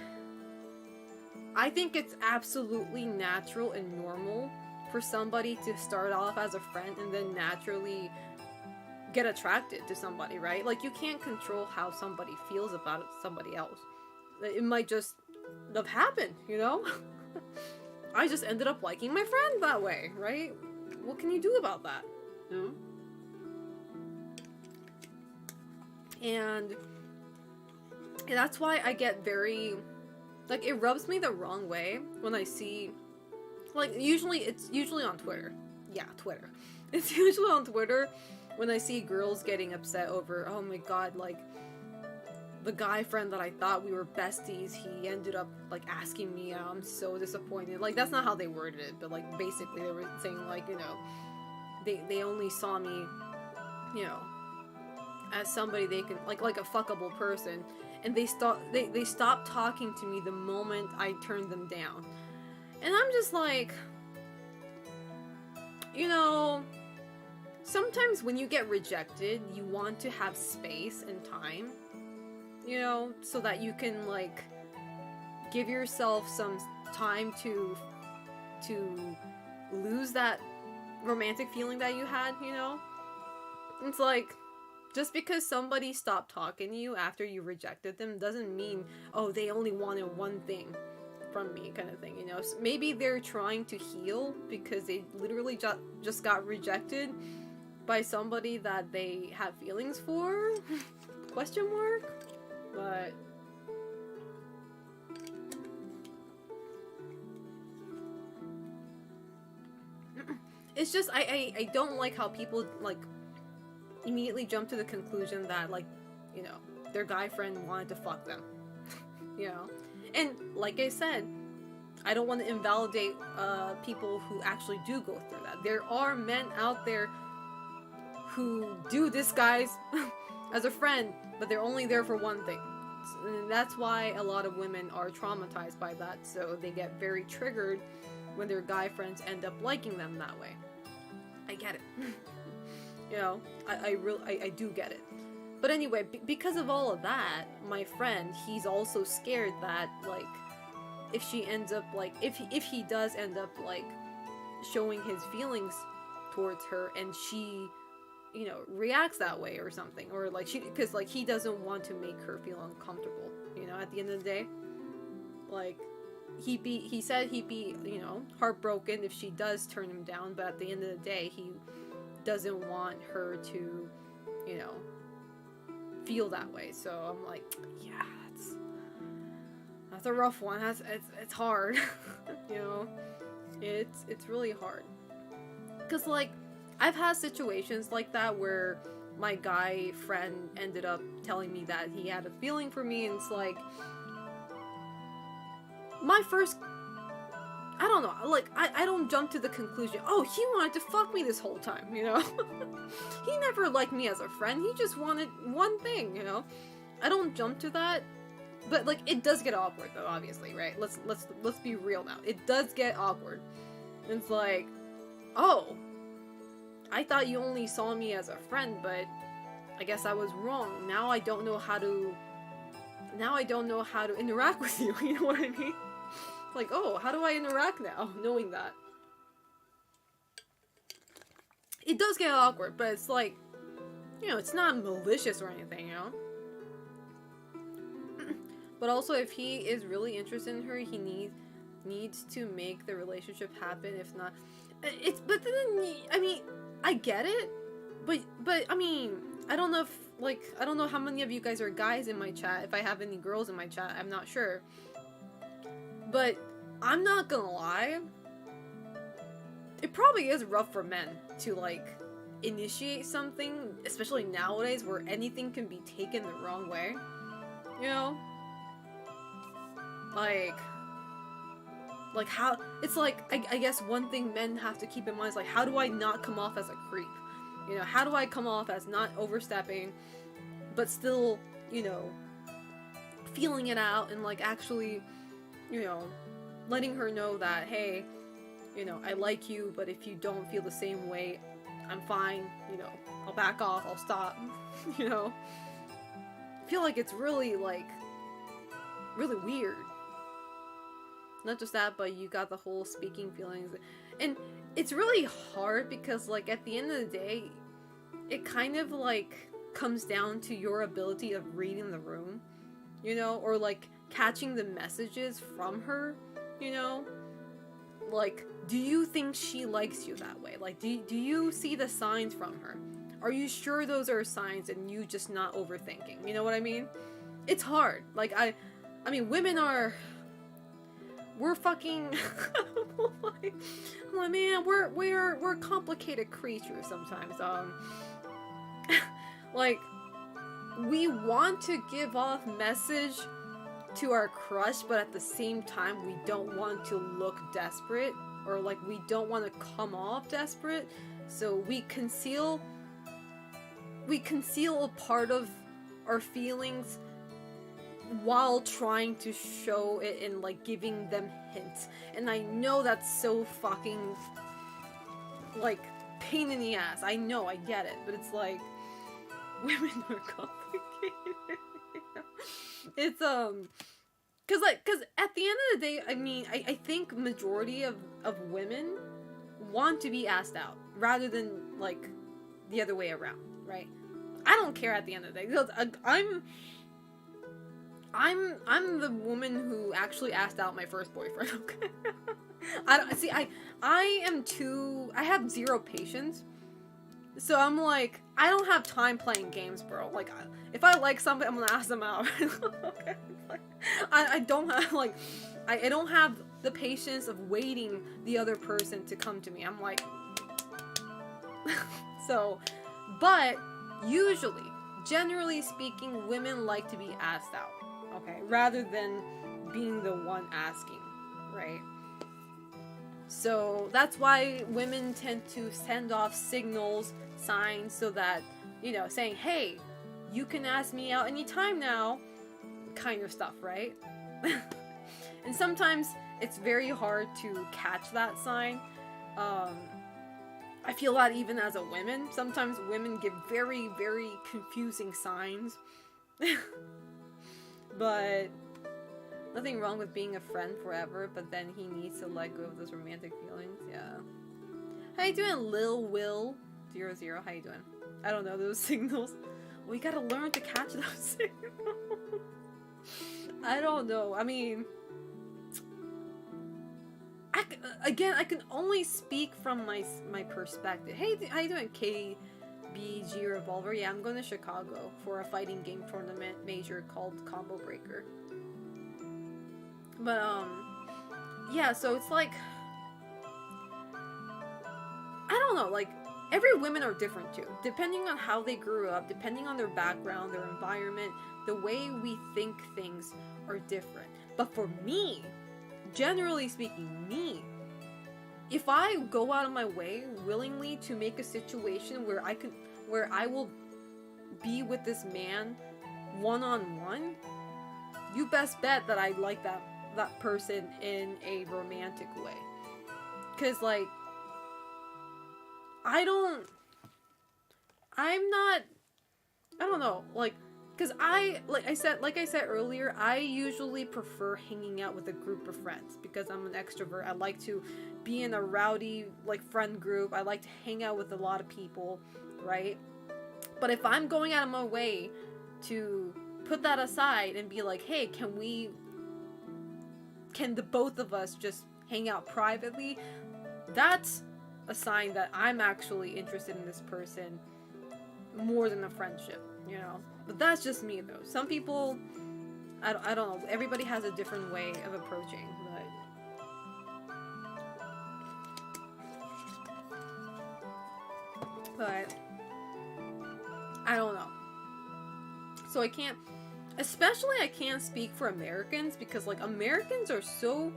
I think it's absolutely natural and normal for somebody to start off as a friend and then naturally get attracted to somebody, right? Like, you can't control how somebody feels about somebody else. It might just have happened, you know? I just ended up liking my friend that way, right? What can you do about that? You know? And that's why I get very, like, it rubs me the wrong way when I see, like, it's usually on Twitter. Yeah, Twitter. It's usually on Twitter when I see girls getting upset over, oh my god, like, the guy friend that I thought we were besties, he ended up, like, asking me out. I'm so disappointed. Like, that's not how they worded it, but, like, basically they were saying, like, you know, they only saw me, you know, as somebody they can, like a fuckable person. And they stopped talking to me the moment I turned them down. And I'm just like, you know, sometimes when you get rejected, you want to have space and time, you know, so that you can, like, give yourself some time to lose that romantic feeling that you had, you know? It's like, just because somebody stopped talking to you after you rejected them doesn't mean, oh, they only wanted one thing from me, kind of thing, you know? So maybe they're trying to heal because they literally just got rejected by somebody that they have feelings for? Question mark? But it's just, I don't like how people, like, immediately jump to the conclusion that, like, you know, their guy friend wanted to fuck them. You know? And like I said, I don't want to invalidate people who actually do go through that. There are men out there who do disguise as a friend, but they're only there for one thing. And that's why a lot of women are traumatized by that, so they get very triggered when their guy friends end up liking them that way. I get it. You know, I do get it. But anyway, because of all of that, my friend, he's also scared that, like, if she ends up, like, if he does end up, like, showing his feelings towards her, and she, you know, reacts that way or something, or, like, because, like, he doesn't want to make her feel uncomfortable, you know, at the end of the day. Like, he said he'd be, you know, heartbroken if she does turn him down, but at the end of the day, he doesn't want her to, you know, feel that way. So I'm like, yeah, that's a rough one. It's hard. You know, it's really hard, because, like, I've had situations like that where my guy friend ended up telling me that he had a feeling for me, and it's like, my first, I don't know, like, I don't jump to the conclusion, oh, he wanted to fuck me this whole time, you know? He never liked me as a friend, he just wanted one thing, you know? I don't jump to that, but, like, it does get awkward, though, obviously, right? Let's be real now. It does get awkward. It's like, oh, I thought you only saw me as a friend, but I guess I was wrong. Now I don't know how to interact with you, you know what I mean? Like, oh, how do I interact now, knowing that? It does get awkward, but it's like, you know, it's not malicious or anything, you know? But also, if he is really interested in her, he needs to make the relationship happen. If not, but then, I mean, I get it, but I mean, I don't know if, like, I don't know how many of you guys are guys in my chat. If I have any girls in my chat, I'm not sure. But I'm not gonna lie, it probably is rough for men to, like, initiate something, especially nowadays where anything can be taken the wrong way, you know? Like how, it's like, I guess one thing men have to keep in mind is, like, how do I not come off as a creep? You know, how do I come off as not overstepping, but still, you know, feeling it out and, like, actually, you know, letting her know that, hey, you know, I like you, but if you don't feel the same way, I'm fine, you know, I'll back off, I'll stop, you know? I feel like it's really, like, really weird. Not just that, but you got the whole speaking feelings, and it's really hard because, like, at the end of the day, it kind of, like, comes down to your ability of reading the room, you know, or, like, catching the messages from her, you know? Like, do you think she likes you that way? Like, do you see the signs from her? Are you sure those are signs and you just not overthinking? You know what I mean? It's hard. Like, I mean, women are, we're fucking, I'm like, man, we're complicated creatures sometimes. Like, we want to give off message to our crush, but at the same time, we don't want to look desperate, or, like, we don't want to come off desperate, so we conceal a part of our feelings while trying to show it and, like, giving them hints. And I know that's so fucking, like, pain in the ass. I know, I get it, but it's like, women are complicated. It's, cause at the end of the day, I mean, I think majority of women want to be asked out, rather than, like, the other way around, right? I don't care at the end of the day, because I'm the woman who actually asked out my first boyfriend, okay? I have zero patience. So I'm like, I don't have time playing games, bro. Like, if I like somebody, I'm gonna ask them out. Okay? Like, I don't have, like, I don't have the patience of waiting the other person to come to me. I'm like, so, but usually, generally speaking, women like to be asked out, okay? Rather than being the one asking, right? So that's why women tend to send off signals, signs, so that, you know, saying, hey, you can ask me out anytime now, kind of stuff, right? And sometimes it's very hard to catch that sign. I feel that even as a woman, sometimes women give very, very confusing signs. But nothing wrong with being a friend forever, but then he needs to let go of those romantic feelings. Yeah. How you doing, Lil Will 00? How you doing? I don't know those signals. We gotta learn to catch those signals. I don't know. I mean, I can only speak from my perspective. Hey, how you doing, KBG Revolver? Yeah, I'm going to Chicago for a fighting game tournament major called Combo Breaker. But yeah, so it's like, I don't know, like, every women are different too, depending on how they grew up, depending on their background, their environment. The way we think things are different. But for me, generally speaking, if I go out of my way willingly to make a situation where I will be with this man one-on-one, you best bet that I like that person in a romantic way. 'Cause like, I don't know, like, because like I said earlier, I usually prefer hanging out with a group of friends because I'm an extrovert. I like to be in a rowdy, like, friend group. I like to hang out with a lot of people, right? But if I'm going out of my way to put that aside and be like, hey, can the both of us just hang out privately? That's a sign that I'm actually interested in this person more than a friendship, you know? But that's just me, though. Some people, I don't know, everybody has a different way of approaching, but I don't know. So I can't speak for Americans, because, like, Americans are so,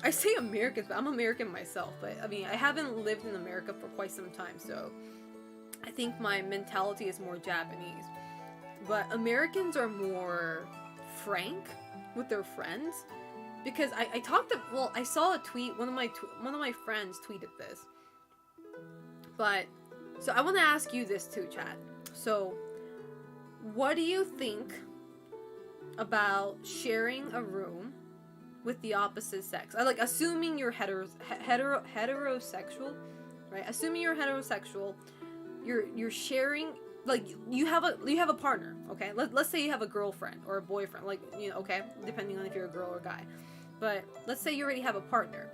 I say Americans, but I'm American myself, but I mean, I haven't lived in America for quite some time, so I think my mentality is more Japanese. But Americans are more frank with their friends, because I saw a tweet, one of my friends tweeted this. But so I want to ask you this too, chat. So, what do you think about sharing a room with the opposite sex? Assuming you're heterosexual, right? Assuming you're heterosexual, you're sharing, like, you have a partner, okay? Let's say you have a girlfriend or a boyfriend, like, you know, okay, depending on if you're a girl or a guy. But let's say you already have a partner,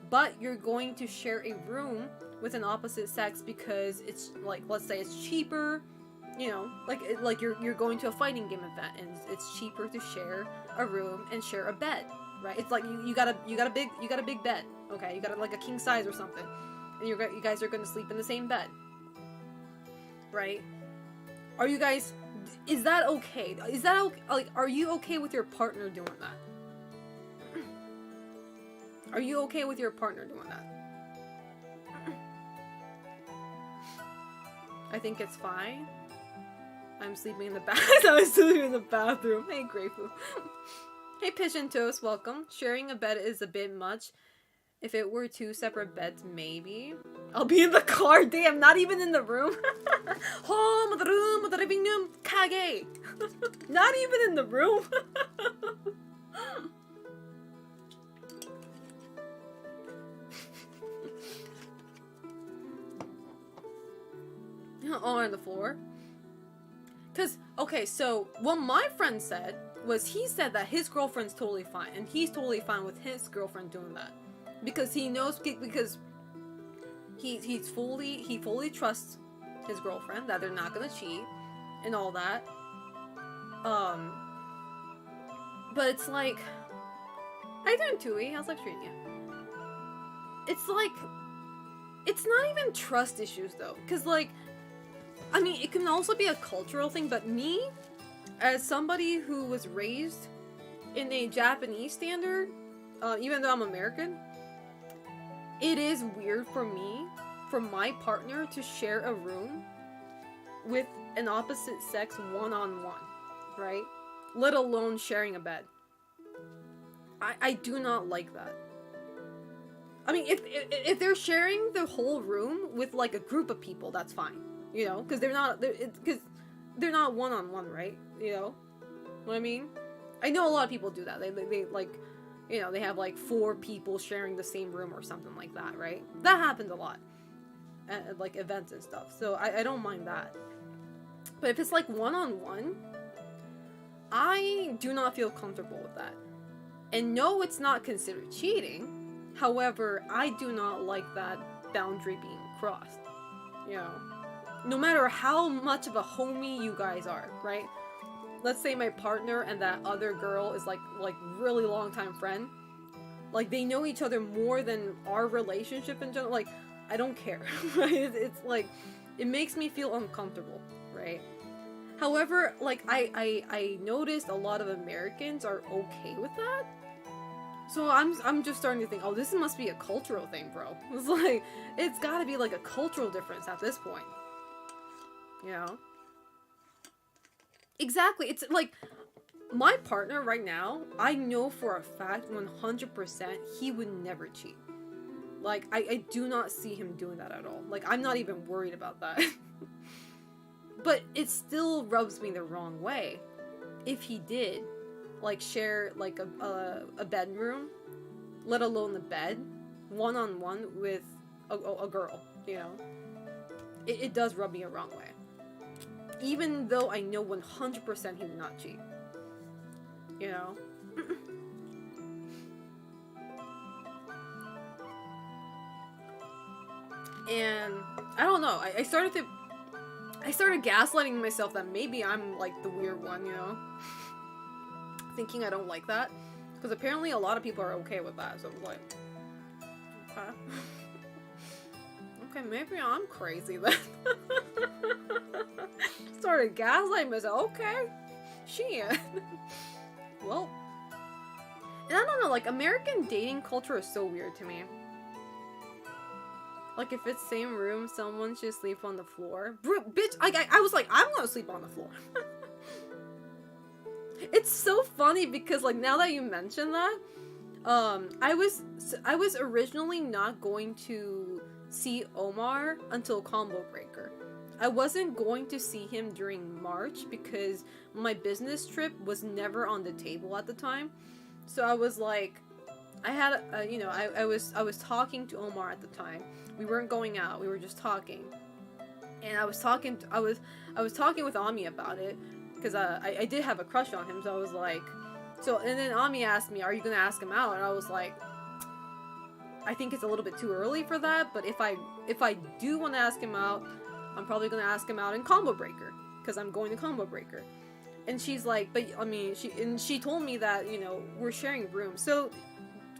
but you're going to share a room with an opposite sex because it's, like, let's say it's cheaper, you know, like you're going to a fighting game event and it's cheaper to share a room and share a bed, right? It's like you got a big bed, okay? You got like a king size or something, and you guys are going to sleep in the same bed, right? Is that okay? Like, are you okay with your partner doing that? Are you okay with your partner doing that? I think it's fine. I'm sleeping in the bathroom. Hey, Greyfoo. Hey, Pigeon Toast, welcome. Sharing a bed is a bit much. If it were 2 separate beds, maybe. I'll be in the car. Damn, not even in the room. Home, the room, the living room. Kage. Not even in the room. On the floor. Because, okay, so what my friend said was, he said that his girlfriend's totally fine, and he's totally fine with his girlfriend doing that. Because he knows, because he fully trusts his girlfriend, that they're not gonna cheat, and all that. But it's like, how you doing, Tui? How's life treating you? It's like, it's not even trust issues, though. Because, like, I mean, it can also be a cultural thing, but me, as somebody who was raised in a Japanese standard, even though I'm American, it is weird for me, for my partner to share a room with an opposite sex one-on-one, right? Let alone sharing a bed. I do not like that. I mean, if they're sharing the whole room with like a group of people, that's fine, you know, because they're not one-on-one, right? You know what I mean? I know a lot of people do that. They like, you know, they have like 4 people sharing the same room or something like that, right? That happens a lot at like events and stuff. So I don't mind that. But if it's like one-on-one, I do not feel comfortable with that. And no, it's not considered cheating. However, I do not like that boundary being crossed. You know, no matter how much of a homie you guys are, right? Let's say my partner and that other girl is like really long time friend. Like they know each other more than our relationship in general. Like I don't care. Right? It's like it makes me feel uncomfortable, right? However, like I noticed a lot of Americans are okay with that. So I'm just starting to think, oh, this must be a cultural thing, bro. It's like it's got to be like a cultural difference at this point. You know? Exactly. It's like my partner right now, I know for a fact 100% he would never cheat. Like I do not see him doing that at all. Like I'm not even worried about that. But it still rubs me the wrong way if he did like share like a bedroom, let alone the bed, one-on-one with a girl, you know. It does rub me a wrong way. Even though I know 100% he would not cheat. You know? And I don't know. I started gaslighting myself that maybe I'm like the weird one, you know? Thinking I don't like that. Because apparently a lot of people are okay with that. So I was like, okay. Okay, maybe I'm crazy then. Started gaslighting myself. Okay. Shit. Well. And I don't know, like, American dating culture is so weird to me. Like, if it's same room, someone should sleep on the floor. Bitch, I was like, I'm gonna sleep on the floor. It's so funny because, like, now that you mention that, I was originally not going to see Omar until Combo Breaker. I wasn't going to see him during March because my business trip was never on the table at the time. So I was like, I had, you know, I was talking to Omar at the time. We weren't going out. We were just talking. And I was talking with Ami about it because I did have a crush on him. So I was like, and then Ami asked me, "Are you gonna ask him out?" And I was like, I think it's a little bit too early for that. But if I do want to ask him out, I'm probably gonna ask him out in Combo Breaker because I'm going to Combo Breaker. And she's like, but I mean, she told me that, you know, we're sharing rooms. So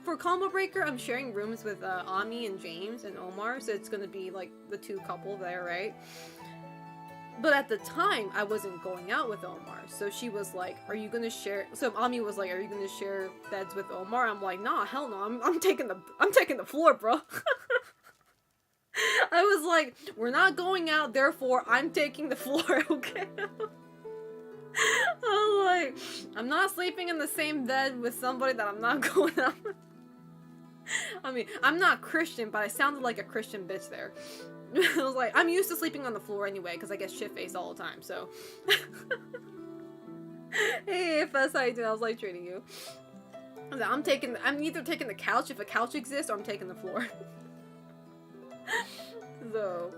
for Combo Breaker, I'm sharing rooms with Ami and James and Omar, so it's gonna be like the 2 couple there, right? But at the time, I wasn't going out with Omar, so she was like, "Are you gonna share?" So Ami was like, "Are you gonna share beds with Omar?" I'm like, "Nah, hell no, I'm taking the floor, bro." I was like, "We're not going out, therefore I'm taking the floor, okay?" I'm like, I'm not sleeping in the same bed with somebody that I'm not going out with. I mean, I'm not Christian, but I sounded like a Christian bitch there. I was like, I'm used to sleeping on the floor anyway, because I get shit-faced all the time, so. Hey, if that's how you do, I was like treating you. I was like, I'm either taking the couch if a couch exists, or I'm taking the floor. So.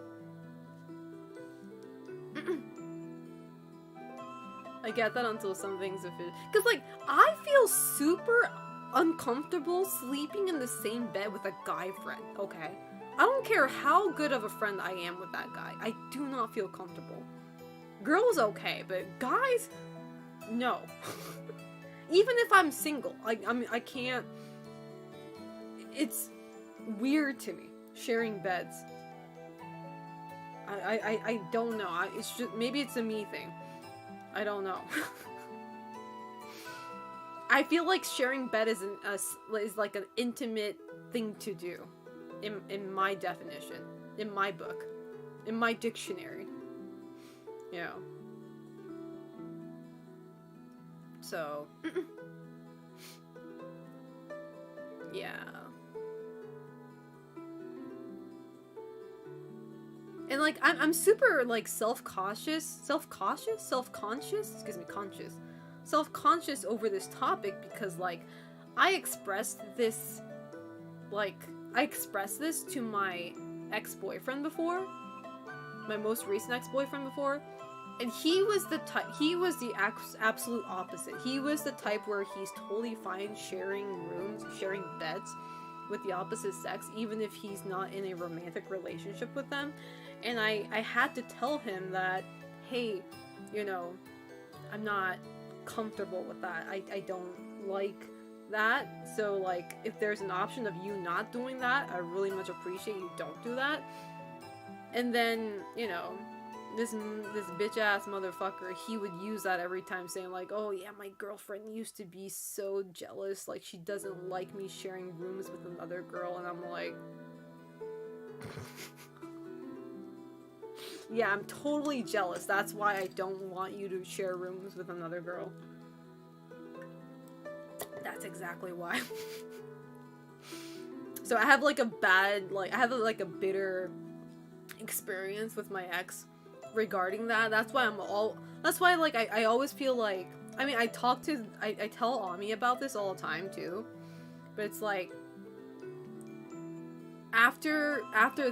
I get that until something's official. Because, like, I feel super uncomfortable sleeping in the same bed with a guy friend, okay? I don't care how good of a friend I am with that guy. I do not feel comfortable. Girls, okay, but guys, no. Even if I'm single, I mean, I can't. It's weird to me, sharing beds. I don't know. It's just, maybe it's a me thing. I don't know. I feel like sharing bed is like an intimate thing to do, in my definition, in my book, in my dictionary. you know. So, yeah. And like I'm super like self-conscious, self-conscious over this topic because like I expressed this to my ex-boyfriend before, my most recent ex-boyfriend before, and he was the absolute opposite. He was the type where he's totally fine sharing rooms, sharing beds with the opposite sex, even if he's not in a romantic relationship with them. And I had to tell him that, hey, you know, I'm not comfortable with that. I don't like that. So, like, if there's an option of you not doing that, I really much appreciate you don't do that. And then, you know, this bitch-ass motherfucker, he would use that every time, saying like, oh yeah, my girlfriend used to be so jealous, like she doesn't like me sharing rooms with another girl. And I'm like, yeah, I'm totally jealous. That's why I don't want you to share rooms with another girl. That's exactly why. So I have like a bitter experience with my ex regarding that. That's why like I always feel like, I mean, I tell Ami about this all the time too, but it's like after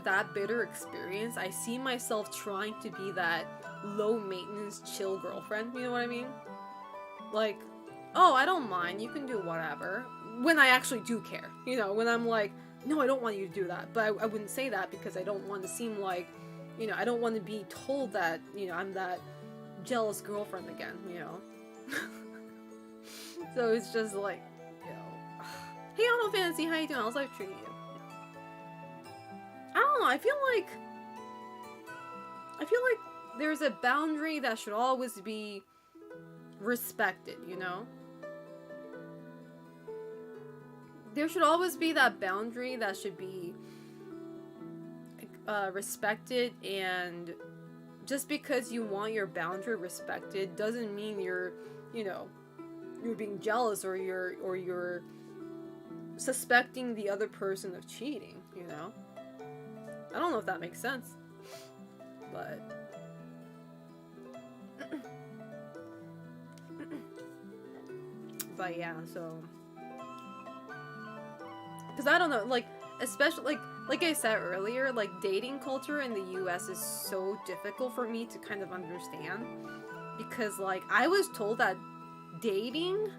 that bitter experience, I see myself trying to be that low maintenance chill girlfriend, you know what I mean? Like, oh, I don't mind, you can do whatever, when I actually do care, you know, when I'm like, no, I don't want you to do that, but I wouldn't say that because I don't want to seem like, you know, I don't want to be told that, you know, I'm that jealous girlfriend again, you know. So it's just like, you know, hey, Auto Fantasy, how you doing? How's life treating you? I don't know, I feel like there's a boundary that should always be respected, you know? There should always be that boundary that should be respected, and just because you want your boundary respected doesn't mean you're, you know, you're being jealous or you're suspecting the other person of cheating, you know? I don't know if that makes sense, but but yeah, so because I don't know, like, especially like I said earlier, like, dating culture in the US is so difficult for me to kind of understand, because like I was told that dating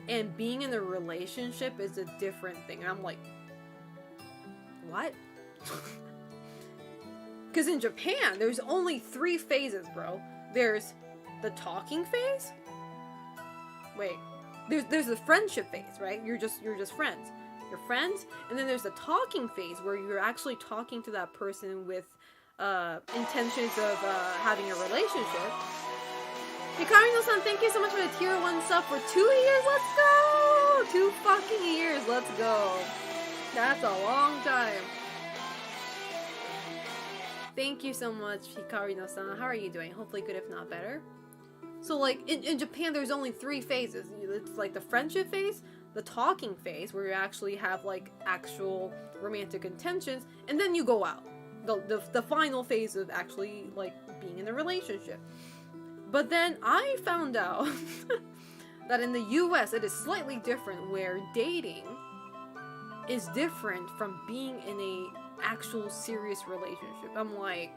and being in a relationship is a different thing, and I'm like, what? Because in Japan, there's only 3 phases, bro. There's the talking phase. Wait, there's the friendship phase, right? You're just friends. You're friends, and then there's the talking phase where you're actually talking to that person with intentions of having a relationship. Hikarino-san, thank you so much for the tier 1 sub for 2 years. Let's go! 2 fucking years. Let's go. That's a long time. Thank you so much, Hikarino-san. How are you doing? Hopefully good, if not better. So, like, in Japan, there's only 3 phases. It's, like, the friendship phase, the talking phase, where you actually have, like, actual romantic intentions, and then you go out. The final phase of actually, like, being in a relationship. But then I found out that in the US, it is slightly different, where dating is different from being in a actual serious relationship. I'm like,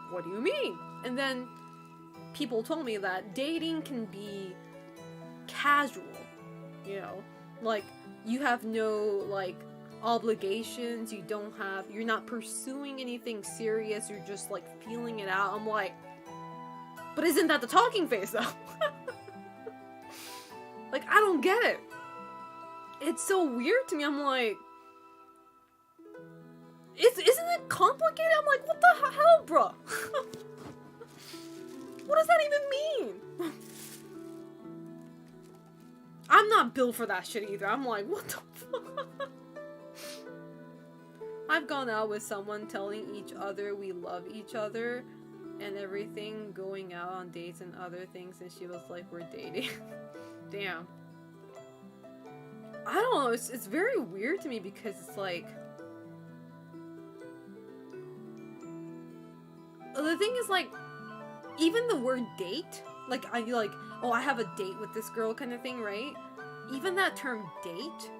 what do you mean? And then people told me that dating can be casual, you know, like, you have no, like, obligations, you're not pursuing anything serious, you're just, like, feeling it out. I'm like, but isn't that the talking phase, though? Like, I don't get it. It's so weird to me. I'm like, isn't it complicated? I'm like, what the hell, bro? What does that even mean? I'm not built for that shit either. I'm like, what the fuck? I've gone out with someone telling each other we love each other and everything, going out on dates and other things, and she was like, we're dating. Damn. I don't know, it's very weird to me because it's like... The thing is, like, even the word date, like, oh, I have a date with this girl kind of thing, right? Even that term date,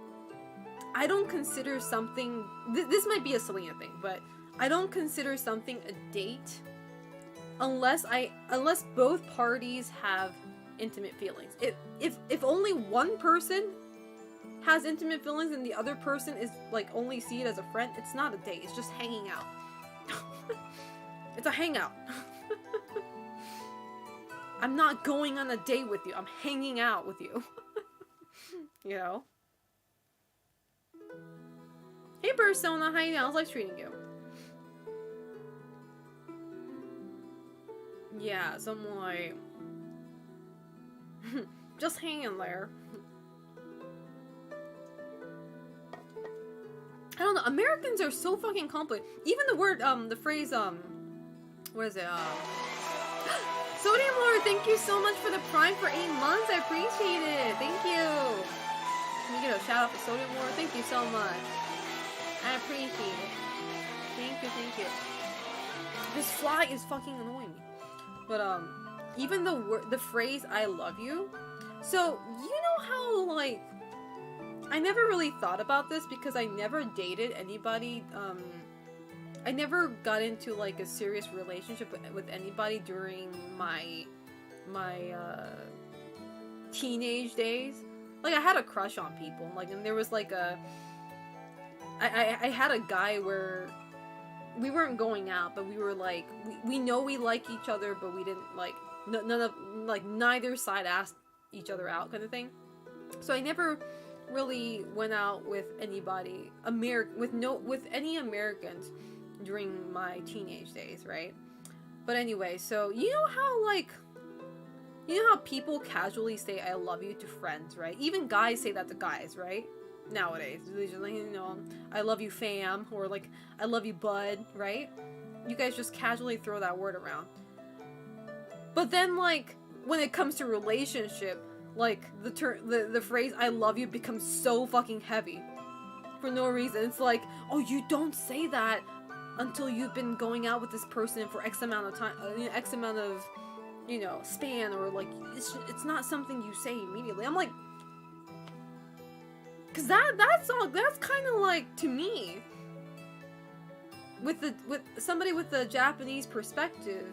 I don't consider something... this might be a Selena thing, but I don't consider something a date unless both parties have intimate feelings. If only one person has intimate feelings and the other person is like only see it as a friend, it's not a date, it's just hanging out. It's a hangout. I'm not going on a date with you, I'm hanging out with you. You know? Hey Persona, how you doing? How's life treating you? Yeah, so I'm like... just hanging there. I don't know, Americans are so fucking complicated. Even the word, the phrase, what is it, Sodium Lord, thank you so much for the Prime for 8 months, I appreciate it, thank you. Can you get a shout out for Sodium Lord? Thank you so much. I appreciate it. Thank you, thank you. This fly is fucking annoying me. But, even the phrase, I love you. So, you know how, like, I never really thought about this because I never dated anybody, I never got into, like, a serious relationship with anybody during my teenage days. Like, I had a crush on people, like, and there was, like, I had a guy where we weren't going out, but we were, like, we know we like each other, but we didn't, like, none of, like, neither side asked each other out kind of thing. So I never really went out with anybody with any Americans during my teenage days, right? But anyway, so you know how people casually say I love you to friends, right? Even guys say that to guys, right? Nowadays, they just like, you know, I love you fam, or like I love you bud, right? You guys just casually throw that word around. But then, like, when it comes to relationship, like, the phrase I love you becomes so fucking heavy for no reason. It's like, oh, you don't say that until you've been going out with this person for X amount of time, X amount of, you know, span, or like, it's not something you say immediately. I'm like, cause that's kind of like, to me, with somebody with the Japanese perspective,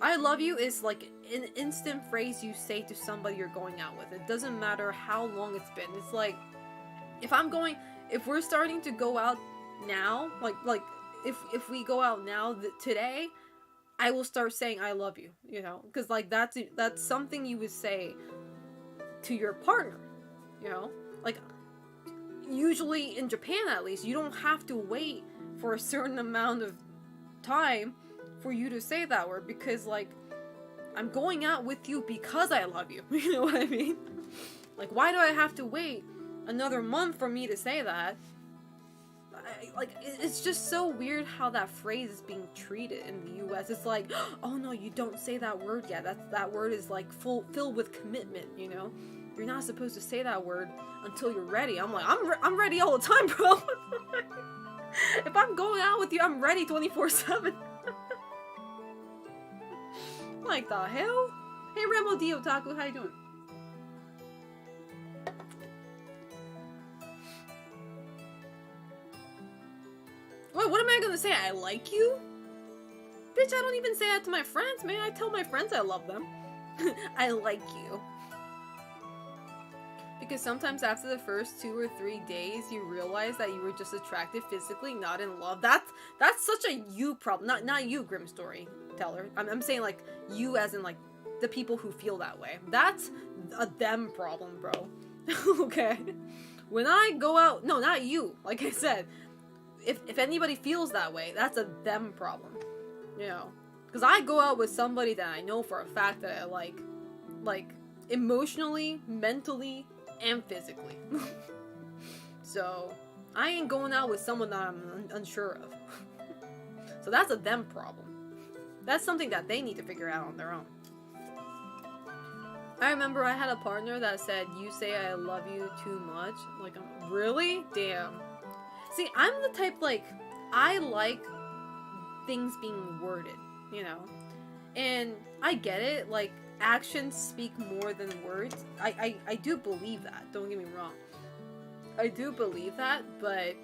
I love you is like an instant phrase you say to somebody you're going out with. It doesn't matter how long it's been. It's like, if we're starting to go out now, like if we go out now today, I will start saying I love you, you know, because like that's something you would say to your partner, you know, like usually in Japan at least, you don't have to wait for a certain amount of time for you to say that word, because like I'm going out with you because I love you. You know what I mean? Like, why do I have to wait another month for me to say that? It's just so weird how that phrase is being treated in the US. It's like, oh no, you don't say that word yet. That word is like filled with commitment, you know? You're not supposed to say that word until you're ready. I'm like, I'm ready all the time, bro. If I'm going out with you, I'm ready 24/7. Like the hell? Hey Remo D Otaku, how you doing? Wait, what am I gonna say? I like you? Bitch, I don't even say that to my friends, man. I tell my friends I love them. I like you. Because sometimes after the first 2 or 3 days, you realize that you were just attracted physically, not in love. That's such a you problem. Not you, Grim Story Teller. I'm saying, like, you as in, like, the people who feel that way. That's a them problem, bro. Okay? When I go out... No, not you. Like I said, if anybody feels that way, that's a them problem. You know? Because I go out with somebody that I know for a fact that I like, emotionally, mentally, and physically. So, I ain't going out with someone that I'm unsure of. So that's a them problem. That's something that they need to figure out on their own. I remember I had a partner that said, "You say I love you too much." Like, really? Damn. See, I'm the type, like, I like things being worded, you know? And I get it, like, actions speak more than words. I do believe that, don't get me wrong. I do believe that, but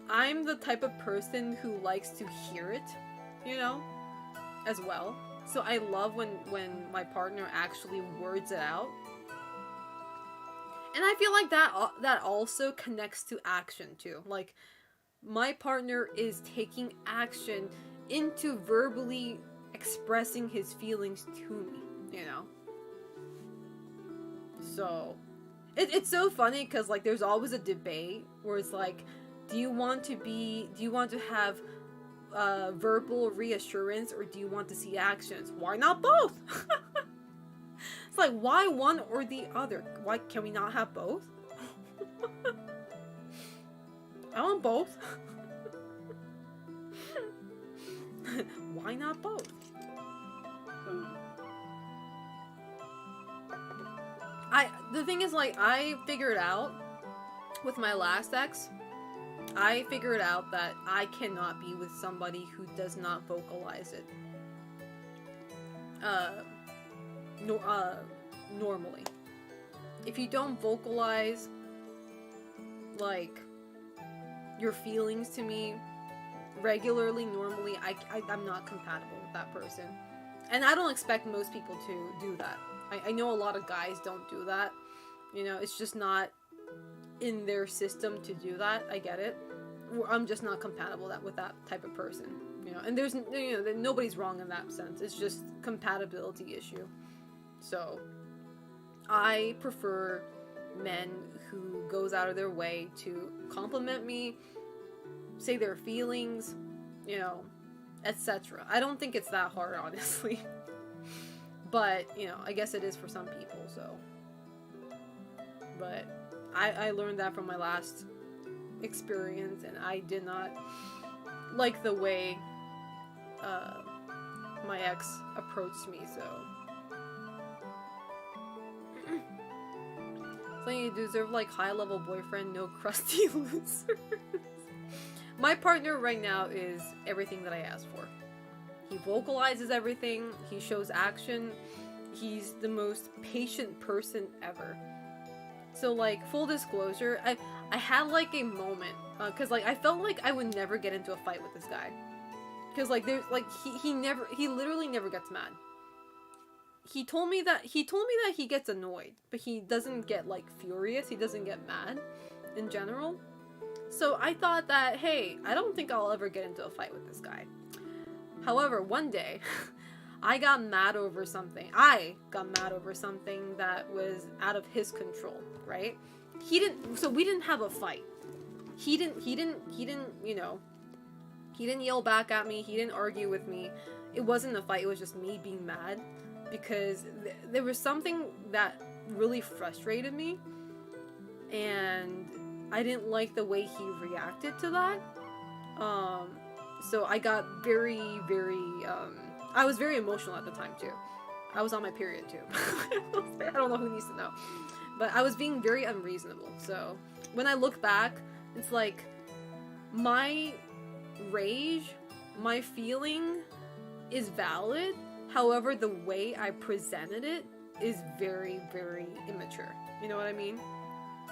I'm the type of person who likes to hear it, you know, as well. So I love when my partner actually words it out. And I feel like that also connects to action too. Like, my partner is taking action into verbally expressing his feelings to me, you know? So, it's so funny because, like, there's always a debate where it's like, do you want to have verbal reassurance, or do you want to see actions? Why not both? It's like, why one or the other? Why can we not have both? I want both. Why not both? The thing is, like, I figured out with my last ex, I figured out that I cannot be with somebody who does not vocalize it. Normally. If you don't vocalize, like, your feelings to me regularly, normally, I'm not compatible with that person. And I don't expect most people to do that. I know a lot of guys don't do that. You know, it's just not in their system to do that. I get it. I'm just not compatible with that type of person. You know, and there's, you know, nobody's wrong in that sense. It's just compatibility issue. So, I prefer men who goes out of their way to compliment me, say their feelings, you know, etc. I don't think it's that hard, honestly. But, you know, I guess it is for some people, so. But I learned that from my last experience, and I did not like the way my ex approached me, so. So you deserve, like, high-level boyfriend, no crusty losers. My partner right now is everything that I asked for. He vocalizes everything, he shows action, he's the most patient person ever. So, like, full disclosure, I had, like, a moment, because, like, I felt like I would never get into a fight with this guy. Because, like, there's, like, he literally never gets mad. He told me that he gets annoyed, but he doesn't get, like, furious, he doesn't get mad, in general. So I thought that, hey, I don't think I'll ever get into a fight with this guy. However, one day, I got mad over something. I got mad over something that was out of his control, right? So we didn't have a fight. He didn't, you know, he didn't yell back at me, he didn't argue with me. It wasn't a fight, it was just me being mad. Because there was something that really frustrated me, and I didn't like the way he reacted to that. So I got very, I was very emotional at the time too. I was on my period too. I don't know who needs to know. But I was being very unreasonable. So when I look back, it's like, my rage, my feeling is valid. However, the way I presented it is very, very immature. You know what I mean?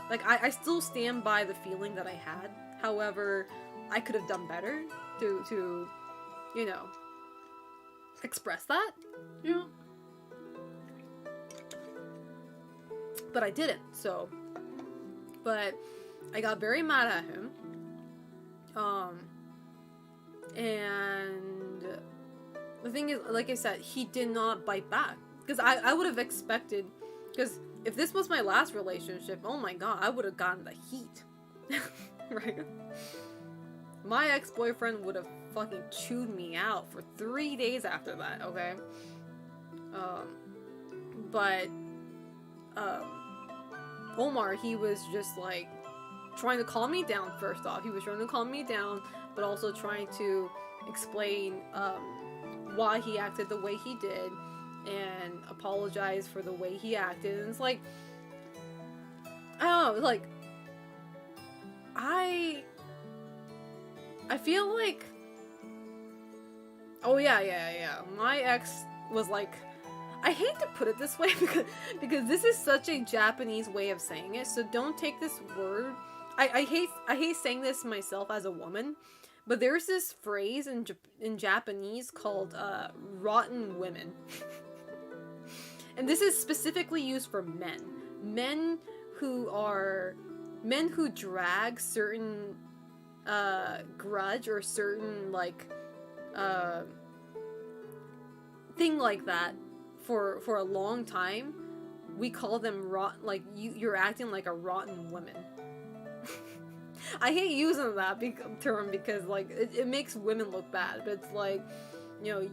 Like, I still stand by the feeling that I had. However, I could have done better to, you know, express that, you know? But I didn't, so. But I got very mad at him. And the thing is, like I said, he did not bite back. Because I would have expected, because if this was my last relationship, oh my god, I would have gotten the heat. Right? My ex-boyfriend would have fucking chewed me out for 3 days after that, okay? But Omar, he was just, like, trying to calm me down, first off. He was trying to calm me down, but also trying to explain, why he acted the way he did and apologize for the way he acted. And it's like, I don't know, like, I feel like, oh yeah, my ex was like, I hate to put it this way because this is such a Japanese way of saying it, so don't take this word. I hate saying this myself as a woman, but there's this phrase in Japanese called rotten women. And this is specifically used for men. Men who drag certain grudge or certain like thing like that for a long time. We call them like you're acting like a rotten woman. I hate using that term because like it makes women look bad, but it's like, you know,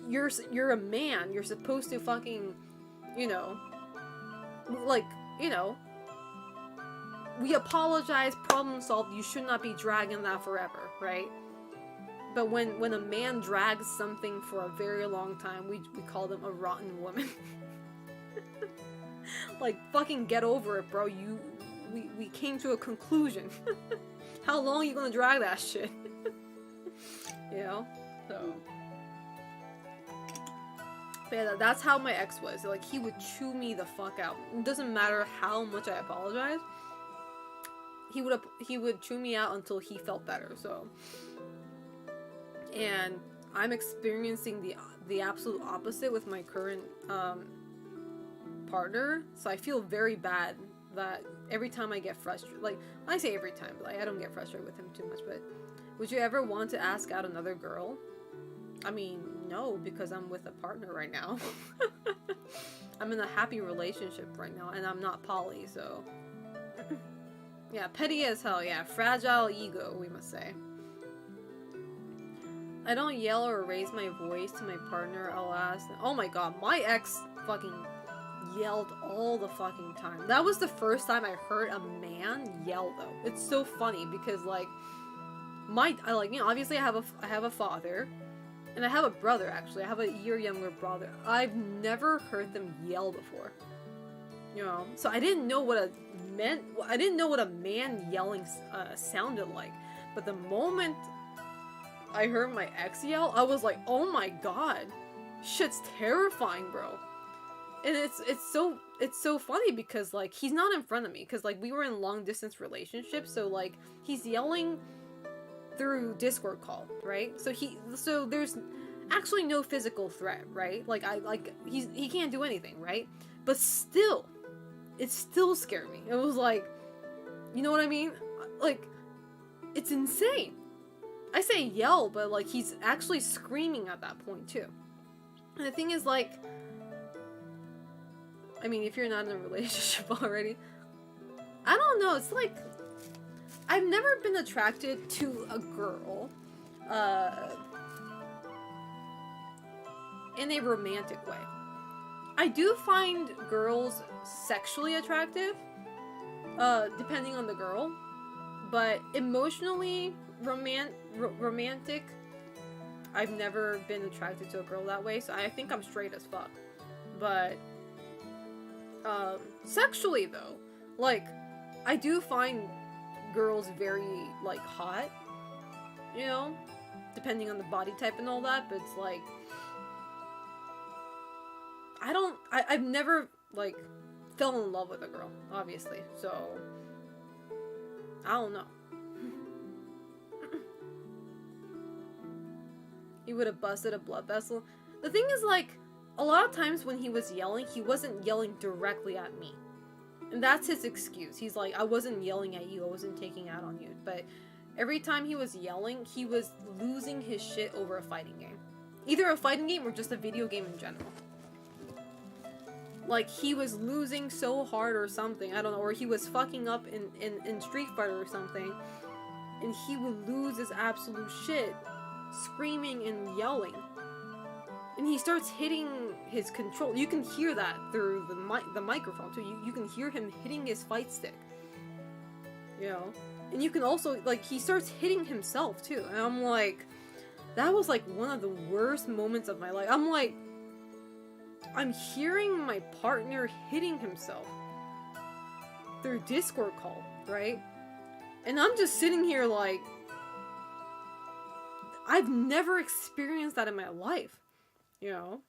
you're a man, you're supposed to fucking, you know, like, you know, we apologize, problem solved, you should not be dragging that forever, right? But when a man drags something for a very long time, we call them a rotten woman. Like, fucking get over it, bro. We came to a conclusion. How long are you gonna drag that shit? You know? So. But yeah, that's how my ex was. Like, he would chew me the fuck out. It doesn't matter how much I apologize. He would chew me out until he felt better, so. And I'm experiencing the absolute opposite with my current partner, so I feel very bad that every time I get frustrated, like, I say every time, but like, I don't get frustrated with him too much, but would you ever want to ask out another girl? I mean, no, because I'm with a partner right now. I'm in a happy relationship right now, and I'm not poly, so. Yeah, petty as hell, yeah, fragile ego, we must say. I don't yell or raise my voice to my partner, alas. Oh my god, my ex fucking yelled all the fucking time. That was the first time I heard a man yell, though. It's so funny because, like, obviously I have a father, and I have a brother, actually. I have a year younger brother. I've never heard them yell before. You know? So I didn't know what a man yelling sounded like. But the moment I heard my ex yell, I was like, oh my god. Shit's terrifying, bro. And it's so funny because, like, he's not in front of me, because, like, we were in long distance relationships, so, like, he's yelling through Discord call, right? So there's actually no physical threat, right? Like, he can't do anything, right? But still, it still scared me. It was like, you know what I mean? Like, it's insane. I say yell, but, like, he's actually screaming at that point too. And the thing is, like, I mean, if you're not in a relationship already, I don't know, it's like, I've never been attracted to a girl, in a romantic way. I do find girls sexually attractive, depending on the girl, but emotionally romantic, I've never been attracted to a girl that way, so I think I'm straight as fuck. But sexually though, like, I do find girls very, like, hot, you know, depending on the body type and all that, but it's like, I've never, like, fell in love with a girl, obviously, so, I don't know. He would have busted a blood vessel. The thing is, like, a lot of times when he was yelling, he wasn't yelling directly at me. And that's his excuse. He's like, I wasn't yelling at you, I wasn't taking out on you. But every time he was yelling, he was losing his shit over a fighting game. Either a fighting game or just a video game in general. Like, he was losing so hard or something, I don't know, or he was fucking up in Street Fighter or something, and he would lose his absolute shit, screaming and yelling. And he starts hitting his control. You can hear that through the microphone too. You can hear him hitting his fight stick. You know? And you can also, like, he starts hitting himself too. And I'm like, that was like one of the worst moments of my life. I'm like, I'm hearing my partner hitting himself through Discord call, right? And I'm just sitting here like, I've never experienced that in my life, you know?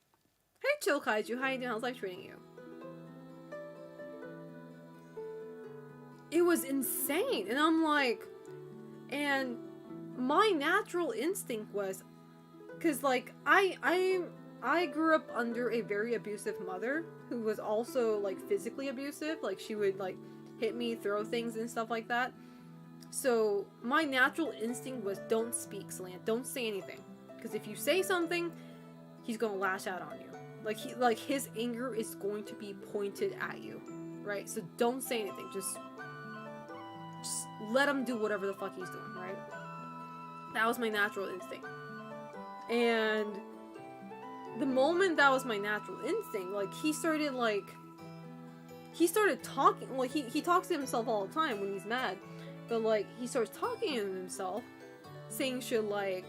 Hey, Chill Kaiju, how you doing? How's life treating you? It was insane, and I'm like, and my natural instinct was, cause like I grew up under a very abusive mother who was also like physically abusive. Like she would like hit me, throw things and stuff like that. So my natural instinct was, don't speak, Selena. Don't say anything, because if you say something, he's gonna lash out on you. Like his anger is going to be pointed at you, right? So don't say anything. Just let him do whatever the fuck he's doing, right? That was my natural instinct. And the moment that was my natural instinct, like he started talking. Like he talks to himself all the time when he's mad, but like he starts talking to himself, saying shit like,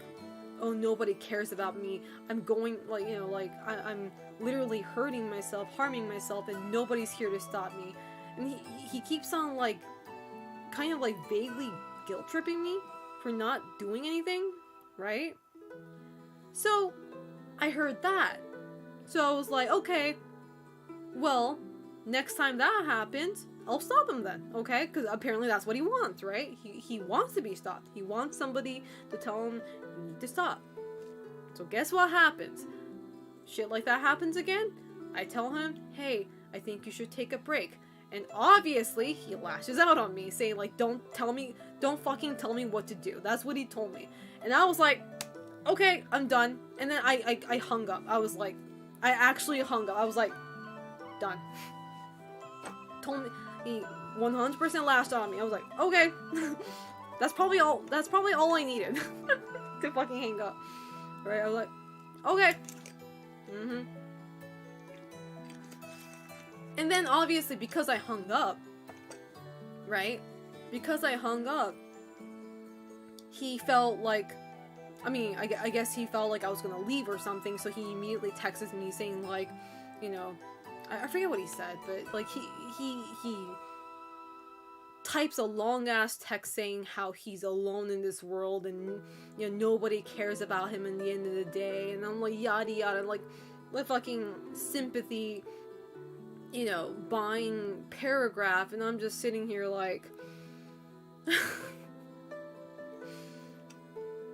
oh, nobody cares about me, I'm going, like, you know, like I'm literally hurting myself, harming myself, and nobody's here to stop me. And he keeps on like kind of like vaguely guilt tripping me for not doing anything, right? So I heard that. So I was like, okay, well, next time that happens, I'll stop him then, okay? Because apparently that's what he wants, right? He wants to be stopped. He wants somebody to tell him, you need to stop. So guess what happens? Shit like that happens again. I tell him, hey, I think you should take a break. And obviously, he lashes out on me, saying like, don't fucking tell me what to do. That's what he told me. And I was like, okay, I'm done. And then I hung up. I was like, I actually hung up. I was like, done. Told me, he 100% lashed out on me. I was like, okay. That's probably all I needed to fucking hang up. Right? I was like, okay. And then obviously, because I hung up, right? Because I hung up, he felt like, I mean, I guess he felt like I was gonna leave or something, so he immediately texts me saying like, you know, I forget what he said, but like he types a long ass text saying how he's alone in this world and, you know, nobody cares about him in the end of the day, and I'm like, yada yada, like fucking sympathy, you know, buying paragraph, and I'm just sitting here like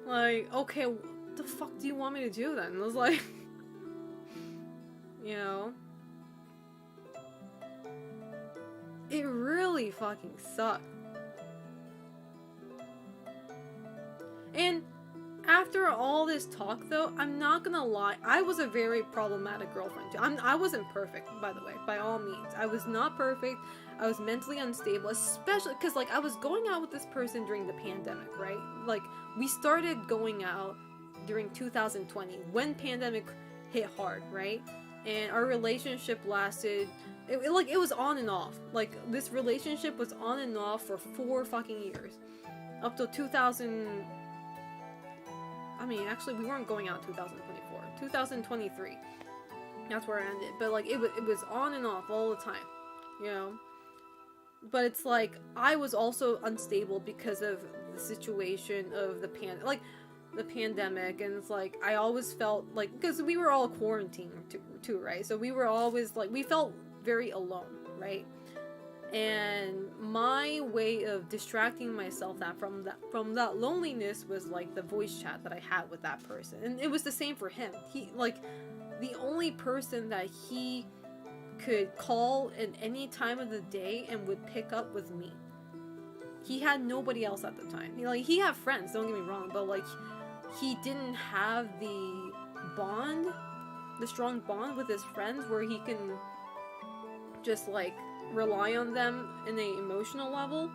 like, okay, what the fuck do you want me to do then? And I was like, you know, it really fucking sucked. And after all this talk, though, I'm not gonna lie, I was a very problematic girlfriend too. I wasn't perfect, by the way, by all means. I was not perfect. I was mentally unstable, especially because, like, I was going out with this person during the pandemic, right? Like, we started going out during 2020, when pandemic hit hard, right? And our relationship lasted, it was on and off. Like, this relationship was on and off for 4 fucking years. Up to 2000... I mean, actually, we weren't going out in 2024. 2023. That's where it ended. But, like, it was on and off all the time. You know? But it's like, I was also unstable because of the situation of the pandemic. And it's like, I always felt like, because we were all quarantined too, right? So we were always, like, we felt very alone, right? And my way of distracting myself from that loneliness was like the voice chat that I had with that person. And it was the same for him. He, like, the only person that he could call at any time of the day and would pick up with me. He had nobody else at the time. He had friends, don't get me wrong, but like, he didn't have the strong bond with his friends where he can just like rely on them in an emotional level.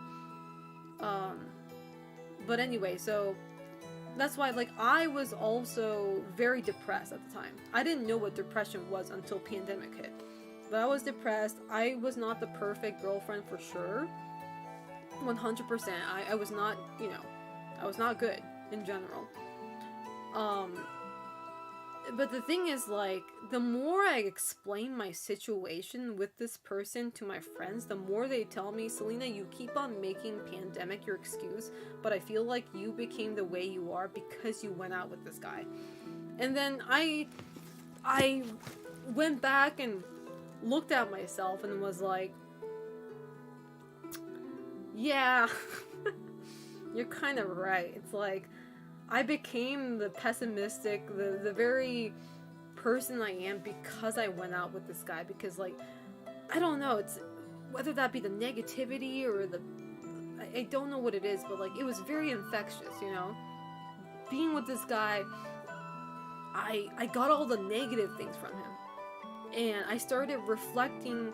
But anyway, so that's why, like, I was also very depressed at the time. I didn't know what depression was until pandemic hit. But I was depressed. I was not the perfect girlfriend for sure. 100%. I was not, you know, I was not good in general. Um, but the thing is, like, the more I explain my situation with this person to my friends, the more they tell me, Selena, you keep on making pandemic your excuse, but I feel like you became the way you are because you went out with this guy. And then I went back and looked at myself and was like, yeah, you're kind of right. It's like, I became the pessimistic, the very person I am because I went out with this guy. Because, like, I don't know, it's whether that be the negativity or I don't know what it is, but, like, it was very infectious, you know? Being with this guy, I got all the negative things from him. And I started reflecting,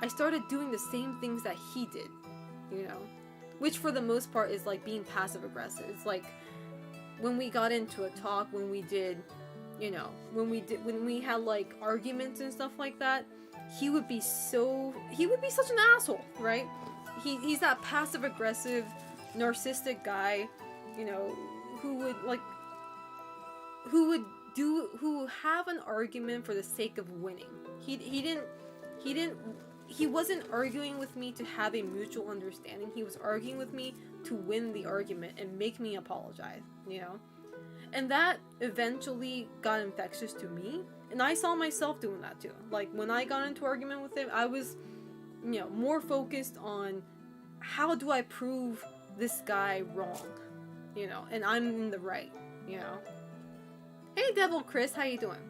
I started doing the same things that he did, you know? Which for the most part is like being passive aggressive. It's like when we got into a talk, when we did, you know, when we had like arguments and stuff like that, he would be such an asshole, right? He's that passive aggressive, narcissistic guy, you know, who would have an argument for the sake of winning. He wasn't arguing with me to have a mutual understanding. He was arguing with me to win the argument and make me apologize, you know? And that eventually got infectious to me, and I saw myself doing that too. Like, when I got into argument with him, I was, you know, more focused on how do I prove this guy wrong, you know, and I'm in the right, you know? Hey, Devil Chris, how you doing?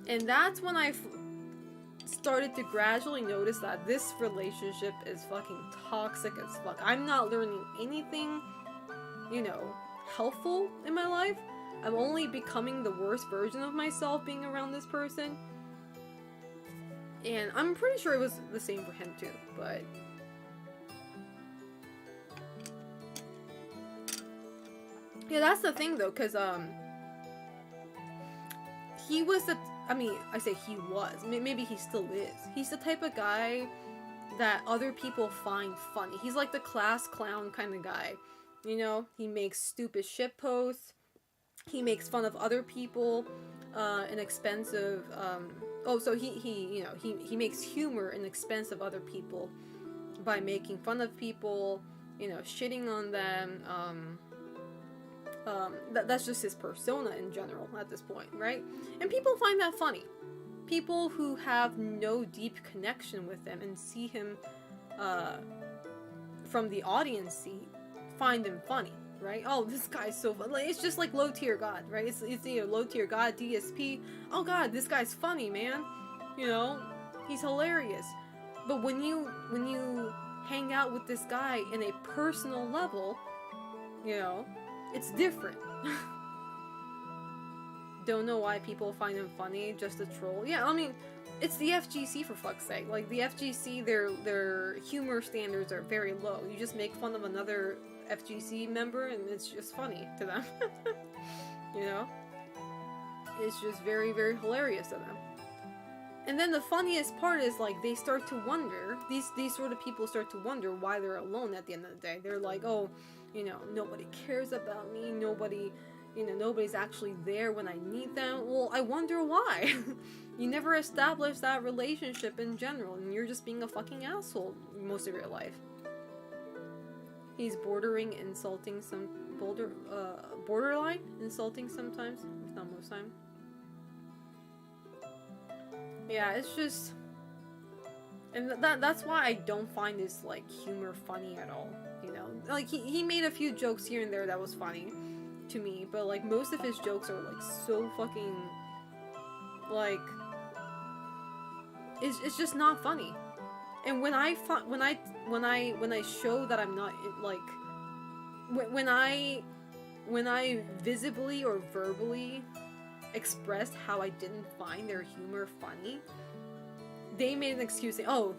And that's when I started to gradually notice that this relationship is fucking toxic as fuck. I'm not learning anything, you know, helpful in my life. I'm only becoming the worst version of myself being around this person. And I'm pretty sure it was the same for him too, but... yeah, that's the thing though, because, he was the... I say he was. Maybe he still is. He's the type of guy that other people find funny. He's like the class clown kind of guy. You know, he makes stupid shit posts. He makes fun of other people in expense of... so he makes humor in expense of other people by making fun of people, you know, shitting on them, that's just his persona in general at this point, right? And people find that funny. People who have no deep connection with him and see him from the audience seat find him funny, right? Oh, this guy's so funny. Like, it's just like low tier god, right? It's either low tier god, DSP. Oh god, this guy's funny, man. You know, he's hilarious. But when you hang out with this guy in a personal level, you know, it's different. Don't know why people find him funny, just a troll. Yeah, I mean, it's the FGC for fuck's sake. Like, the FGC, their humor standards are very low. You just make fun of another FGC member and it's just funny to them. You know? It's just very, very hilarious to them. And then the funniest part is, like, they start to wonder, these sort of people start to wonder why they're alone at the end of the day. They're like, oh, you know, nobody cares about me, nobody's actually there when I need them. Well, I wonder why. You never established that relationship in general, and you're just being a fucking asshole most of your life. He's borderline insulting sometimes, if not most time. Yeah, it's just... and that's why I don't find his, like, humor funny at all, you know? Like, he made a few jokes here and there that was funny to me, but, like, most of his jokes are, like, so fucking, like... It's just not funny. And when I show that I'm not, like... When I visibly or verbally expressed how I didn't find their humor funny, they made an excuse saying, oh,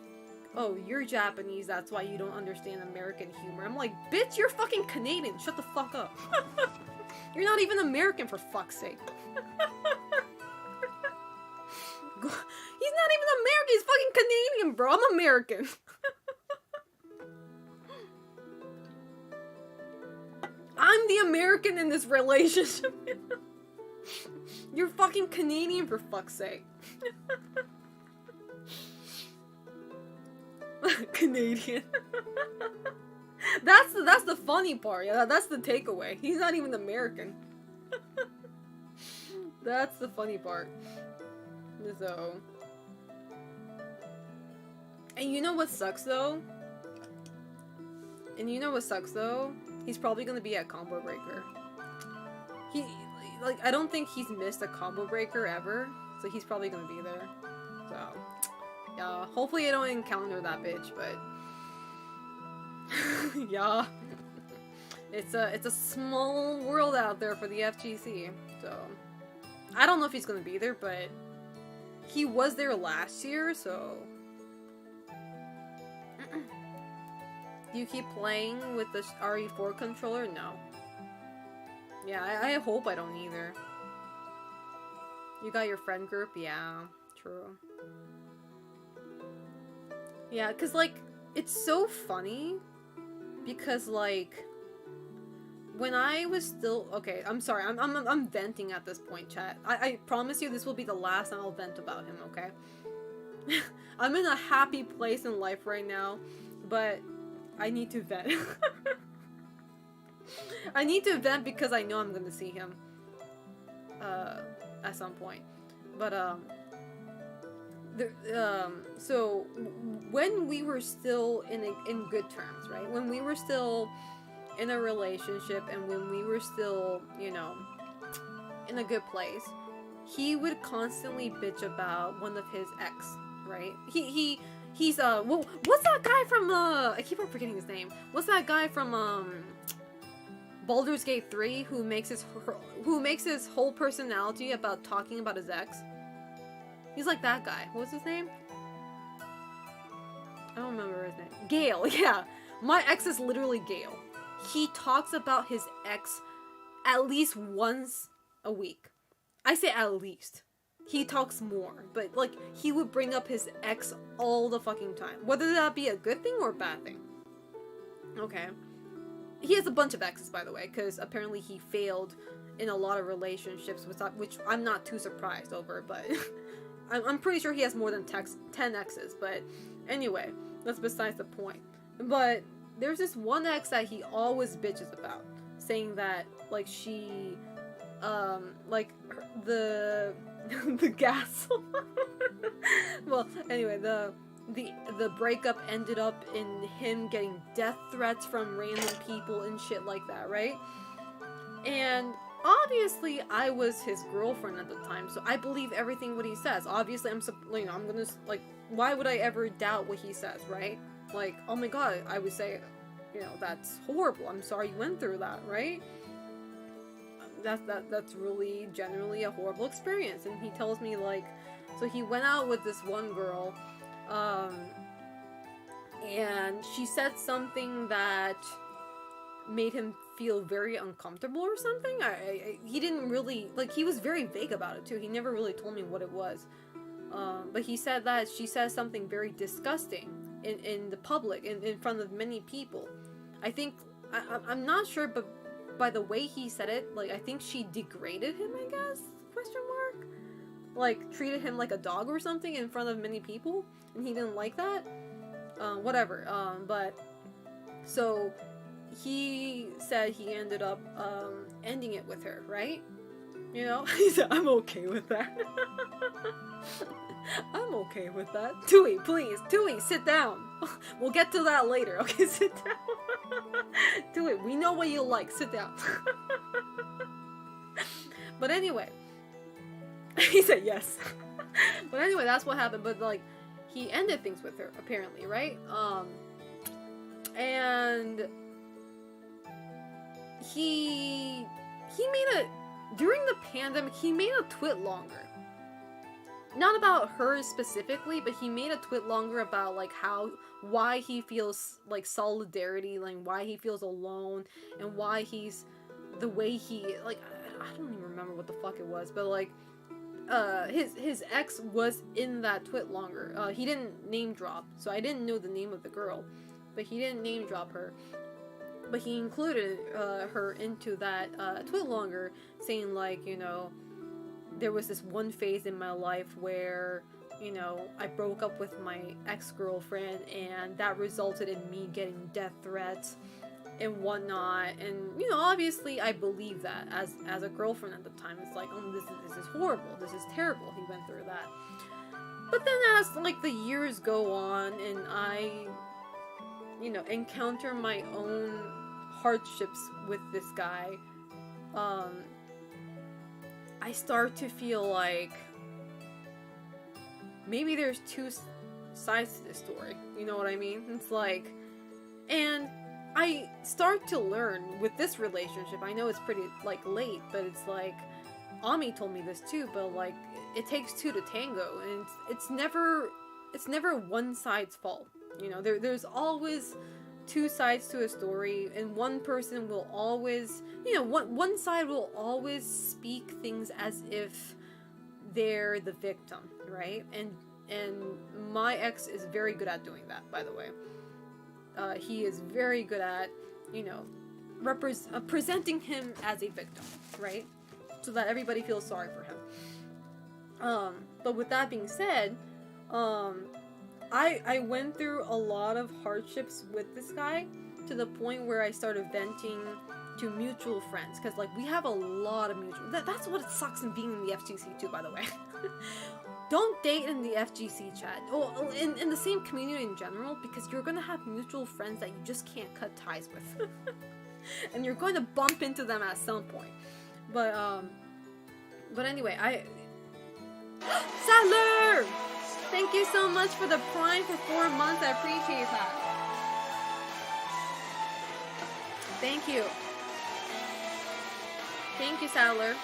you're Japanese, that's why you don't understand American humor. I'm like, bitch, you're fucking Canadian, shut the fuck up. You're not even American, for fuck's sake. He's not even American, he's fucking Canadian, bro. I'm American. I'm the American in this relationship. You're fucking Canadian, for fuck's sake. Canadian. That's the funny part. Yeah, that's the takeaway. He's not even American. That's the funny part. So, and you know what sucks though? He's probably gonna be at Combo Breaker. Like, I don't think he's missed a Combo Breaker ever, so he's probably gonna be there. So, yeah, hopefully I don't encounter that bitch, but yeah, it's a small world out there for the FGC. So, I don't know if he's gonna be there, but he was there last year, so. Do you keep playing with the RE4 controller? No. Yeah, I hope I don't either. You got your friend group? Yeah, true. Yeah, cause like, it's so funny, because like, when I was still, okay, I'm sorry, I'm venting at this point, chat. I promise you this will be the last time I'll vent about him, okay? I'm in a happy place in life right now, but I need to vent. I need to vent because I know I'm gonna see him at some point. But so when we were still in good terms, right? When we were still in a relationship and when we were still, you know, in a good place, he would constantly bitch about one of his ex, right? He's what's that guy from I keep on forgetting his name. What's that guy from Baldur's Gate 3 who makes his whole personality about talking about his ex? He's like that guy. What's his name? I don't remember his name. Gale, yeah. My ex is literally Gale. He talks about his ex at least once a week. I say at least. He talks more, but like he would bring up his ex all the fucking time. Whether that be a good thing or a bad thing. Okay. He has a bunch of exes, by the way, because apparently he failed in a lot of relationships, which I'm not too surprised over, but I'm pretty sure he has more than 10 exes, but anyway, that's besides the point. But there's this one ex that he always bitches about, saying that, like, she, like, the gas. Well, anyway, the breakup ended up in him getting death threats from random people and shit like that, right? And obviously, I was his girlfriend at the time, so I believe everything what he says. Obviously, I'm gonna, like, why would I ever doubt what he says, right? Like, oh my god, I would say, you know, that's horrible. I'm sorry you went through that, right? That's really generally a horrible experience. And he tells me, like, so he went out with this one girl, and she said something that made him feel very uncomfortable or something. He didn't really, like, he was very vague about it too. He never really told me what it was. But he said that she said something very disgusting in the public, in front of many people. I think, I'm not sure, but by the way he said it, like, I think she degraded him, I guess? Question mark? Like, treated him like a dog or something in front of many people, and he didn't like that? Whatever. But, so, he said he ended up, ending it with her, right? You know? He said, I'm okay with that. I'm okay with that. Tui, please. Tui, sit down. We'll get to that later. Okay, sit down. Tui, we know what you like. Sit down. But anyway. He said yes. But anyway, that's what happened. But, like, he ended things with her, apparently, right? And he made during the pandemic, he made a twit longer. Not about her specifically, but he made a twit longer about, like, why he feels, like, solidarity, like, why he feels alone, and why he's the way he, like, I don't even remember what the fuck it was, but, like, his ex was in that twit longer. He didn't name drop, so I didn't know the name of the girl, but he didn't name drop her. But he included her into that tweet longer, saying like, you know, there was this one phase in my life where, you know, I broke up with my ex-girlfriend, and that resulted in me getting death threats and whatnot. And, you know, obviously I believe that as a girlfriend at the time. It's like, oh, this is horrible, this is terrible, he went through that. But then as, like, the years go on, and I, you know, encounter my own hardships with this guy, I start to feel like maybe there's two sides to this story. You know what I mean? It's like, and I start to learn with this relationship. I know it's pretty, like, late, but it's like, Ami told me this too, but, like, it takes two to tango, and it's never one side's fault. You know, there's always two sides to a story, and one person will always, you know, one side will always speak things as if they're the victim, right? And my ex is very good at doing that, by the way. He is very good at, you know, presenting him as a victim, right? So that everybody feels sorry for him. But with that being said, I went through a lot of hardships with this guy, to the point where I started venting to mutual friends, because, like, we have a lot of mutual. That's what it sucks in being in the FGC too, by the way. Don't date in the FGC chat, or in the same community in general, because you're gonna have mutual friends that you just can't cut ties with, and you're going to bump into them at some point. But anyway, Sadler! Thank you so much for the Prime for 4 months. I appreciate that. Thank you. Thank you, Sadler.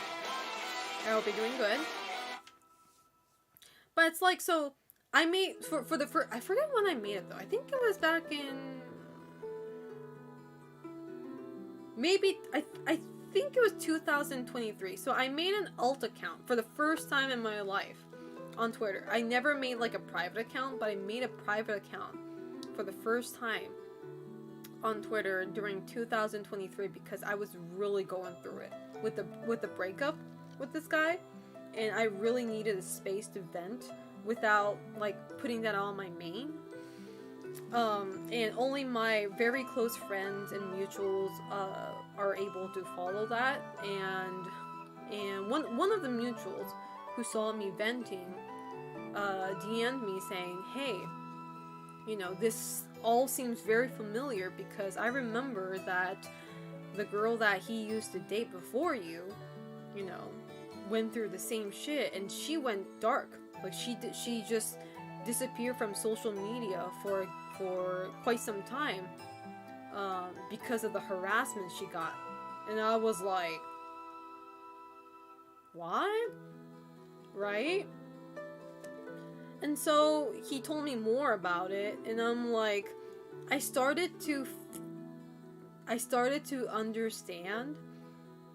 I hope you're doing good. But it's like, so I made for the first. I forget when I made it though. I think it was back in. Maybe I think it was 2023. So I made an alt account for the first time in my life on Twitter. I never made like a private account, but I made a private account for the first time on Twitter during 2023, because I was really going through it with the breakup with this guy, and I really needed a space to vent without, like, putting that on my main. And only my very close friends and mutuals are able to follow that. And one of the mutuals who saw me venting DM'd me saying, hey, you know, this all seems very familiar, because I remember that the girl that he used to date before you, you know, went through the same shit, and she went dark. Like, she just disappeared from social media for quite some time, because of the harassment she got. And I was like, what? Right? And so he told me more about it, and I'm like, I started to understand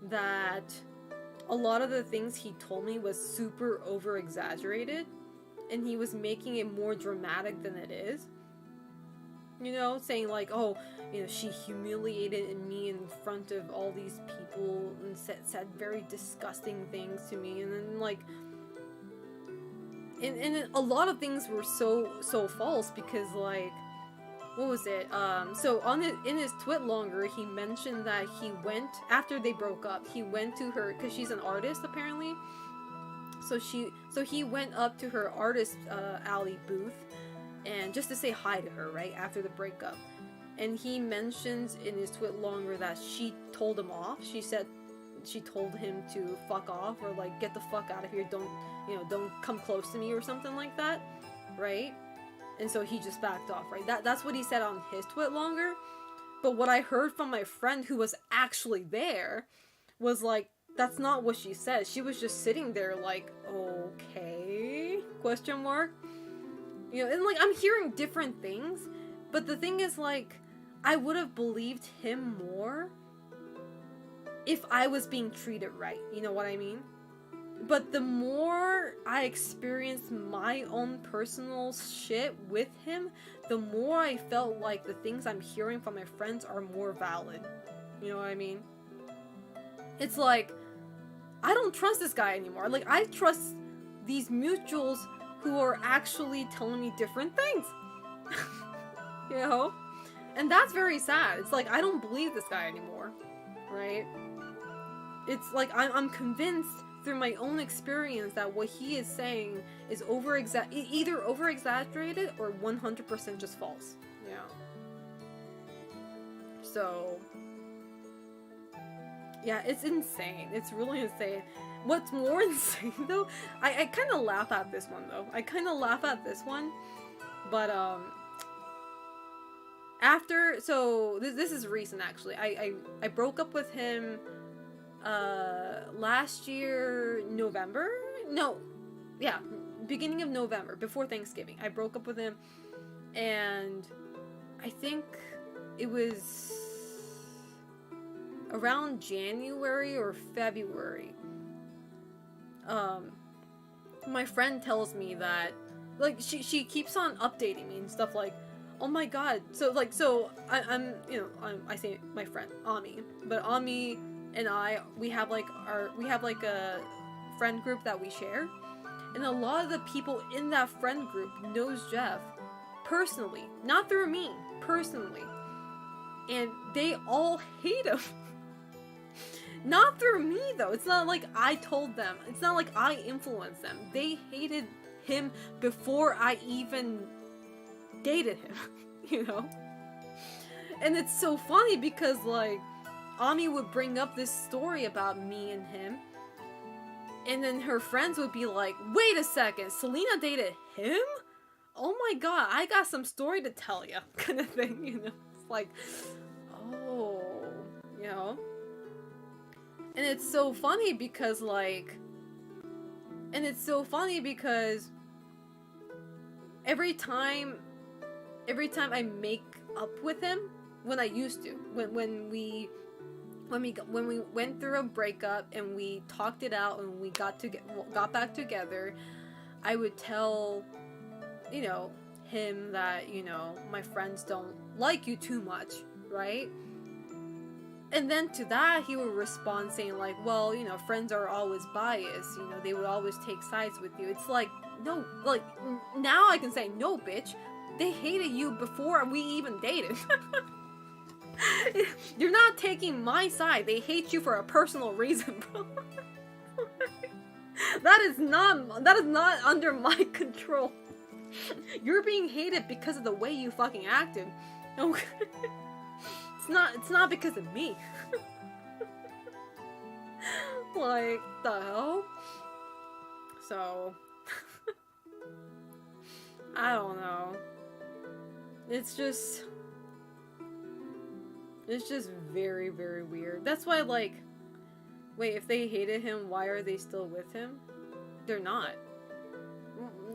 that a lot of the things he told me was super over exaggerated, and he was making it more dramatic than it is. You know, saying like, oh, you know, she humiliated me in front of all these people and said very disgusting things to me, and then like, and a lot of things were so false, because like, what was it? So in his twit longer, he mentioned that he went, after they broke up, he went to her, because she's an artist apparently. So he went up to her artist alley booth, and just to say hi to her, right, after the breakup. And he mentions in his twit longer that she told him off. She said she told him to fuck off, or like, get the fuck out of here, don't come close to me, or something like that, right? And so he just backed off, right? That's what he said on his twit longer. But what I heard from my friend who was actually there was like, that's not what she said. She was just sitting there like, okay, question mark. You know, and like, I'm hearing different things, but the thing is, like, I would have believed him more if I was being treated right. You know what I mean? But the more I experience my own personal shit with him, the more I felt like the things I'm hearing from my friends are more valid. You know what I mean? It's like, I don't trust this guy anymore. Like, I trust these mutuals who are actually telling me different things. You know? And that's very sad. It's like, I don't believe this guy anymore. Right? It's like, I'm convinced through my own experience that what he is saying is either over-exaggerated or 100% just false. Yeah. So, yeah, it's insane. It's really insane. What's more insane, though, I kind of laugh at this one, though. I kind of laugh at this one, but, so, this is recent, actually. I broke up with him, last year, November? No, yeah, beginning of November, before Thanksgiving. I broke up with him, and I think it was around January or February. My friend tells me that, like, she keeps on updating me and stuff like, oh my god, so I say my friend, Ami, but Ami and we have like a friend group that we share, and a lot of the people in that friend group knows Jeff personally, not through me, personally, and they all hate him. Not through me, though. It's not like I told them. It's not like I influenced them. They hated him before I even dated him, you know? And it's so funny because, like, Ami would bring up this story about me and him, and then her friends would be like, wait a second, Selena dated him? Oh my god, I got some story to tell you, kind of thing, you know? It's like, oh, you know? And it's so funny because, like, every time I make up with him, when I used to, when we went through a breakup and we talked it out and we got back together, I would tell, you know, him that, you know, my friends don't like you too much, right? And then to that, he would respond saying, like, well, you know, friends are always biased, you know, they would always take sides with you. It's like, no, like, now I can say, no, bitch, they hated you before we even dated. You're not taking my side, they hate you for a personal reason, bro. That is not under my control. You're being hated because of the way you fucking acted. Okay. It's not because of me. Like, the hell? So, I don't know. It's just very, very weird. That's why, like, wait, if they hated him, why are they still with him? They're not.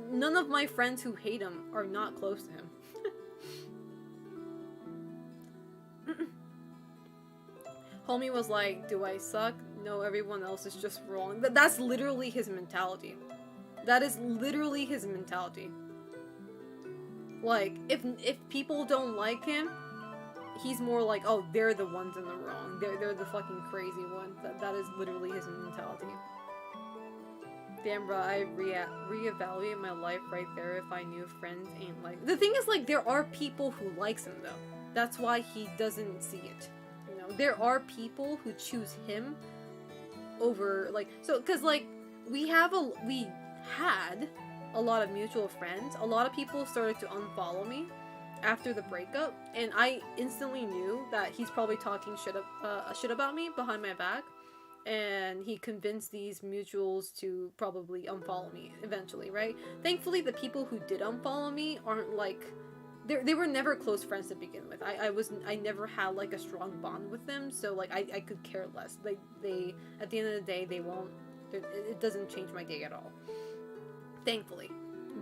None of my friends who hate him are not close to him. Homie was like, do I suck? No, everyone else is just wrong. That's literally his mentality. That is literally his mentality. Like, if people don't like him, he's more like, oh, they're the ones in the wrong. They're the fucking crazy ones. That is literally his mentality. Damn, bro, I reevaluate my life right there if I knew friends ain't like... The thing is, like, there are people who likes him, though. That's why he doesn't see it. You know, there are people who choose him over, like... So, because, like, we had a lot of mutual friends. A lot of people started to unfollow me after the breakup, and I instantly knew that he's probably talking shit about me behind my back. And he convinced these mutuals to probably unfollow me eventually, right? Thankfully, the people who did unfollow me aren't like... They were never close friends to begin with. I never had like a strong bond with them, so like I could care less. They at the end of the day, they won't... It doesn't change my day at all. Thankfully.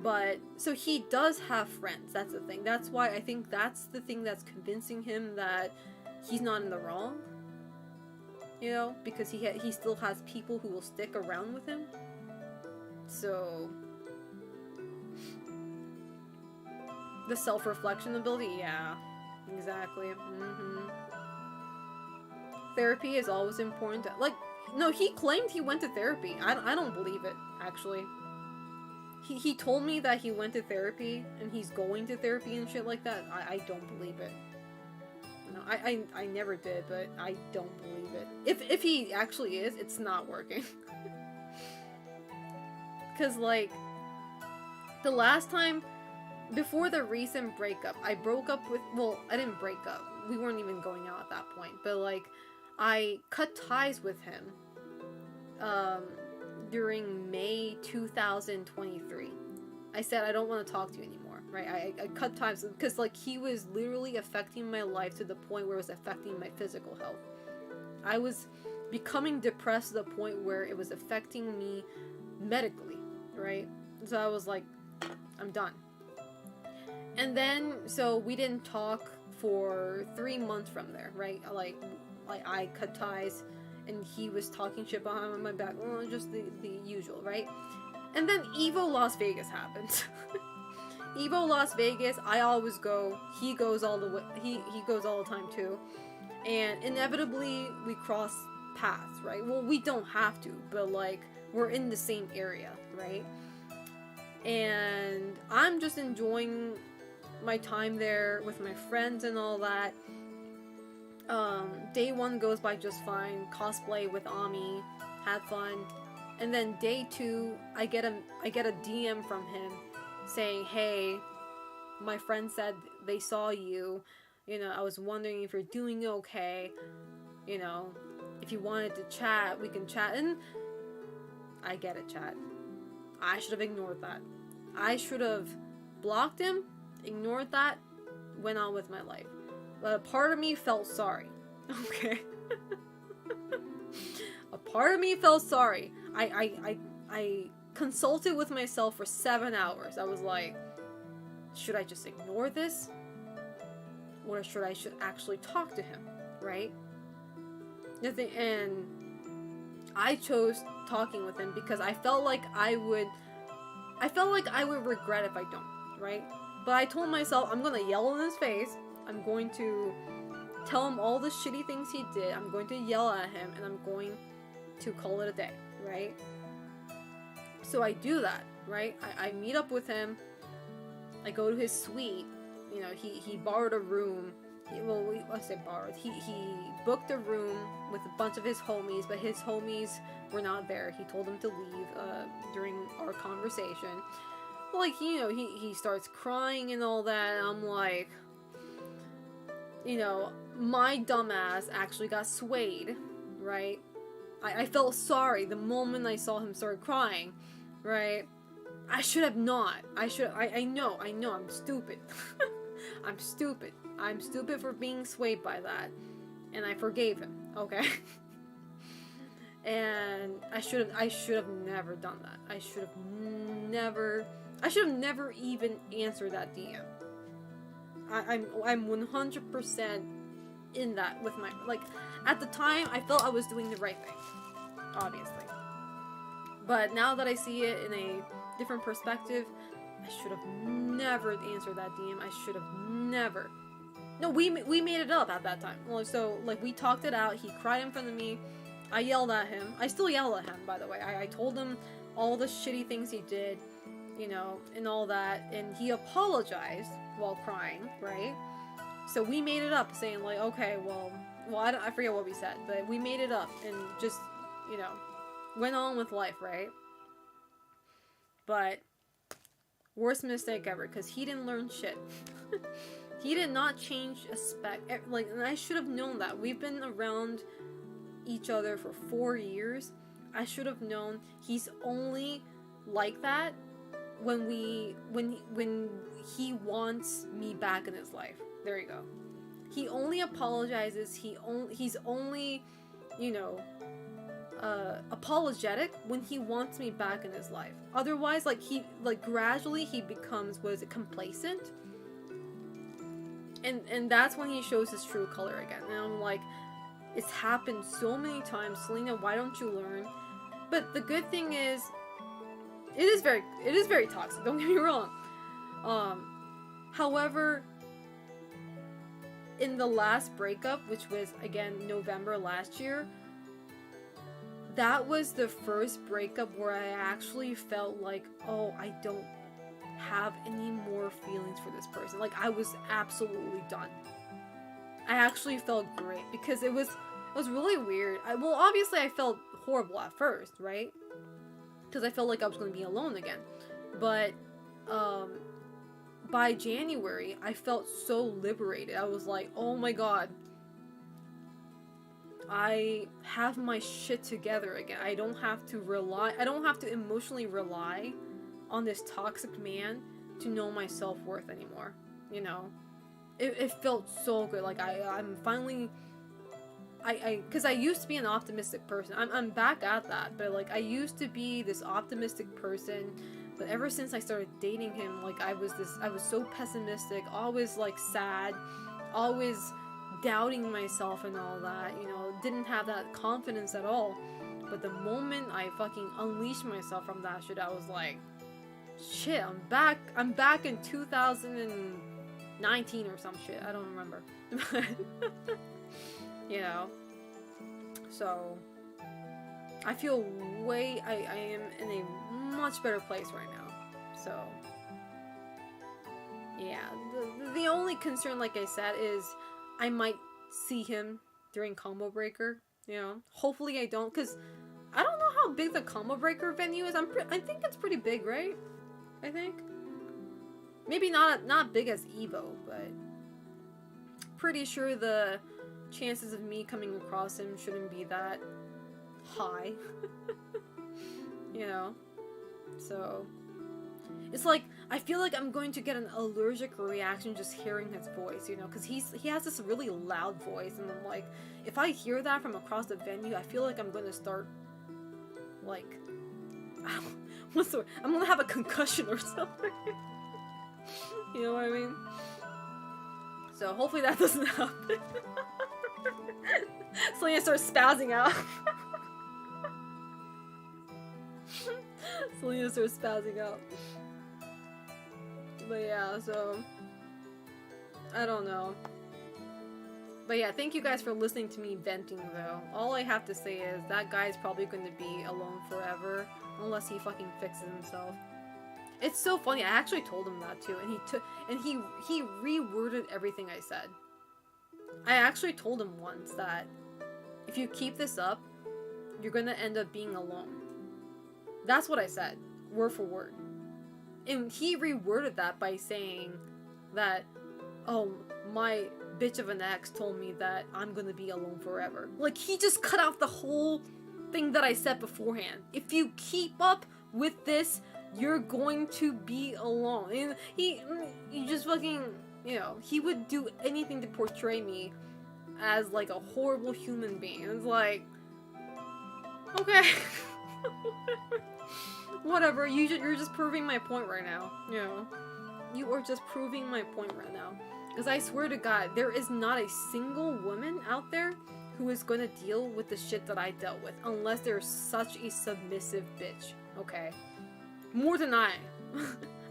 But, so he does have friends, that's the thing. That's why I think that's the thing that's convincing him that he's not in the wrong. You know, because he still has people who will stick around with him. So the self-reflection ability, yeah, exactly. Therapy is always important. Like, no, he claimed he went to therapy. I don't believe it, actually. He told me that he went to therapy and he's going to therapy and shit like that. I don't believe it. No, I never did, but I don't believe it. If he actually is, it's not working. Cause like the last time before the recent breakup, I broke up with, well, I didn't break up. We weren't even going out at that point, but like I cut ties with him during May 2023. I said I don't want to talk to you anymore, right? I cut ties because like he was literally affecting my life to the point where it was affecting my physical health. I was becoming depressed to the point where it was affecting me medically, right? So I was like, I'm done. And then, so we didn't talk for 3 months from there, right? Like I cut ties, and he was talking shit behind my back. Well, just the usual, right? And then Evo Las Vegas happened. Evo Las Vegas, I always go. He goes all the way. He goes all the time too, and inevitably we cross paths, right? Well, we don't have to, but like we're in the same area, right? And I'm just enjoying my time there with my friends and all that. Day 1 goes by just fine. Cosplay with Ami, had fun. And then day 2, I get a DM from him saying, "Hey, my friend said they saw you. You know, I was wondering if you're doing okay. You know, if you wanted to chat, we can chat." And I get it, chat. I should have ignored that. I should have blocked him, ignored that, went on with my life. But a part of me felt sorry. Okay. A part of me felt sorry. I consulted with myself for 7 hours. I was like, should I just ignore this? Or should I actually talk to him, right? And I chose talking with him because I felt like I would regret if I don't, right? But I told myself, I'm gonna yell in his face. I'm going to tell him all the shitty things he did. I'm going to yell at him, and I'm going to call it a day, right? So I do that, right? I meet up with him. I go to his suite. You know, he borrowed a room. I say borrowed. He booked a room with a bunch of his homies, but his homies were not there. He told them to leave during our conversation. Like, you know, he starts crying and all that, and I'm like, you know, my dumbass actually got swayed, right? I felt sorry the moment I saw him start crying, right? I should have not. I know, I'm stupid. I'm stupid for being swayed by that. And I forgave him, okay? And I should have never done that. I should have never even answered that DM. I'm 100% in that with my, like, at the time I felt I was doing the right thing, obviously. But now that I see it in a different perspective, I should have never answered that DM. I should have never. No, we made it up at that time. Well, so like we talked it out. He cried in front of me. I yelled at him. I still yell at him, by the way. I told him all the shitty things he did, you know, and all that, and he apologized while crying, right? So we made it up, saying like, okay, well, I forget what we said, but we made it up and just, you know, went on with life, right? But worst mistake ever, because he didn't learn shit. He did not change a speck. Like, and I should have known that. We've been around each other for 4 years. I should have known he's only like that when he wants me back in his life. There you go. He only apologizes. He's only, you know, apologetic when he wants me back in his life. Otherwise, like gradually he becomes, what is it, complacent? And that's when he shows his true color again. And I'm like, it's happened so many times, Selena, why don't you learn? But the good thing is, it is very toxic, don't get me wrong. However, in the last breakup, which was again November last year, that was the first breakup where I actually felt like, oh, I don't have any more feelings for this person. Like, I was absolutely done. I actually felt great because it was really weird. Well, obviously I felt horrible at first, right? Because I felt like I was going to be alone again. But by January, I felt so liberated. I was like, oh my god, I have my shit together again. I don't have to emotionally rely on this toxic man to know my self-worth anymore, you know? It felt so good. Like, I'm finally... because I used to be an optimistic person. I'm back at that, but like, I used to be this optimistic person, but ever since I started dating him, like, I was so pessimistic, always like sad, always doubting myself and all that, you know, didn't have that confidence at all. But the moment I fucking unleashed myself from that shit, I was like, shit, I'm back in 2019 or some shit, I don't remember. You know, so I feel I am in a much better place right now. So yeah, the only concern, like I said, is I might see him during Combo Breaker. You know, hopefully I don't, because I don't know how big the Combo Breaker venue is. I think it's pretty big, right? I think maybe not big as Evo, but pretty sure the chances of me coming across him shouldn't be that high. You know? So it's like, I feel like I'm going to get an allergic reaction just hearing his voice, you know, because he has this really loud voice, and I'm like, if I hear that from across the venue, I feel like I'm going to start, like, what's the word? I'm going to have a concussion or something. You know what I mean? So hopefully that doesn't happen. Selena starts spazzing out. Selena starts spazzing out. But yeah, so I don't know. But yeah, thank you guys for listening to me venting though. All I have to say is that guy's probably going to be alone forever unless he fucking fixes himself. It's so funny. I actually told him that too, and he reworded everything I said. I actually told him once that if you keep this up, you're gonna end up being alone. That's what I said, word for word. And he reworded that by saying that, oh, my bitch of an ex told me that I'm gonna be alone forever. Like, he just cut out the whole thing that I said beforehand. If you keep up with this, you're going to be alone. And he just fucking, you know, he would do anything to portray me as like a horrible human being. It's like, okay. Whatever, you're just proving my point right now, you know. You are just proving my point right now. Because I swear to God, there is not a single woman out there who is gonna deal with the shit that I dealt with unless they're such a submissive bitch, okay? More than I.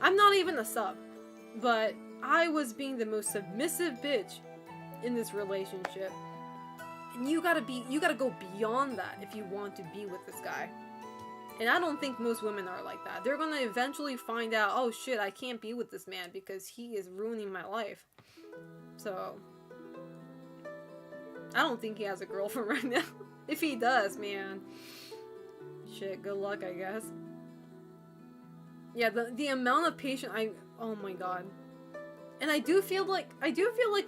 I'm not even a sub, but I was being the most submissive bitch in this relationship. And you gotta go beyond that if you want to be with this guy. And I don't think most women are like that. They're gonna eventually find out, oh shit, I can't be with this man because he is ruining my life. So I don't think he has a girlfriend right now. If he does, man, shit, good luck, I guess. Yeah, the amount of patience oh my god. And I do feel like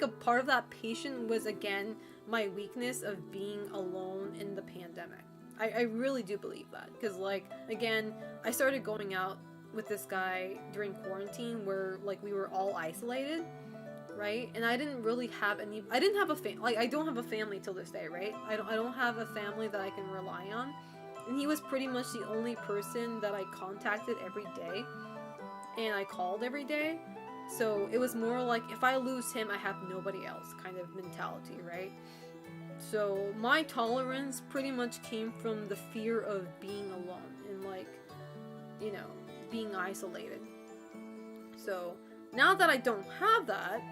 a part of that patience was, again, my weakness of being alone in the pandemic. I really do believe that. Because, like, again, I started going out with this guy during quarantine where, like, we were all isolated, right? And I didn't really have I didn't have a like, I don't have a family till this day, right? I don't have a family that I can rely on. And he was pretty much the only person that I contacted every day. And I called every day. So it was more like, if I lose him, I have nobody else kind of mentality, right? So my tolerance pretty much came from the fear of being alone. And, like, you know, being isolated. So now that I don't have that,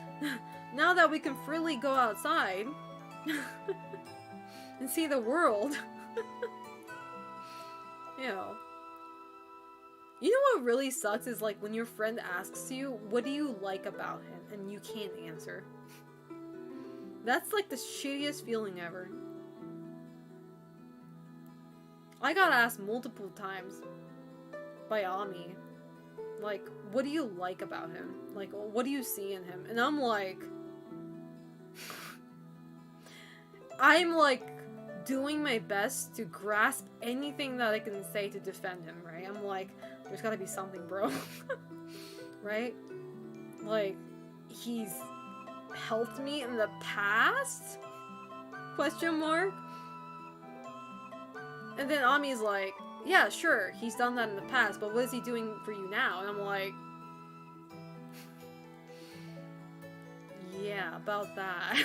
now that we can freely go outside and see the world, you know. You know what really sucks is like when your friend asks you, what do you like about him? And you can't answer. That's like the shittiest feeling ever. I got asked multiple times by Ami, like, what do you like about him? Like, what do you see in him? And I'm like doing my best to grasp anything that I can say to defend him, right? I'm like, there's gotta be something, bro. Right? Like, he's helped me in the past? Question mark? And then Ami's like, yeah, sure, he's done that in the past, but what is he doing for you now? And I'm like, yeah, about that.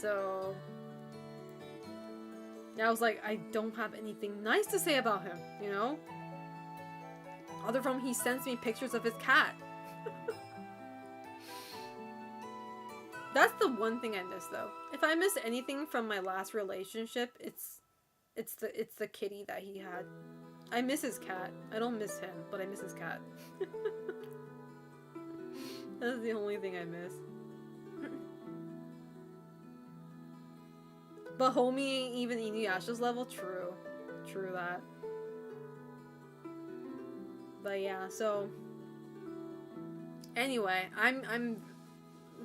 So, I was like, I don't have anything nice to say about him, you know? Other from he sends me pictures of his cat. That's the one thing I miss, though. If I miss anything from my last relationship, it's the kitty that he had. I miss his cat. I don't miss him, but I miss his cat. That's the only thing I miss. But homie ain't even Inuyasha's level? True. True that. But yeah, so anyway, I'm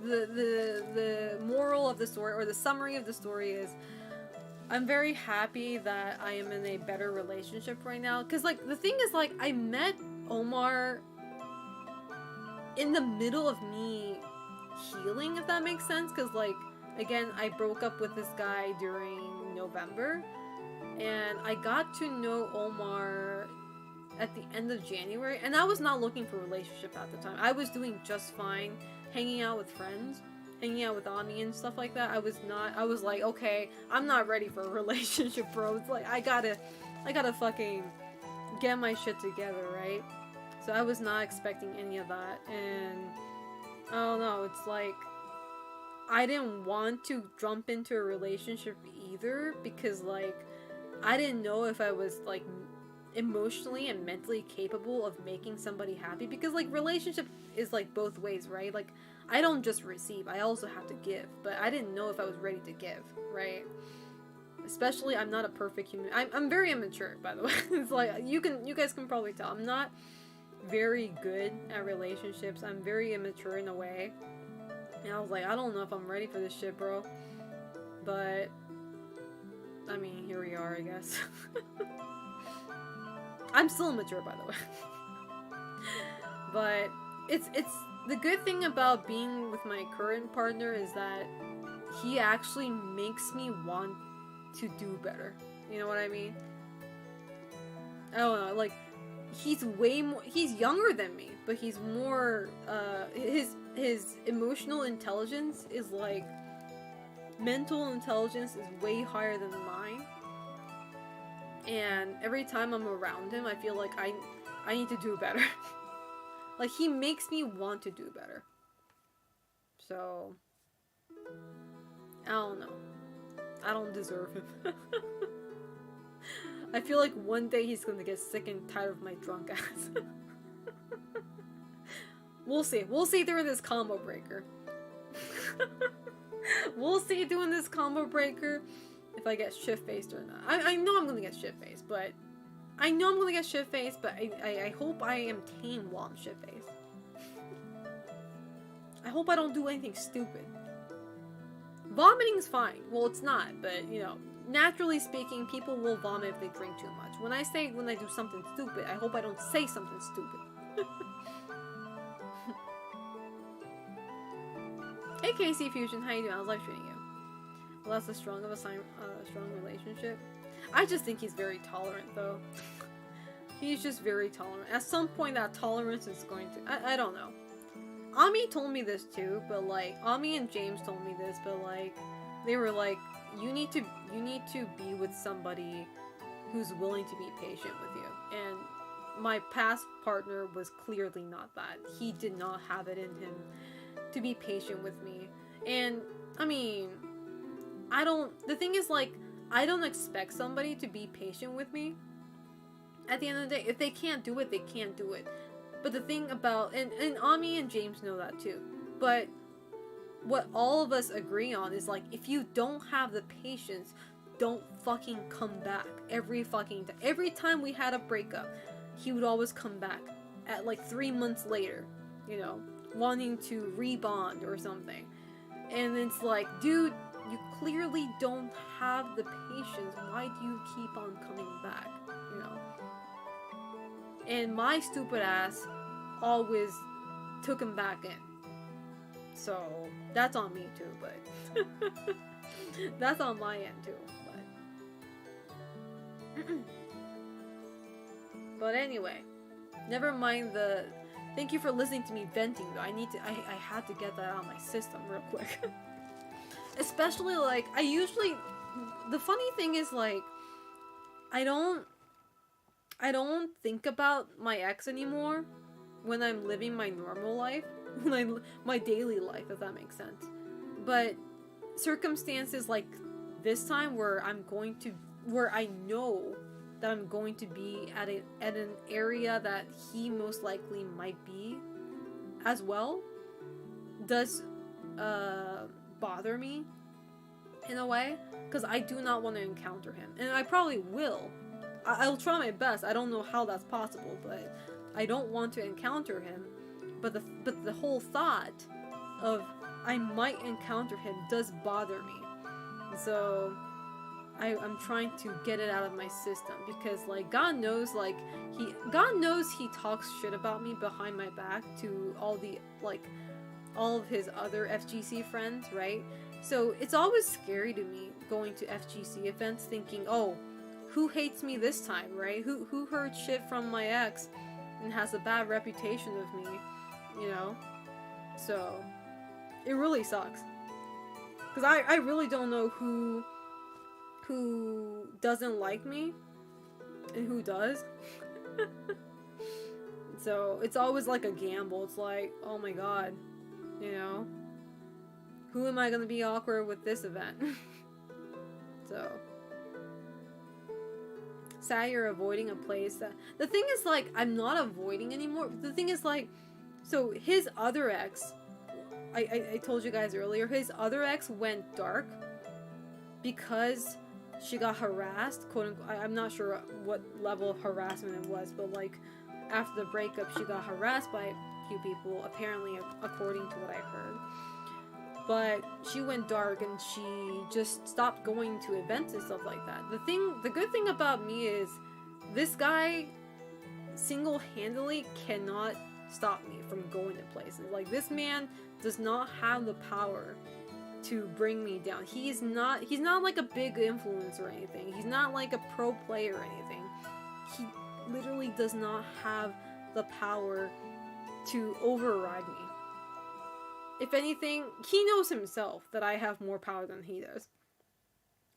the moral of the story, or the summary of the story, is I'm very happy that I am in a better relationship right now. Cause like the thing is, like, I met Omar in the middle of me healing, if that makes sense. Cause like, again, I broke up with this guy during November, and I got to know Omar at the end of January, and I was not looking for a relationship at the time. I was doing just fine, hanging out with friends, hanging out with Ami and stuff like that. I was like, okay, I'm not ready for a relationship, bro. It's like, I gotta fucking get my shit together, right? So I was not expecting any of that, and I don't know, it's like, I didn't want to jump into a relationship either, because like, I didn't know if I was like emotionally and mentally capable of making somebody happy, because like, relationship is like both ways, right? Like, I don't just receive, I also have to give, but I didn't know if I was ready to give, right? Especially, I'm not a perfect human. I'm very immature, by the way. It's like, you guys can probably tell, I'm not very good at relationships. I'm very immature in a way. And I was like, I don't know if I'm ready for this shit, bro. But, I mean, here we are, I guess. I'm still immature, by the way. But, it's the good thing about being with my current partner is that he actually makes me want to do better. You know what I mean? I don't know, like, he's way more, he's younger than me, but he's more, his emotional intelligence is like, mental intelligence is way higher than mine. And every time I'm around him, I feel like I need to do better. Like, he makes me want to do better. So, I don't know. I don't deserve him. I feel like one day he's gonna get sick and tired of my drunk ass. We'll see. We'll see during this combo breaker. We'll see during this combo breaker if I get shit-faced or not. I know I'm gonna get shit-faced, but I hope I am tame while I'm shit-faced. I hope I don't do anything stupid. Vomiting's fine. Well, it's not, but, you know, naturally speaking, people will vomit if they drink too much. When I do something stupid, I hope I don't say something stupid. Hey KC Fusion, how you doing? I was live tweeting you. Well, that's a strong relationship. I just think he's very tolerant, though. He's just very tolerant. At some point, that tolerance is going to... I don't know. Ami told me this too, but like, Ami and James told me this, but like, they were like, you need to be with somebody who's willing to be patient with you. And my past partner was clearly not that. He did not have it in him to be patient with me. And I mean, the thing is, like, I don't expect somebody to be patient with me. At the end of the day, if they can't do it, they can't do it. But the thing about, and Ami and James know that too, but what all of us agree on is, like, if you don't have the patience, don't fucking come back. Every fucking time. Every time we had a breakup, he would always come back at like 3 months later, you know, wanting to rebond or something. And it's like, dude, you clearly don't have the patience. Why do you keep on coming back? You know? And my stupid ass always took him back in. So, that's on me too, but... that's on my end too, but... but anyway, never mind the... Thank you for listening to me venting, though. I had to get that out of my system real quick. Especially, like, I usually... The funny thing is, like, I don't think about my ex anymore when I'm living my normal life. My daily life, if that makes sense. But circumstances like this time where I know that I'm going to be at an area that he most likely might be as well, does bother me in a way, because I do not want to encounter him, and I probably will. I'll try my best. I don't know how that's possible, but I don't want to encounter him. But the whole thought of I might encounter him does bother me. So I'm trying to get it out of my system, because, like, God knows he talks shit about me behind my back to all of his other FGC friends, right? So it's always scary to me going to FGC events thinking, oh, who hates me this time, right? Who heard shit from my ex and has a bad reputation of me, you know? So it really sucks, because I really don't know who doesn't like me and who does. So it's always like a gamble. It's like, oh my god, you know, who am I gonna be awkward with this event? So sad you're avoiding a place that... The thing is, like, I'm not avoiding anymore. The thing is, like, so his other ex, I told you guys earlier, his other ex went dark because she got harassed, quote unquote. I'm not sure what level of harassment it was, but, like, after the breakup, she got harassed by a few people, apparently, according to what I heard. But she went dark and she just stopped going to events and stuff like that. The good thing about me is this guy single-handedly cannot stop me from going to places. Like, this man does not have the power to bring me down. He's not like a big influence or anything. He's not like a pro player or anything. He literally does not have the power to override me. If anything, he knows himself that I have more power than he does.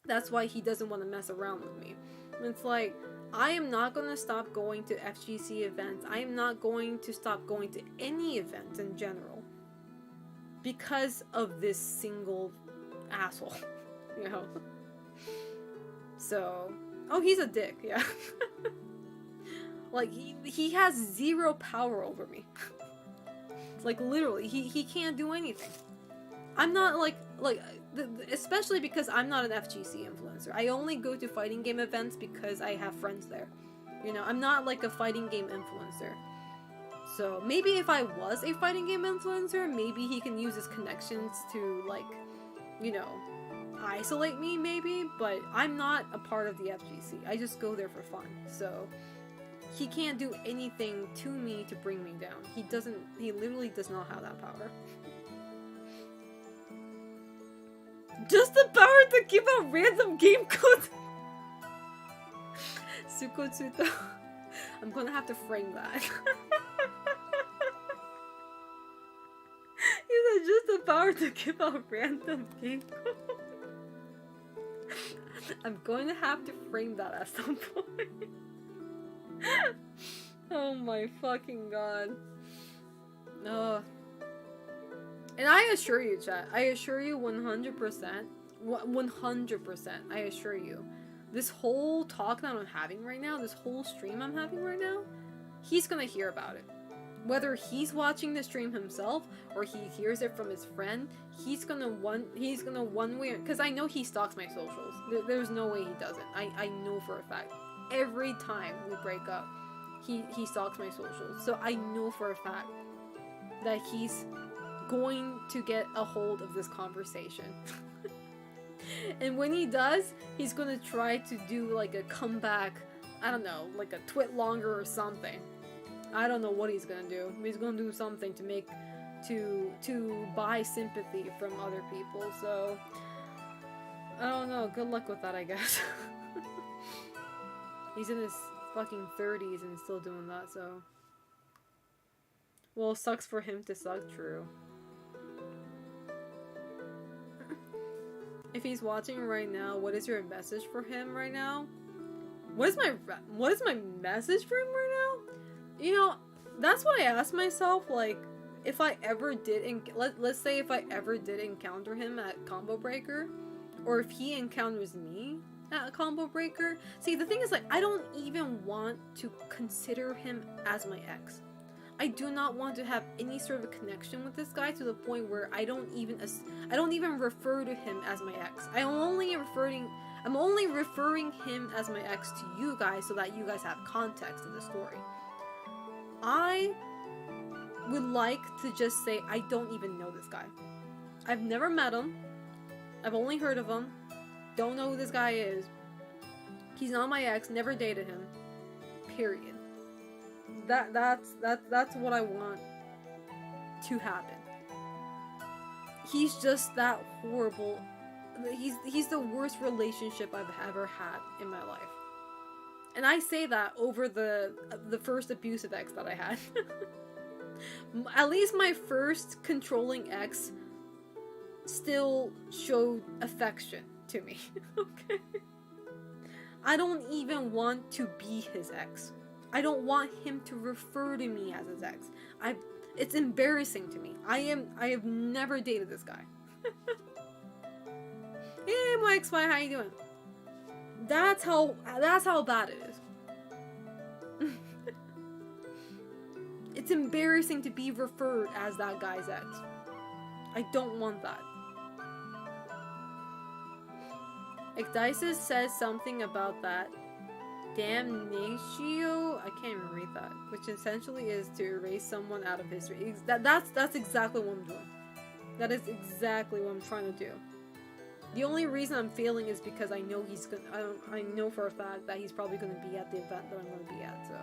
That's why he doesn't want to mess around with me. It's like, I am not going to stop going to FGC events. I am not going to stop going to any events in general because of this single asshole, you know? So, oh, he's a dick, yeah. Like, he has zero power over me. Like, literally, he can't do anything. I'm not, especially because I'm not an FGC influencer. I only go to fighting game events because I have friends there. You know, I'm not, like, a fighting game influencer. So, maybe if I was a fighting game influencer, maybe he can use his connections to, like, you know, isolate me, maybe. But I'm not a part of the FGC. I just go there for fun. So he can't do anything to me to bring me down. He literally does not have that power. Just the power to give out random game codes! Sukotsuto. I'm gonna have to frame that. He said just the power to give out random game codes. I'm going to have to frame that at some point. Oh my fucking god. And I assure you, chat, I assure you 100%, 100%, I assure you, this whole talk that I'm having right now, this whole stream I'm having right now, he's gonna hear about it. Whether he's watching the stream himself or he hears it from his friend, he's gonna one way, because I know he stalks my socials. There's no way he doesn't. I know for a fact. Every time we break up, he stalks my socials. So I know for a fact that he's going to get a hold of this conversation. And when he does, he's gonna try to do like a comeback, I don't know, like a twit longer or something. I don't know what he's gonna do. He's gonna do something to make to buy sympathy from other people, so I don't know. Good luck with that, I guess. He's in his fucking 30s and still doing that, so. Well, sucks for him to suck, true. If he's watching right now, what is your message for him right now? What is my message for him right now? You know, that's what I asked myself, like, if I ever did, let's say if I ever did encounter him at Combo Breaker, or if he encounters me at a Combo Breaker. See, the thing is, like, I don't even want to consider him as my ex. I do not want to have any sort of connection with this guy to the point where I don't even refer to him as my ex. I'm only referring him as my ex to you guys so that you guys have context in the story. I would like to just say I don't even know this guy. I've never met him. I've only heard of him. Don't know who this guy is. He's not my ex. Never dated him. Period. That's what I want to happen. He's just that horrible. He's the worst relationship I've ever had in my life. And I say that over the first abusive ex that I had. At least my first controlling ex still showed affection to me. Okay? I don't even want to be his ex. I don't want him to refer to me as his ex. It's embarrassing to me. I have never dated this guy. Hey, my ex-wife, how you doing? That's how bad it is. It's embarrassing to be referred as that guy's ex. I don't want that. Ecdysis says something about that. Damnatio, I can't even read that. Which essentially is to erase someone out of history. That's exactly what I'm doing. That is exactly what I'm trying to do. The only reason I'm failing is because I know he's gonna. I know for a fact that he's probably gonna be at the event that I'm gonna be at. So,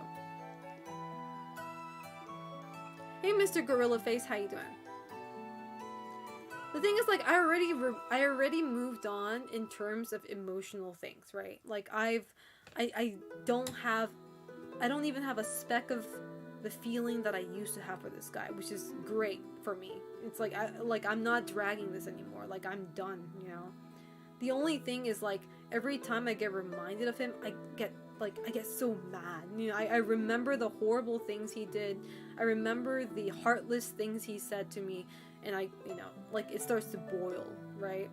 hey, Mr. Gorilla Face, how you doing? The thing is, like, I already moved on in terms of emotional things, right? Like, I don't even have a speck of the feeling that I used to have for this guy, which is great for me. It's like, I'm not dragging this anymore. Like, I'm done, you know? The only thing is, like, every time I get reminded of him, I get so mad. You know, I remember the horrible things he did. I remember the heartless things he said to me. And you know, like, it starts to boil, right?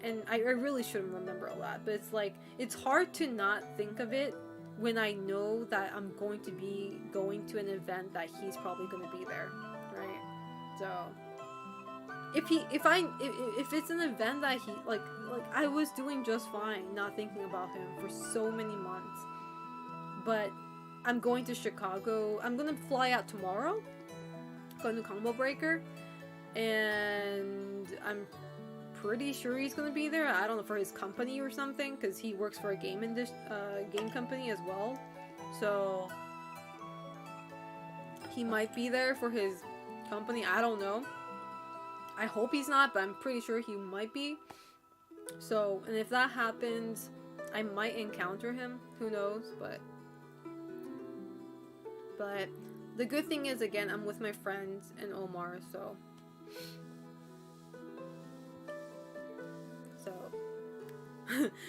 And I really shouldn't remember all that. But it's like, it's hard to not think of it when I know that I'm going to be going to an event that he's probably going to be there, right? So, if it's an event that he, like I was doing just fine not thinking about him for so many months. But I'm going to Chicago. I'm going to fly out tomorrow. Going to Combo Breaker. And I'm pretty sure he's gonna be there. I don't know, for his company or something, because he works for a game company as well. So he might be there for his company. I don't know. I hope he's not, but I'm pretty sure he might be. So, and if that happens, I might encounter him. Who knows? But the good thing is, again, I'm with my friends and Omar, so.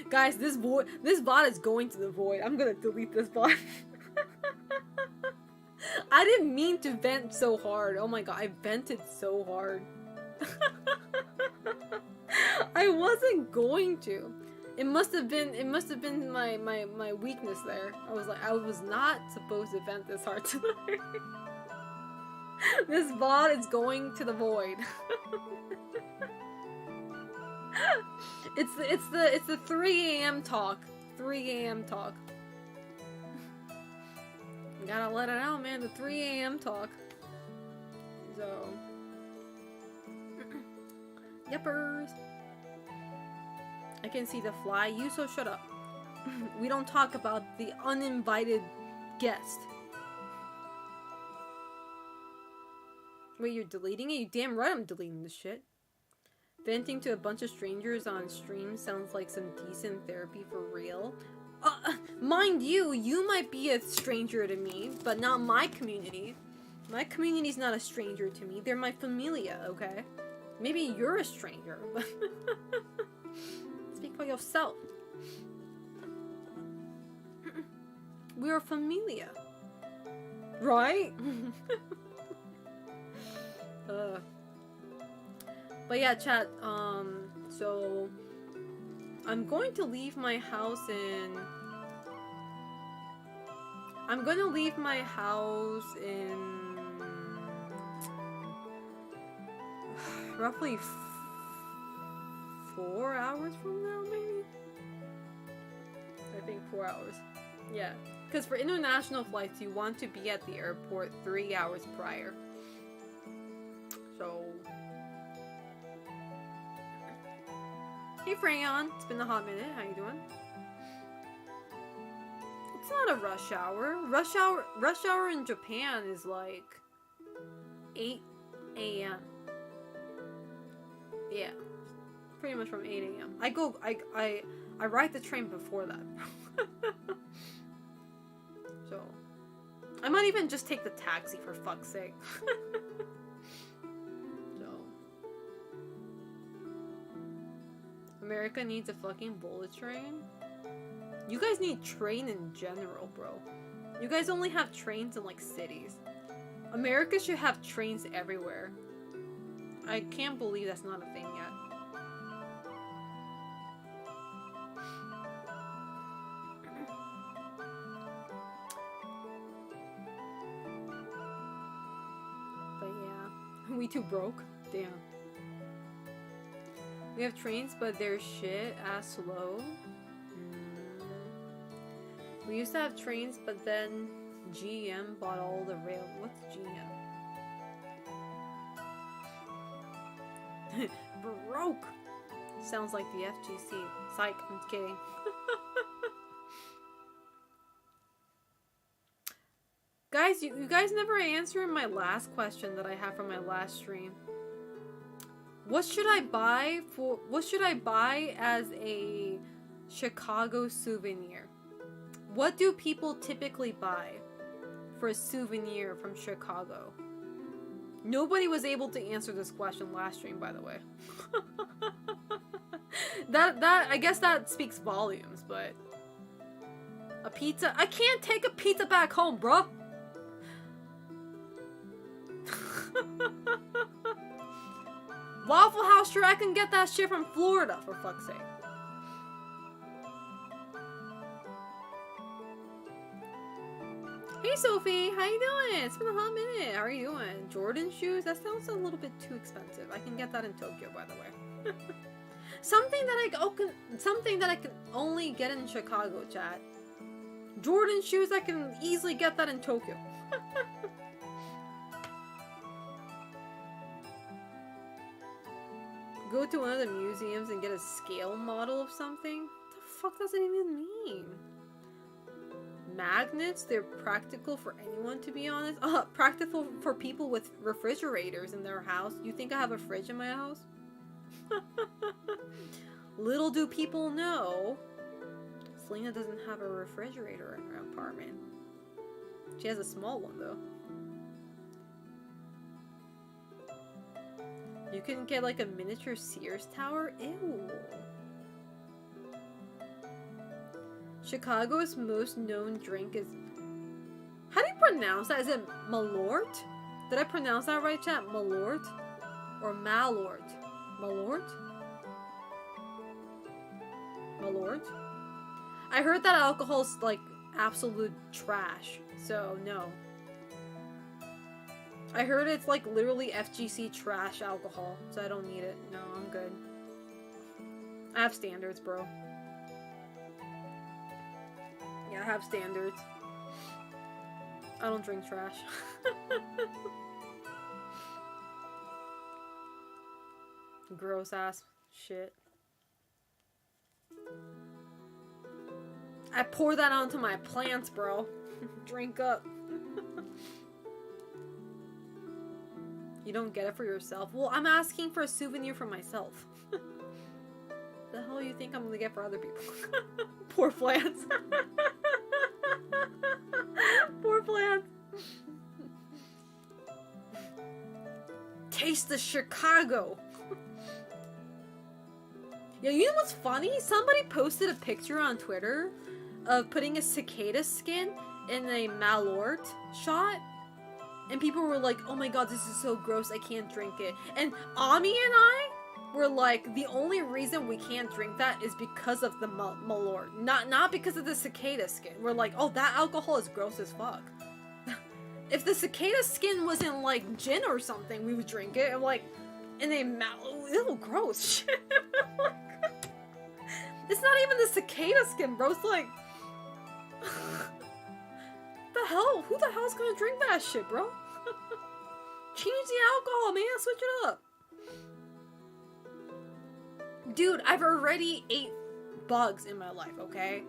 Guys, this bot is going to the void. I'm gonna delete this bot. didn't mean to vent so hard. Oh my god, I vented so hard. I wasn't going to. It must have been my weakness there. I was not supposed to vent this hard tonight. This VOD is going to the void. It's the 3 a.m. talk. 3 a.m. talk. Gotta let it out, man. The 3 a.m. talk. So. Yuppers. I can see the fly. You so shut up. We don't talk about the uninvited guest. Wait, you're deleting it? You damn right I'm deleting this shit. Venting to a bunch of strangers on stream sounds like some decent therapy for real. Mind you, you might be a stranger to me, but not my community. My community's not a stranger to me. They're my familia, okay? Maybe you're a stranger, but speak for yourself. We're a familia. Right? But yeah, chat, so I'm going to leave my house in roughly 4 hours from now, maybe? I think 4 hours. Yeah, because for international flights, you want to be at the airport 3 hours prior. So... Hey Freyon, it's been a hot minute. How you doing? It's not a rush hour. Rush hour in Japan is like 8 a.m. Yeah, pretty much from 8 a.m. I ride the train before that. So I might even just take the taxi for fuck's sake. America needs a fucking bullet train? You guys need train in general, bro. You guys only have trains in, like, cities. America should have trains everywhere. I can't believe that's not a thing yet. But yeah. We too broke? Damn. We have trains, but they're shit ass slow. We used to have trains, but then GM bought all the rail. What's GM? Broke! Sounds like the FGC. Psych, I'm kidding. Guys, you guys never answered my last question that I have from my last stream. What should I buy as a Chicago souvenir? What do people typically buy for a souvenir from Chicago? Nobody was able to answer this question last stream, by the way. I guess that speaks volumes, but a pizza? I can't take a pizza back home, bro. Waffle House, sure, I can get that shit from Florida, for fuck's sake. Hey Sophie, how you doing? It's been a hot minute. How are you doing? Jordan shoes? That sounds a little bit too expensive. I can get that in Tokyo, by the way. Something that I can only get in Chicago, chat. Jordan shoes, I can easily get that in Tokyo. Go to one of the museums and get a scale model of something? What the fuck does it even mean? Magnets? They're practical for anyone, to be honest. Practical for people with refrigerators in their house. You think I have a fridge in my house? Little do people know, Selena doesn't have a refrigerator in her apartment. She has a small one, though. You can get like a miniature Sears tower? Ew. Chicago's most known drink is... How do you pronounce that? Is it Malort? Did I pronounce that right, chat? Malort? Or Malort? Malort? Malort? I heard that alcohol's like absolute trash, so no. I heard it's like literally FGC trash alcohol, so I don't need it. No, I'm good. I have standards, bro. Yeah, I have standards. I don't drink trash. Gross ass shit. I pour that onto my plants, bro. Drink up. You don't get it for yourself? Well, I'm asking for a souvenir for myself. The hell you think I'm gonna get for other people? Poor plants. Poor plants. Taste the Chicago. Yeah, you know what's funny? Somebody posted a picture on Twitter of putting a cicada skin in a Malort shot. And people were like, oh my god, this is so gross, I can't drink it. And Ami and I were like, the only reason we can't drink that is because of the Malort. Not because of the cicada skin. We're like, oh, that alcohol is gross as fuck. If the cicada skin wasn't like gin or something, we would drink it. And like, and they ew, gross. It's not even the cicada skin, bro. It's like, the hell? Who the hell's gonna drink that shit, bro? Change the alcohol, man. Switch it up. Dude, I've already ate bugs in my life, okay?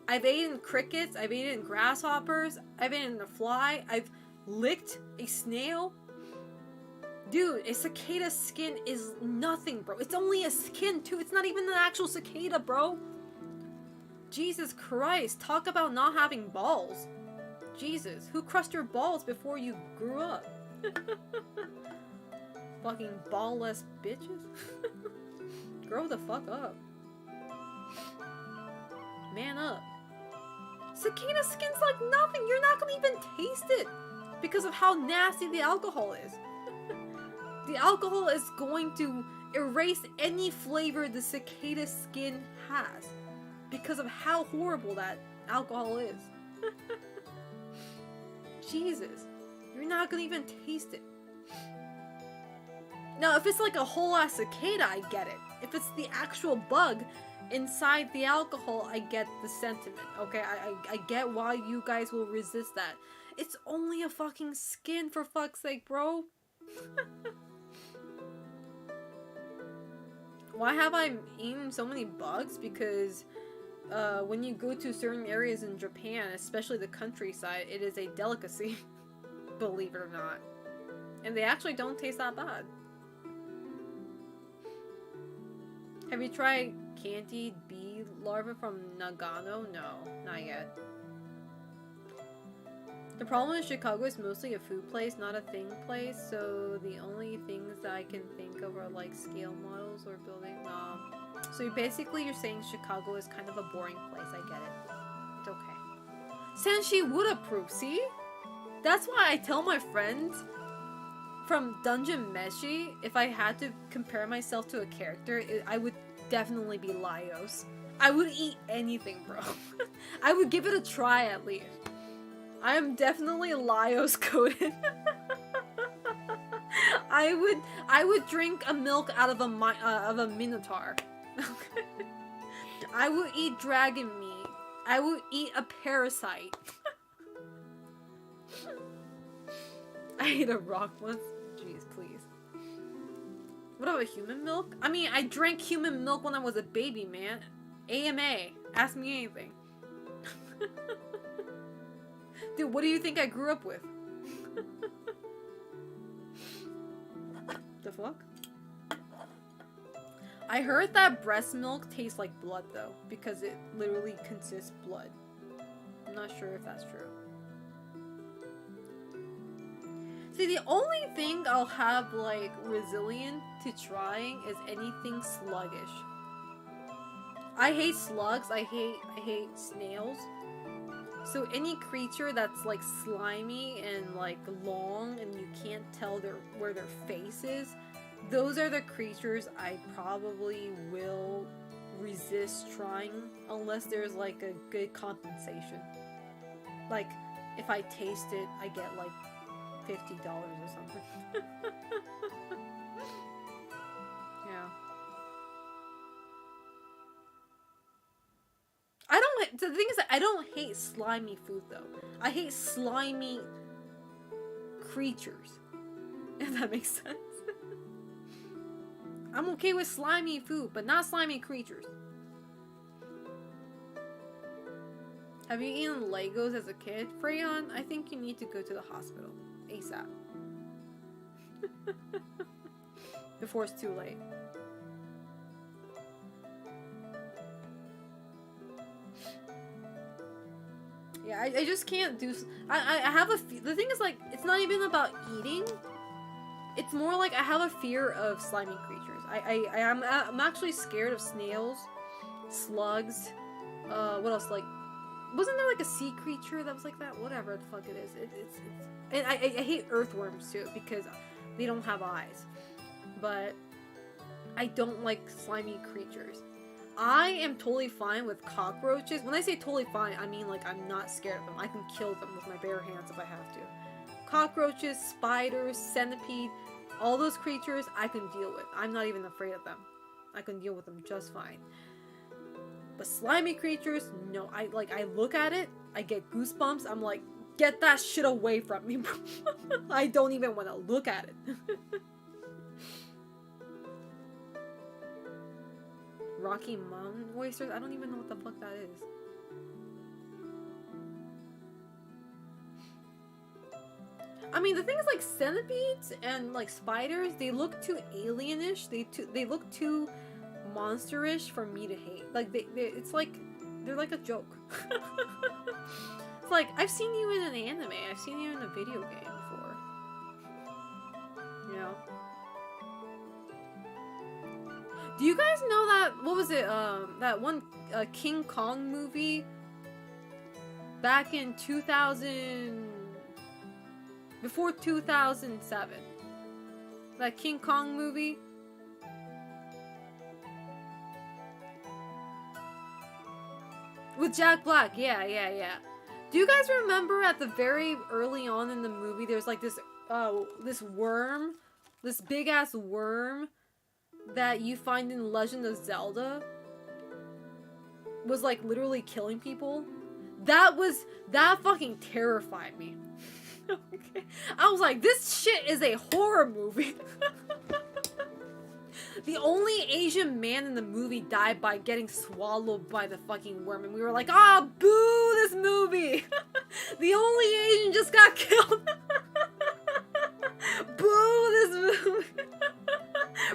I've eaten crickets, I've eaten grasshoppers, I've eaten a fly, I've licked a snail. Dude, a cicada skin is nothing, bro. It's only a skin, too. It's not even an actual cicada, bro. Jesus Christ. Talk about not having balls. Jesus. Who crushed your balls before you grew up? Fucking ballless bitches. Grow the fuck up. Man up. Cicada skin's like nothing. You're not gonna even taste it because of how nasty the alcohol is. The alcohol is going to erase any flavor the cicada skin has because of how horrible that alcohol is. Jesus. You're not gonna even taste it. Now, if it's like a whole ass cicada, I get it. If it's the actual bug inside the alcohol, I get the sentiment, okay? I get why you guys will resist that. It's only a fucking skin, for fuck's sake, bro. Why have I eaten so many bugs? Because when you go to certain areas in Japan, especially the countryside, it is a delicacy. Believe it or not. And they actually don't taste that bad. Have you tried candied bee larvae from Nagano? No, not yet. The problem in Chicago is mostly a food place, not a thing place, so the only things that I can think of are like scale models or building. So you're saying Chicago is kind of a boring place. I get it. It's okay. Senshi would approve, see? That's why I tell my friends from Dungeon Meshi, if I had to compare myself to a character, I would definitely be Laios. I would eat anything, bro. I would give it a try at least. I am definitely Laios coded. I would drink a milk out of a minotaur. I would eat dragon meat. I would eat a parasite. I ate a rock once. Jeez, please. What about human milk? I mean, I drank human milk when I was a baby, man. AMA. Ask me anything. Dude, what do you think I grew up with? The fuck? I heard that breast milk tastes like blood, though, because it literally consists blood. I'm not sure if that's true. See, the only thing I'll have, like, resilient to trying is anything sluggish. I hate slugs. I hate snails. So any creature that's like slimy and like long and you can't tell where their face is, those are the creatures I probably will resist trying unless there's like a good compensation. Like if I taste it, I get like $50 or something. Yeah. The thing is that I don't hate slimy food though. I hate slimy creatures. If that makes sense. I'm okay with slimy food, but not slimy creatures. Have you eaten Legos as a kid? Freyon, I think you need to go to the hospital. ASAP. Before it's too late. Yeah, I just can't do... I have a... The thing is, like, it's not even about eating. It's more like I have a fear of slimy creatures. I'm actually scared of snails, slugs, what else, like... Wasn't there, like, a sea creature that was like that? Whatever the fuck it is. It's and I hate earthworms, too, because they don't have eyes. But I don't like slimy creatures. I am totally fine with cockroaches. When I say totally fine, I mean like I'm not scared of them. I can kill them with my bare hands if I have to. Cockroaches, spiders, centipede, all those creatures I can deal with. I'm not even afraid of them. I can deal with them just fine. But slimy creatures, no. I look at it, I get goosebumps. I'm like, get that shit away from me, bro. I don't even want to look at it. Rocky Mountain oysters? I don't even know what the fuck that is. I mean, the thing is, like, centipedes and, like, spiders, they look too alienish. They look too monsterish for me to hate. Like, it's like, they're like a joke. It's like, I've seen you in an anime. I've seen you in a video game before. You know? Do you guys know that, what was it, that one King Kong movie back in 2000, before 2007? That King Kong movie? With Jack Black, yeah. Do you guys remember at the very early on in the movie, there's like this worm, this big ass worm that you find in Legend of Zelda was like literally killing people? That fucking terrified me. Okay. I was like, this shit is a horror movie. The only Asian man in the movie died by getting swallowed by the fucking worm, and we were like, ah, boo this movie! The only Asian just got killed! Boo this movie!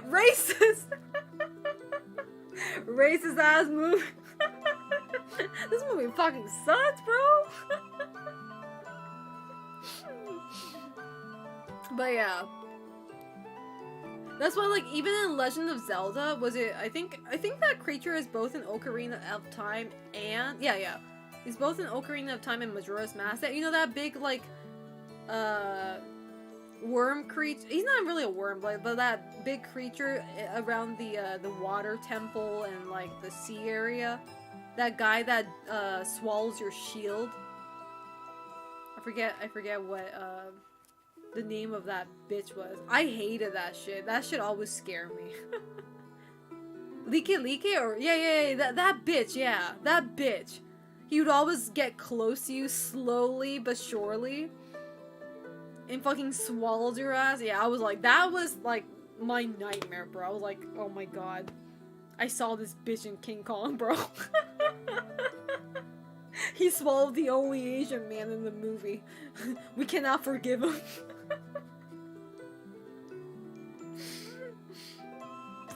Racist! Racist ass movie. This movie fucking sucks, bro! But yeah. That's why, like, even in Legend of Zelda, was it, I think that creature is both in Ocarina of Time and, yeah. He's both in Ocarina of Time and Majora's Mask. That, you know, that big, like, worm creature. He's not really a worm, but that big creature around the water temple and, like, the sea area. That guy that, swallows your shield. I forget what, the name of that bitch was. I hated that shit. That shit always scared me. Leaky or yeah, that bitch, yeah. That bitch. He would always get close to you slowly but surely. And fucking swallowed your ass. Yeah, I was like, that was like my nightmare, bro. I was like, oh my god. I saw this bitch in King Kong, bro. He swallowed the only Asian man in the movie. We cannot forgive him.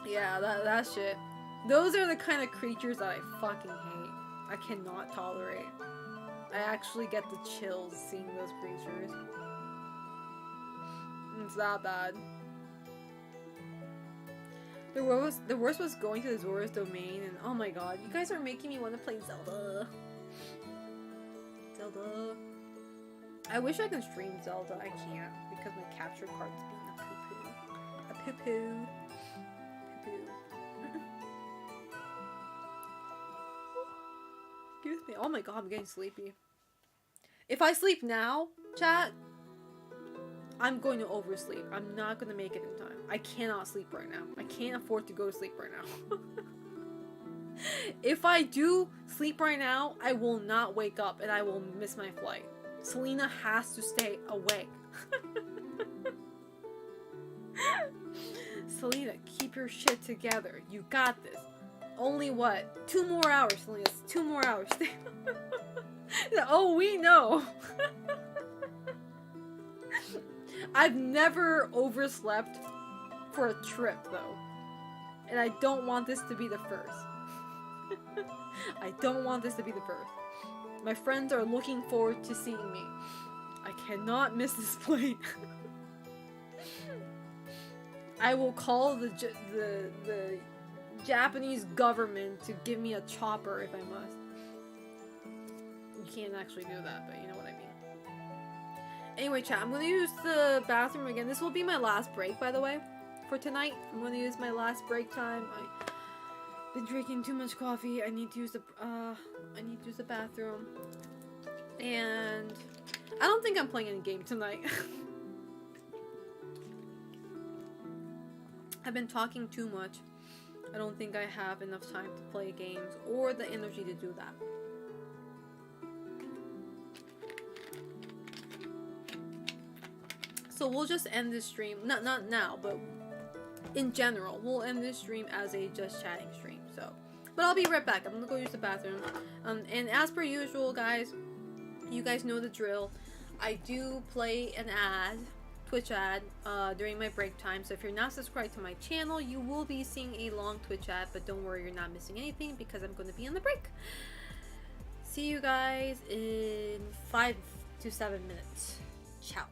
Yeah, that shit. Those are the kind of creatures that I fucking hate. I cannot tolerate. I actually get the chills seeing those creatures. It's that bad. The worst was going to the Zora's domain, and oh my god, you guys are making me want to play Zelda. Zelda. I wish I could stream Zelda. I can't because my capture card's being a poo-poo. A poo-poo. Poo-poo. Excuse me. Oh my god, I'm getting sleepy. If I sleep now, chat, I'm going to oversleep. I'm not going to make it in time. I cannot sleep right now. I can't afford to go to sleep right now. If I do sleep right now, I will not wake up and I will miss my flight. Selena has to stay awake. Selena, keep your shit together. You got this. Only what? 2 more hours, Selena. 2 more hours. Oh, we know. I've never overslept for a trip, though. And I don't want this to be the first. I don't want this to be the first. My friends are looking forward to seeing me. I cannot miss this flight. I will call the Japanese government to give me a chopper if I must. You can't actually do that, but you know what I mean. Anyway, chat, I'm gonna use the bathroom again. This will be my last break, by the way, for tonight. I'm gonna use my last break time. I've been drinking too much coffee. I need to use the bathroom. And I don't think I'm playing any game tonight. I've been talking too much. I don't think I have enough time to play games or the energy to do that. So we'll just end this stream, not now, but in general, we'll end this stream as a just chatting stream. So, but I'll be right back. I'm gonna go use the bathroom. And as per usual, guys, you guys know the drill. I do play an ad, Twitch ad, during my break time. So if you're not subscribed to my channel, you will be seeing a long Twitch ad. But don't worry, you're not missing anything because I'm going to be on the break. See you guys in 5 to 7 minutes. Ciao.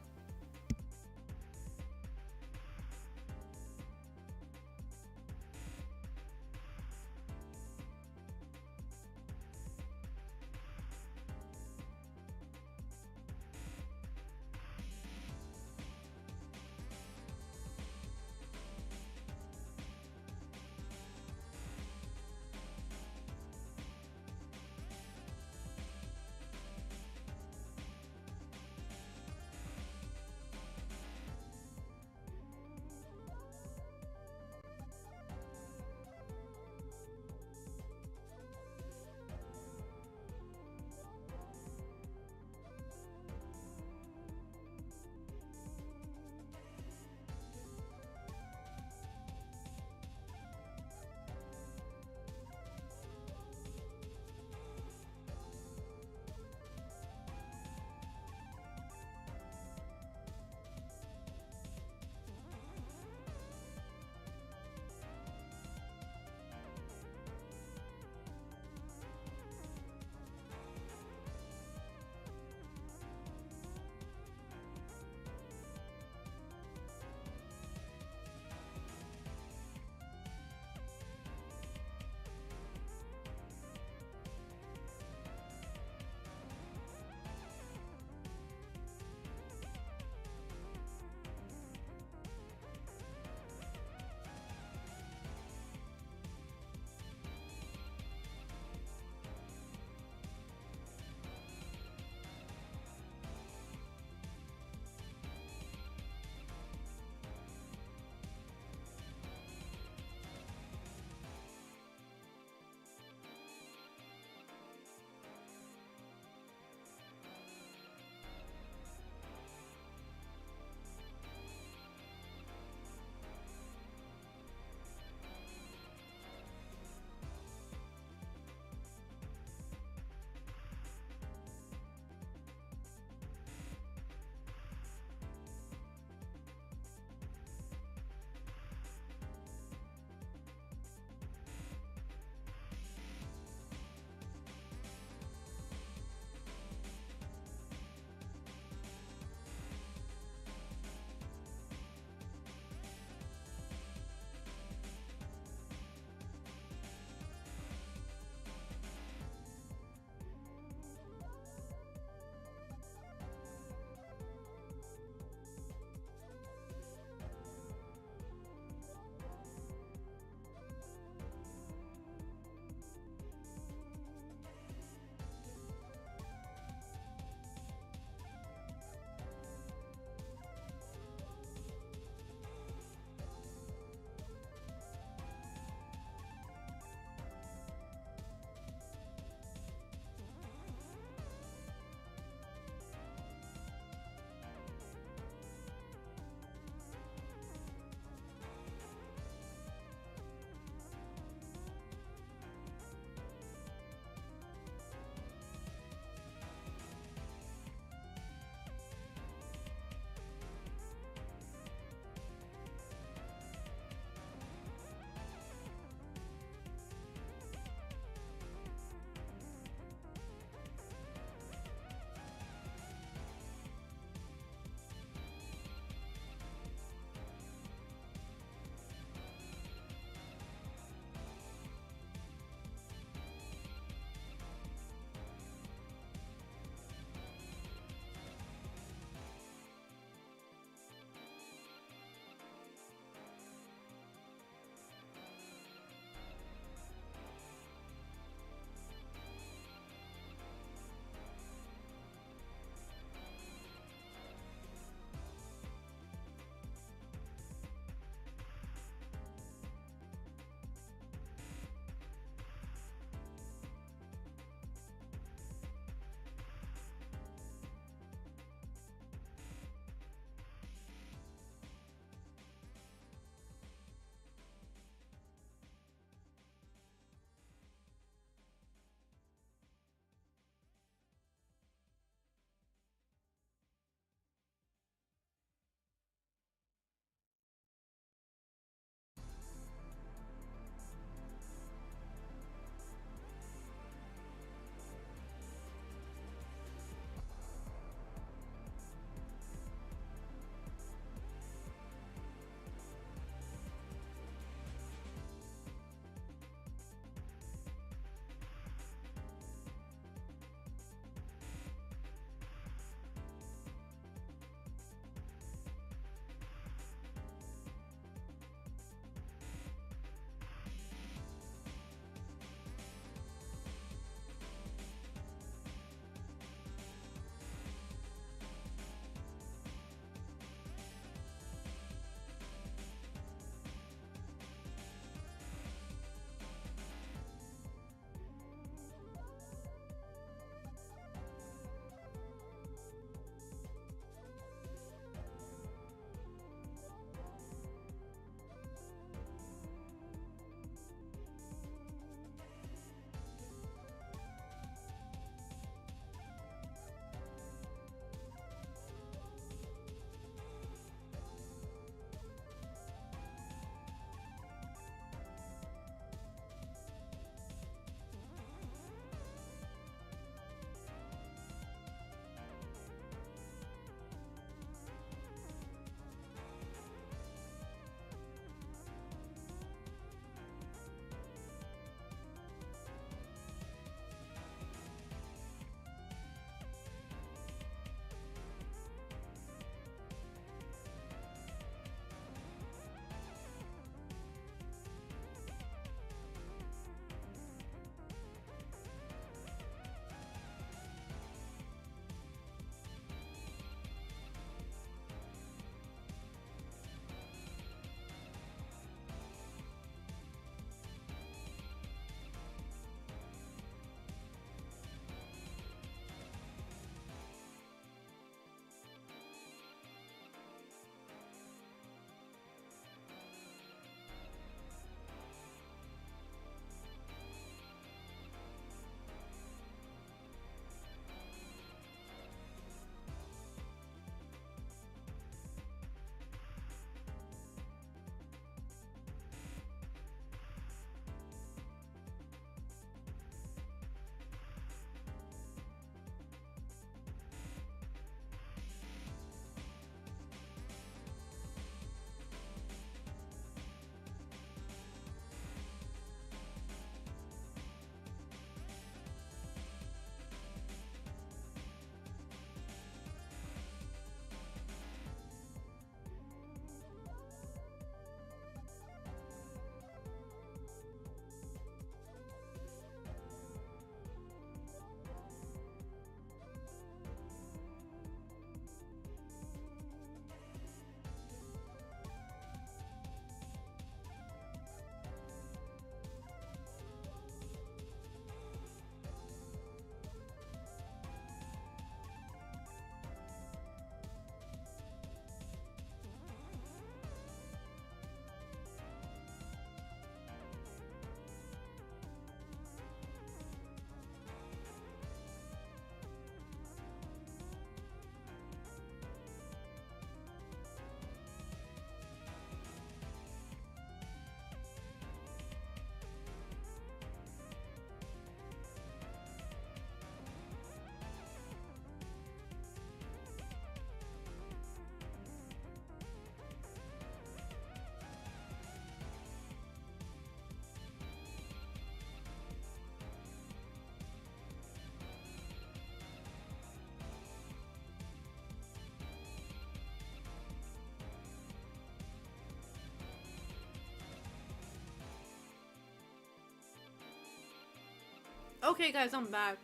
Okay, guys, I'm back.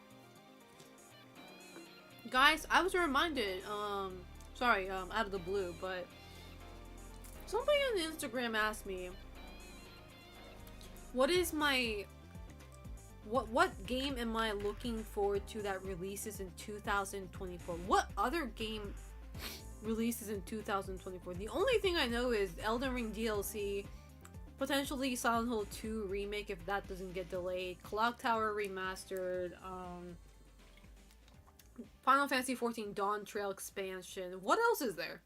Guys, I was reminded, sorry, out of the blue, but somebody on Instagram asked me, what is my, what game am I looking forward to that releases in 2024? What other game releases in 2024? The only thing I know is Elden Ring DLC, potentially Silent Hill 2 remake if that doesn't get delayed, Clock Tower remastered, Final Fantasy XIV Dawn Trail expansion. What else is there?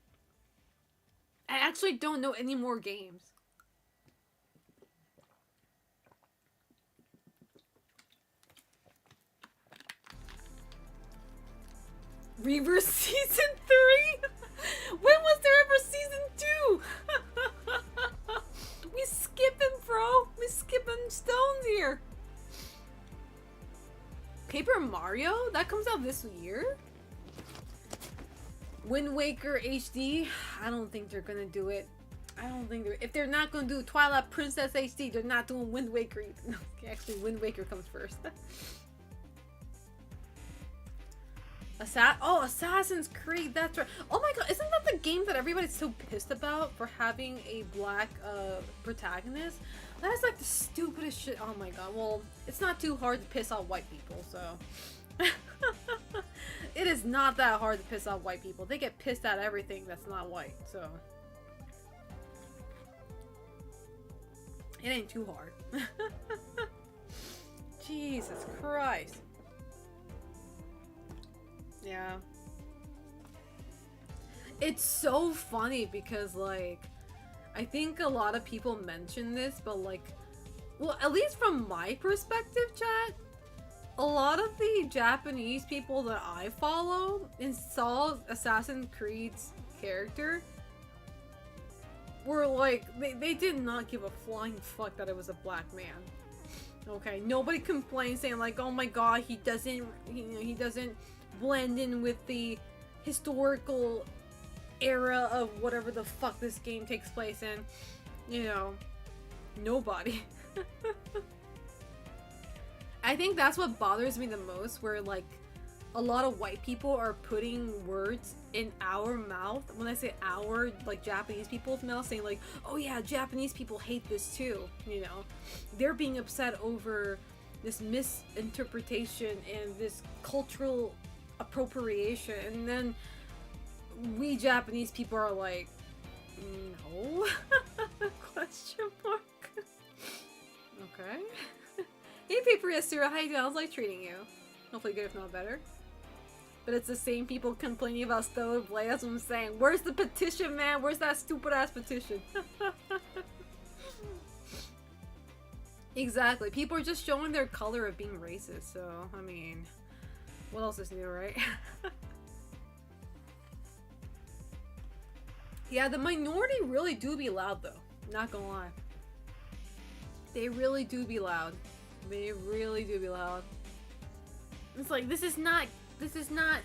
I actually don't know any more games. Reaver Season 3? When was there ever Season 2? We skipping, bro. We skipping stones here. Paper Mario? That comes out this year? Wind Waker HD? I don't think they're gonna do it. I don't think they're... If they're not gonna do Twilight Princess HD, they're not doing Wind Waker either. No, actually, Wind Waker comes first. Assassin's Creed, that's right. Oh my god, isn't that the game that everybody's so pissed about for having a black protagonist? That is like the stupidest shit. Oh my god, well, it's not too hard to piss off white people, so. It is not that hard to piss off white people. They get pissed at everything that's not white, so. It ain't too hard. Jesus Christ. Yeah. It's so funny because, like, I think a lot of people mention this, but, like, well, at least from my perspective, chat, a lot of the Japanese people that I follow and saw Assassin's Creed's character were like, they did not give a flying fuck that it was a black man. Okay, nobody complained saying like, oh my god, he doesn't blend in with the historical era of whatever the fuck this game takes place in. You know, nobody. I think that's what bothers me the most, where like a lot of white people are putting words in our mouth. When I say our, like Japanese people's mouth, saying like, oh yeah, Japanese people hate this too. You know, they're being upset over this misinterpretation and this cultural appropriation, and then we Japanese people are like, no? Question mark. Okay. Hey Paper Yasura, how you doing? How's life treating you? Hopefully good, if not better. But it's the same people complaining about Stellar Blade. That's what I'm saying. Where's the petition, man? Where's that stupid ass petition? Exactly. People are just showing their color of being racist, so I mean, what else is new, right? Yeah, the minority really do be loud though. Not gonna lie. They really do be loud. They really do be loud. It's like, this is not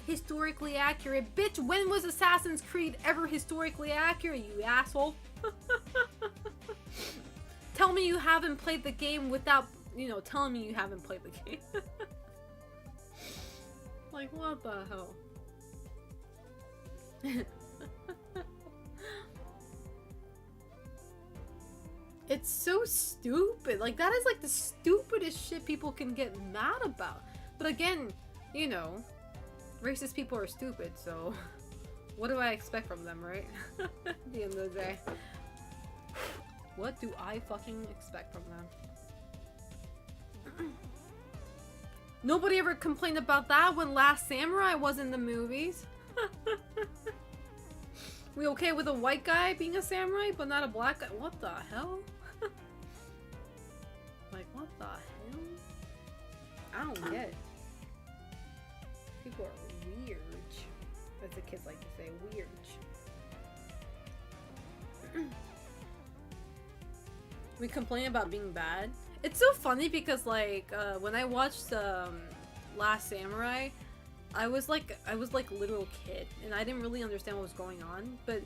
historically accurate. Bitch, when was Assassin's Creed ever historically accurate, you asshole? Tell me you haven't played the game without, you know, telling me you haven't played the game. Like, what the hell? It's so stupid. Like, that is like the stupidest shit people can get mad about. But again, you know, racist people are stupid, so what do I expect from them, right? At the end of the day. What do I fucking expect from them? Nobody ever complained about that when Last Samurai was in the movies. We okay with a white guy being a samurai, but not a black guy? What the hell? Like, what the hell? I don't get it. People are weird. As the kids like to say, weird. We complain about being bad. It's so funny because, like, when I watched Last Samurai, I was like a little kid, and I didn't really understand what was going on, but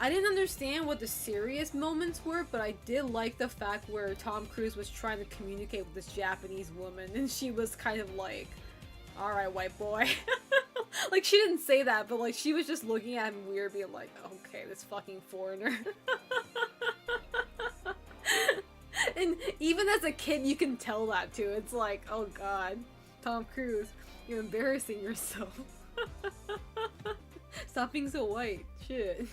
I didn't understand what the serious moments were, but I did like the fact where Tom Cruise was trying to communicate with this Japanese woman, and she was kind of like, alright, white boy. Like, she didn't say that, but like, she was just looking at him weird, being like, okay, this fucking foreigner. And even as a kid, you can tell that too. It's like, oh god, Tom Cruise, you're embarrassing yourself. Stop being so white. Shit.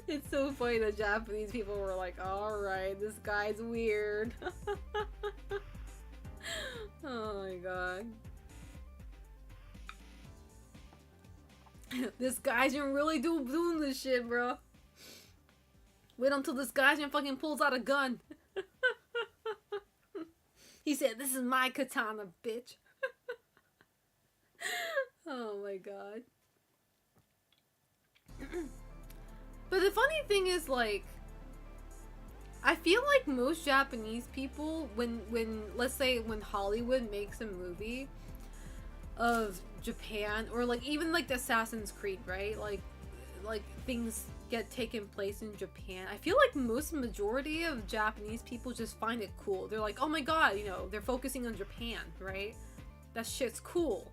It's so funny that Japanese people were like, alright, this guy's weird. Oh my god. This Gaijin really doing this shit, bro. Wait until this Gaijin fucking pulls out a gun. He said, this is my katana, bitch. Oh my god. But the funny thing is, like, I feel like most Japanese people, when let's say when Hollywood makes a movie of Japan, or like even like the Assassin's Creed, right? Like things get taken place in Japan. I feel like most majority of Japanese people just find it cool. They're like, oh my god, you know, they're focusing on Japan, right? That shit's cool.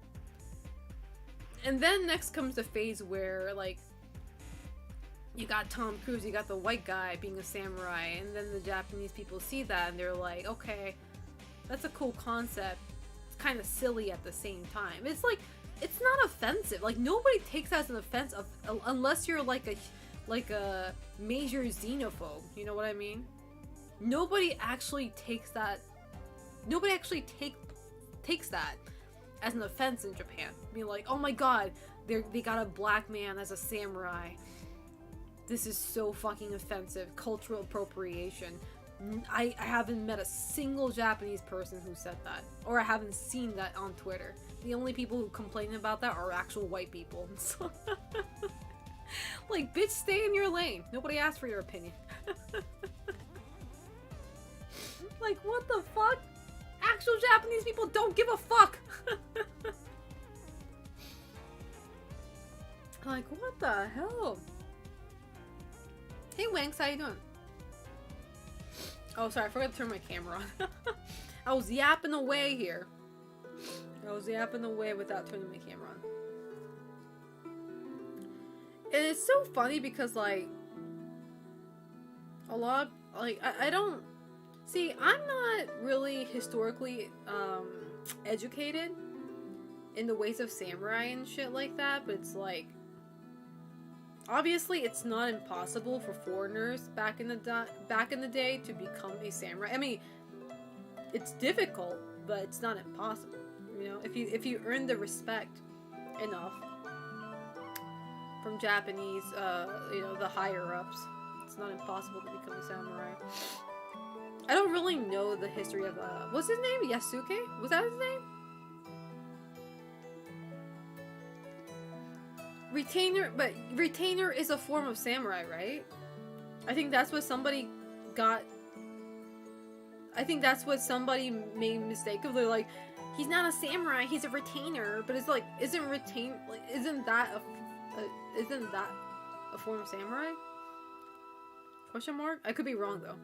And then next comes the phase where, like, you got Tom Cruise, you got the white guy being a samurai, and then the Japanese people see that and they're like, okay, that's a cool concept. It's kind of silly at the same time. It's like, it's not offensive. Like, nobody takes that as an offense unless you're like a major xenophobe. You know what I mean? Nobody actually takes that. Nobody actually takes that as an offense in Japan. Being like, oh my god, they got a black man as a samurai. This is so fucking offensive. Cultural appropriation. I haven't met a single Japanese person who said that. Or I haven't seen that on Twitter. The only people who complain about that are actual white people. Like, bitch, stay in your lane. Nobody asked for your opinion. Like, what the fuck? Actual Japanese people don't give a fuck! Like, what the hell? Hey, Wanks, how you doing? Oh, sorry, I forgot to turn my camera on. I was yapping away here. I was yapping away without turning my camera on. And it's so funny because, like, a lot, like, I don't, see, I'm not really historically, educated in the ways of samurai and shit like that, but it's like, obviously it's not impossible for foreigners back in the day to become a samurai. I mean, it's difficult, but it's not impossible. You know, if you earn the respect enough from Japanese, you know, the higher ups, it's not impossible to become a samurai. I don't really know the history of, what's his name? Yasuke? Was that his name? Retainer, but retainer is a form of samurai, right? I think that's what somebody got. I think that's what somebody made a mistake of. They're like, he's not a samurai, he's a retainer. But it's like, isn't that a form of samurai? Question mark? I could be wrong though.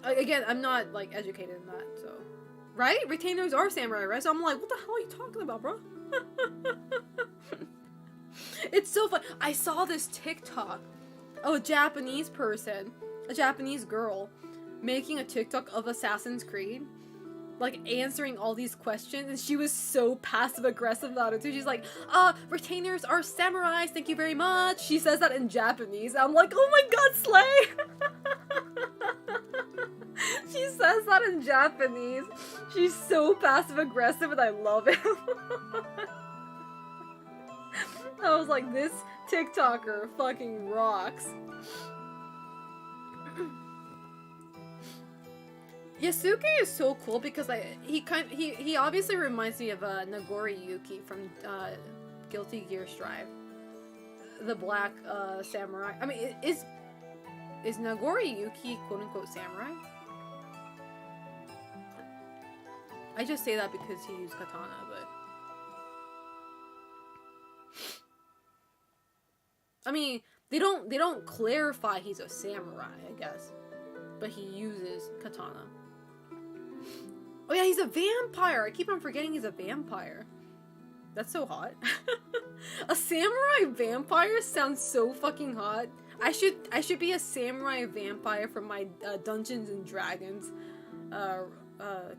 Again, I'm not like educated in that, so right? Retainers are samurai, right? So I'm like, what the hell are you talking about, bro? It's so fun. I saw this TikTok of a Japanese person, a Japanese girl, making a TikTok of Assassin's Creed, like answering all these questions, and she was so passive aggressive about it too. She's like, retainers are samurais, thank you very much. She says that in Japanese. I'm like, oh my god, slay! She says that in Japanese. She's so passive aggressive and I love it. I was like, this TikToker fucking rocks. Yasuke is so cool because he obviously reminds me of Nagori Yuki from Guilty Gear Strive, the black samurai. I mean, is Nagori Yuki quote unquote samurai? I just say that because he used katana, but I mean, they don't clarify he's a samurai, I guess. But he uses katana. Oh yeah, he's a vampire. I keep on forgetting he's a vampire. That's so hot. A samurai vampire sounds so fucking hot. I should be a samurai vampire from my Dungeons and Dragons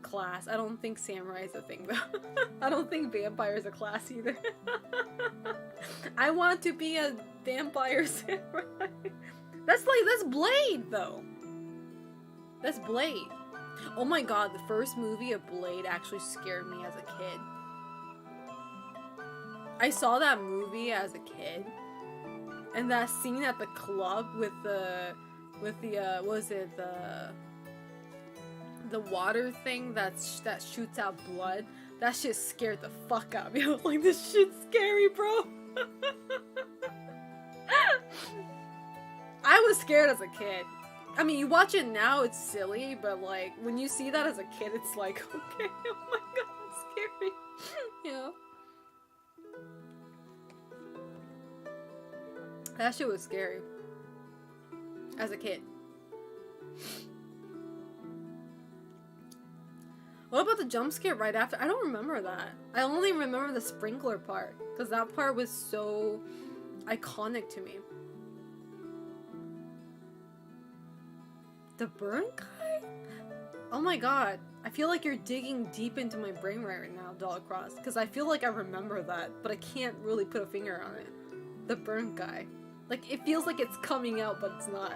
class. I don't think samurai is a thing though. I don't think vampire is a class either. I want to be a vampire samurai. That's Blade though. That's Blade. Oh my god, the first movie of Blade actually scared me as a kid. I saw that movie as a kid, and that scene at the club with the what was it, the water thing that shoots out blood. That shit scared the fuck out of me. I was like, this shit's scary, bro. I was scared as a kid. I mean, you watch it now, it's silly, but like when you see that as a kid, it's like, okay, oh my god, it's scary. You know? That shit was scary. As a kid. What about the jump scare right after? I don't remember that. I only remember the sprinkler part, because that part was so iconic to me. The burn guy? Oh my god. I feel like you're digging deep into my brain right now, Dog Cross, because I feel like I remember that, but I can't really put a finger on it. The burn guy. Like, it feels like it's coming out, but it's not.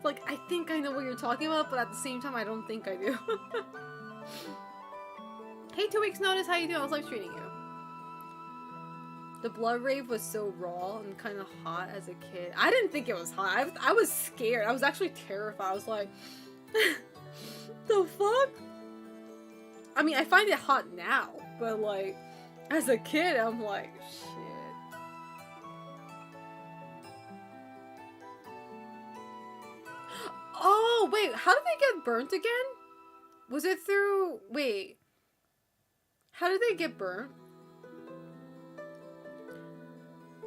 Like, I think I know what you're talking about, but at the same time, I don't think I do. Hey, 2 weeks notice, how you doing? I was live streaming you. The blood rave was so raw and kind of hot as a kid. I didn't think it was hot. I was scared. I was actually terrified. I was like, the fuck? I mean, I find it hot now, but like, as a kid, I'm like, shit. Oh, wait, how did they get burnt again? Was it through... Wait. How did they get burnt?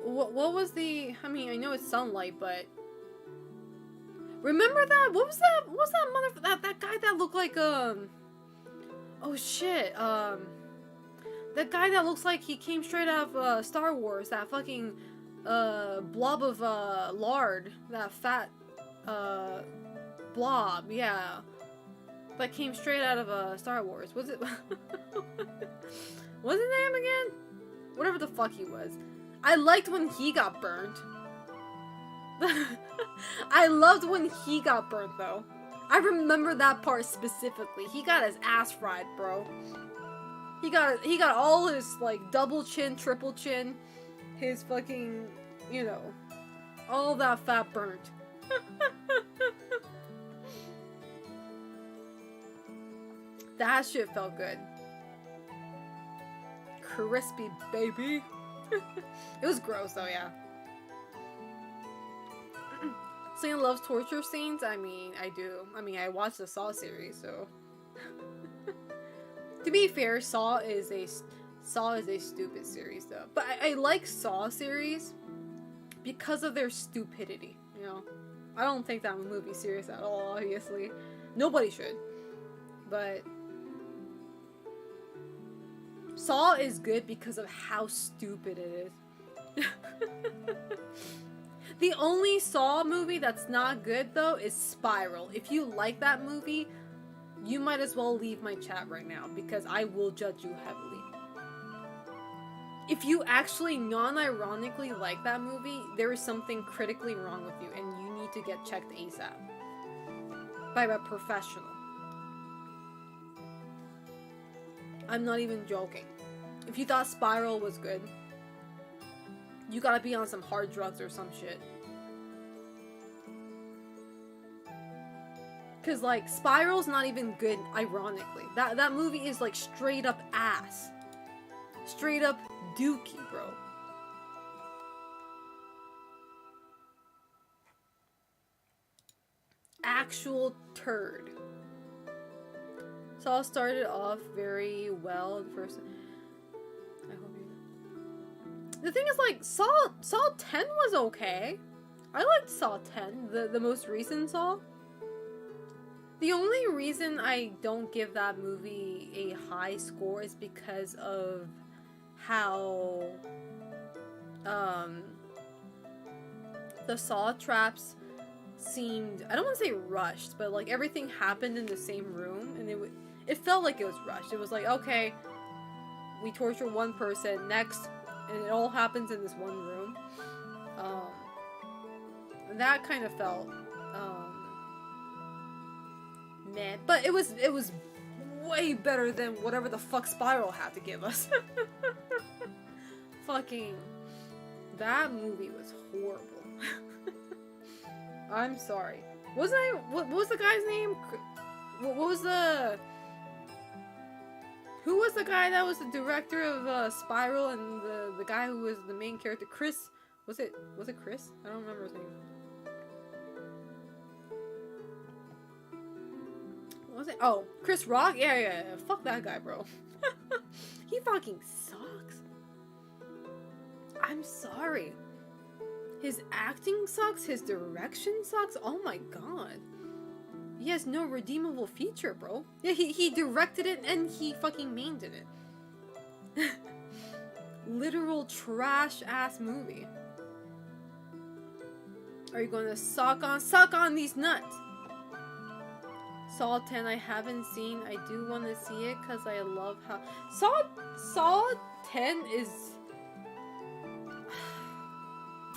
What was the... I mean, I know it's sunlight, but... Remember that? What was that? What was that that guy that looked like, Oh, shit. That guy that looks like he came straight out of, Star Wars. That fucking, blob of, lard. That fat, blob. Yeah. That came straight out of, Star Wars. Was it... What's his name again? Whatever the fuck he was. I liked when he got burned. I loved when he got burnt, though. I remember that part specifically. He got his ass fried, bro. He got all his, like, double chin, triple chin, his fucking, you know, all that fat burnt. That shit felt good. Crispy, baby. It was gross, though, yeah. Selena loves torture scenes? I mean, I do. I mean, I watched the Saw series, so... To be fair, Saw is a stupid series, though. But I like Saw series because of their stupidity, you know? I don't take that movie serious at all, obviously. Nobody should. But... Saw is good because of how stupid it is. The only Saw movie that's not good, though, is Spiral. If you like that movie, you might as well leave my chat right now, because I will judge you heavily. If you actually non-ironically like that movie, there is something critically wrong with you, and you need to get checked ASAP. By a professional. I'm not even joking. If you thought Spiral was good, you gotta be on some hard drugs or some shit. Cause like, Spiral's not even good ironically. That movie is like straight up ass. Straight up dookie, bro. Actual turd. Saw started off very well the first... I hope you... The thing is, like, Saw 10 was okay. I liked Saw 10, the most recent Saw. The only reason I don't give that movie a high score is because of how the Saw traps seemed, I don't want to say rushed, but like everything happened in the same room, and it felt like it was rushed. It was like, okay, we torture one person, next, and it all happens in this one room. That kind of felt meh, but it was way better than whatever the fuck Spiral had to give us. Fucking, that movie was horrible. I'm sorry. What was the guy's name? Who was the guy that was the director of Spiral, and the guy who was the main character? Chris? Was it Chris? I don't remember his name. What was it? Oh, Chris Rock? Yeah. Fuck that guy, bro. He fucking sucks. I'm sorry. His acting sucks, his direction sucks. Oh my god. He has no redeemable feature, bro. Yeah, he directed it and he fucking mained in it. Literal trash ass movie. Are you gonna suck on these nuts? Saw 10 I haven't seen. I do want to see it because I love how Saw 10 is,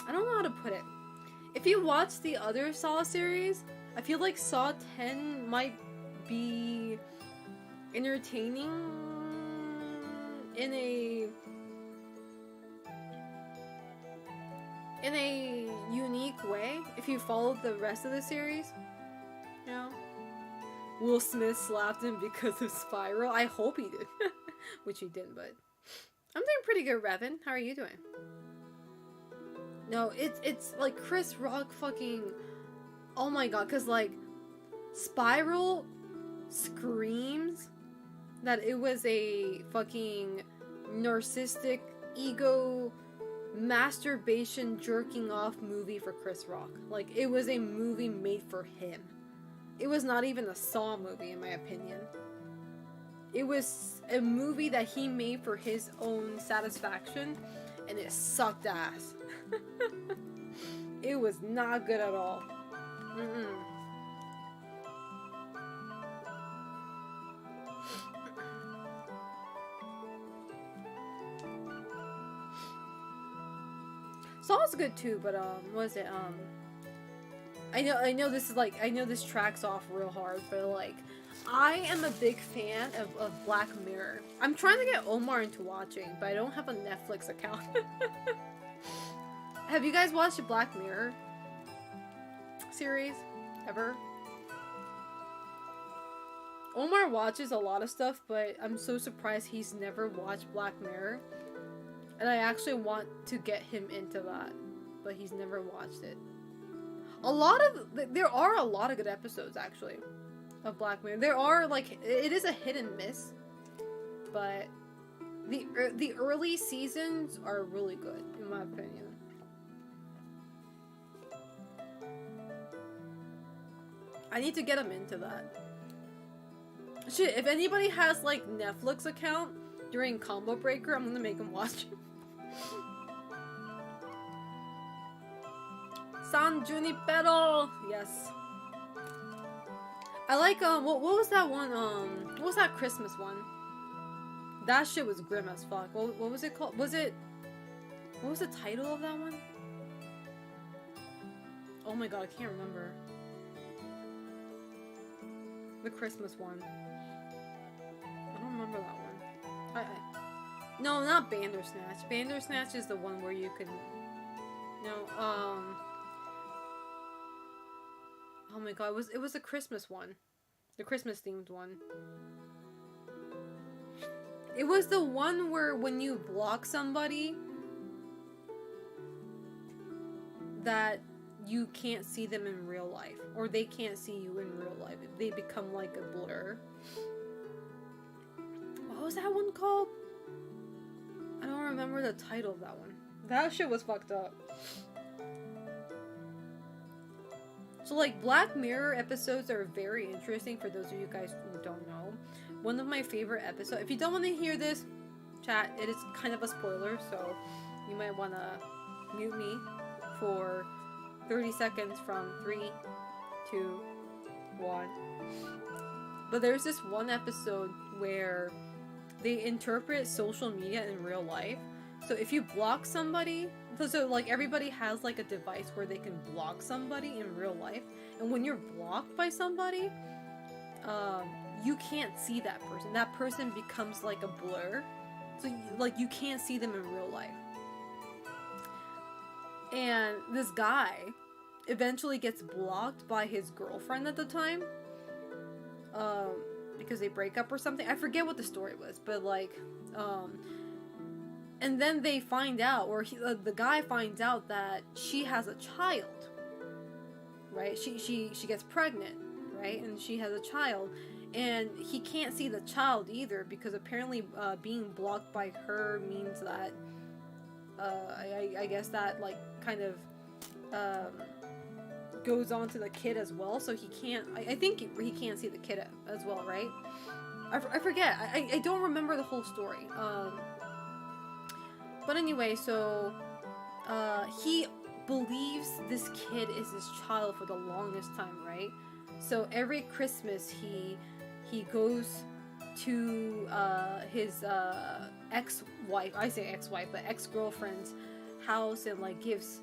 I don't know how to put it. If you watch the other Saw series, I feel like Saw 10 might be entertaining in a unique way if you follow the rest of the series. You know? Will Smith slapped him because of Spiral. I hope he did. Which he didn't, but I'm doing pretty good, Revan. How are you doing? No, it's like Chris Rock fucking, oh my god, because like Spiral screams that it was a fucking narcissistic ego masturbation jerking off movie for Chris Rock. Like, it was a movie made for him. It was not even a Saw movie, in my opinion. It was a movie that he made for his own satisfaction, and it sucked ass. It was not good at all. Saw's good too, but what is it? I know this is like, I know this tracks off real hard, but like, I am a big fan of Black Mirror. I'm trying to get Omar into watching, but I don't have a Netflix account. Have you guys watched the Black Mirror series ever? Omar watches a lot of stuff, but I'm so surprised he's never watched Black Mirror. And I actually want to get him into that, but he's never watched it. There are a lot of good episodes, actually, of Black Mirror. There are, like, it is a hit and miss, but the early seasons are really good, in my opinion. I need to get him into that. Shit, if anybody has, like, Netflix account during Combo Breaker, I'm gonna make him watch it. San Junipero! Yes. I like, what was that one, what was that Christmas one? That shit was grim as fuck. What was it called? What was the title of that one? Oh my god, I can't remember. The Christmas one. I don't remember that one. No, not Bandersnatch. Bandersnatch is the one where you can... No, oh my god, it was a Christmas one. The Christmas themed one. It was the one where when you block somebody that you can't see them in real life. Or they can't see you in real life. They become like a blur. What was that one called? I don't remember the title of that one. That shit was fucked up. So, like, Black Mirror episodes are very interesting for those of you guys who don't know. One of my favorite episodes, if you don't want to hear this, chat, it is kind of a spoiler, so you might want to mute me for 30 seconds from 3, 2, 1. But there's this one episode where they interpret social media in real life. So if you block somebody, so like everybody has like a device where they can block somebody in real life, and when you're blocked by somebody, you can't see that person. That person becomes like a blur, so like you can't see them in real life. And this guy eventually gets blocked by his girlfriend at the time, because they break up or something. I forget what the story was, but like, and then they find out, or the guy finds out that she has a child, right? She gets pregnant, right? And she has a child, and he can't see the child either, because apparently being blocked by her means that I guess that like kind of goes on to the kid as well, so he can't, I think he can't see the kid as well, right? I forget, I don't remember the whole story. But anyway, so he believes this kid is his child for the longest time, right? So every Christmas he goes to his ex-wife, I say ex-wife, but ex-girlfriend's house, and like gives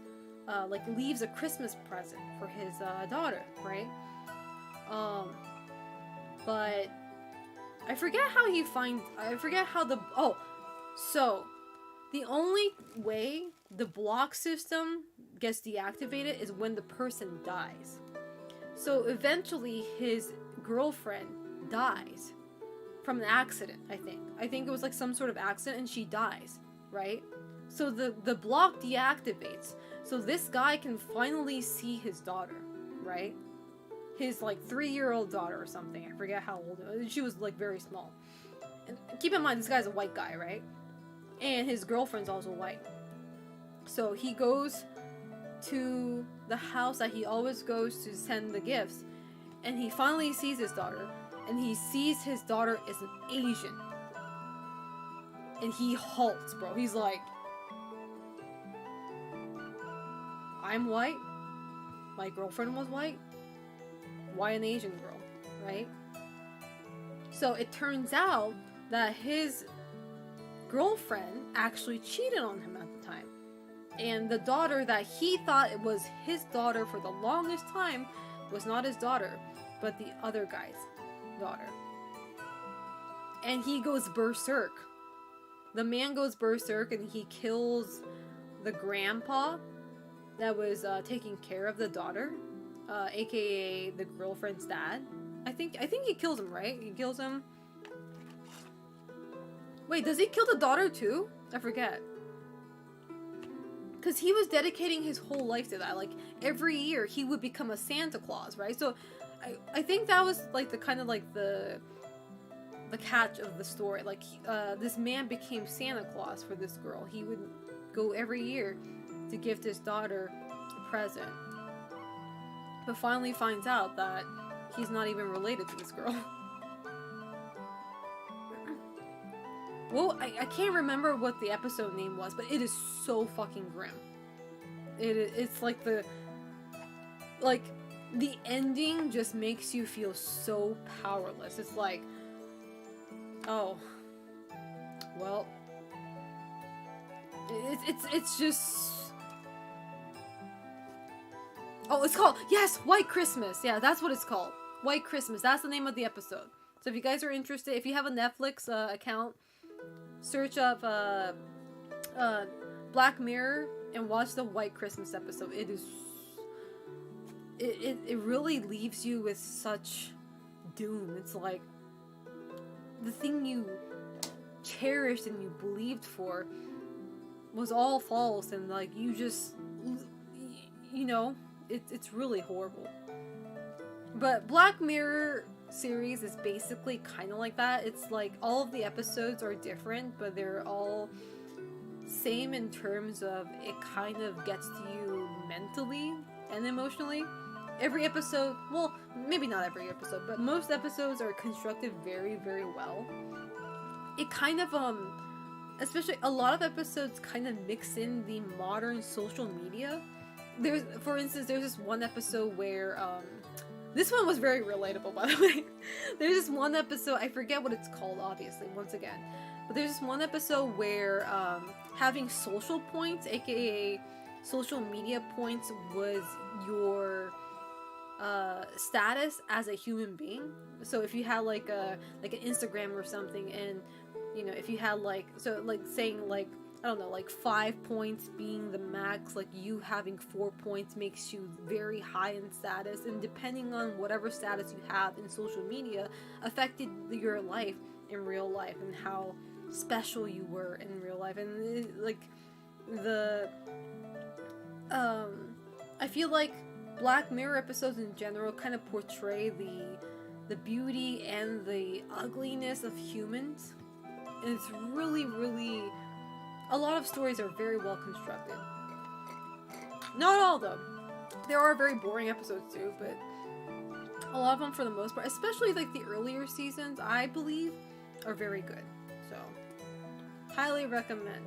like leaves a Christmas present for his daughter, right? But I forget how so the only way the block system gets deactivated is when the person dies. So eventually his girlfriend dies from an accident, I think it was like some sort of accident, and she dies, right? So the block deactivates, so this guy can finally see his daughter, right? His like 3-year-old daughter or something. I forget how old it was. She was like very small. And keep in mind, this guy's a white guy, right? And his girlfriend's also white. So he goes to the house that he always goes to send the gifts, and he finally sees his daughter, and he sees his daughter is an Asian. And he halts, bro. He's like, I'm white, my girlfriend was white, why an Asian girl, right? So it turns out that his girlfriend actually cheated on him at the time, and the daughter that he thought it was his daughter for the longest time was not his daughter, but the other guy's daughter. And he goes berserk. The man goes berserk, and he kills the grandpa that was taking care of the daughter, aka the girlfriend's dad. I think he kills him, right? He kills him. Wait, does he kill the daughter too? I forget. Because he was dedicating his whole life to that. Like, every year he would become a Santa Claus, right? So, I think that was, like, the kind of, like, the catch of the story. Like, this man became Santa Claus for this girl. He would go every year to gift his daughter a present. But finally finds out that he's not even related to this girl. Well, I can't remember what the episode name was, but it is so fucking grim. It's like the ending just makes you feel so powerless. It's like, oh, well, it's just, oh, it's called, yes, White Christmas. Yeah, that's what it's called. White Christmas. That's the name of the episode. So if you guys are interested, if you have a Netflix account, search up Black Mirror and watch the White Christmas episode. It really leaves you with such doom. It's like the thing you cherished and you believed for was all false, and like you just, you know, it's really horrible. But Black Mirror series is basically kind of like that. It's like all of the episodes are different, but they're all same in terms of it kind of gets to you mentally and emotionally. Every episode, well, maybe not every episode, but most episodes are constructed very, very well. It kind of, especially a lot of episodes kind of mix in the modern social media. For instance, there's this one episode where, this one was very relatable, by the way. There's this one episode, I forget what it's called, obviously, once again. But there's this one episode where, having social points, aka social media points, was your status as a human being. So if you had like an Instagram or something, and you know, if you had like, so like saying like, I don't know, like 5 points being the max, like you having 4 points makes you very high in status, and depending on whatever status you have in social media affected your life in real life and how special you were in real life. And like the I feel like Black Mirror episodes in general kind of portray the beauty and the ugliness of humans, and it's really, really, a lot of stories are very well constructed. Not all though. There are very boring episodes too, but a lot of them, for the most part, especially like the earlier seasons, I believe, are very good. So, highly recommend.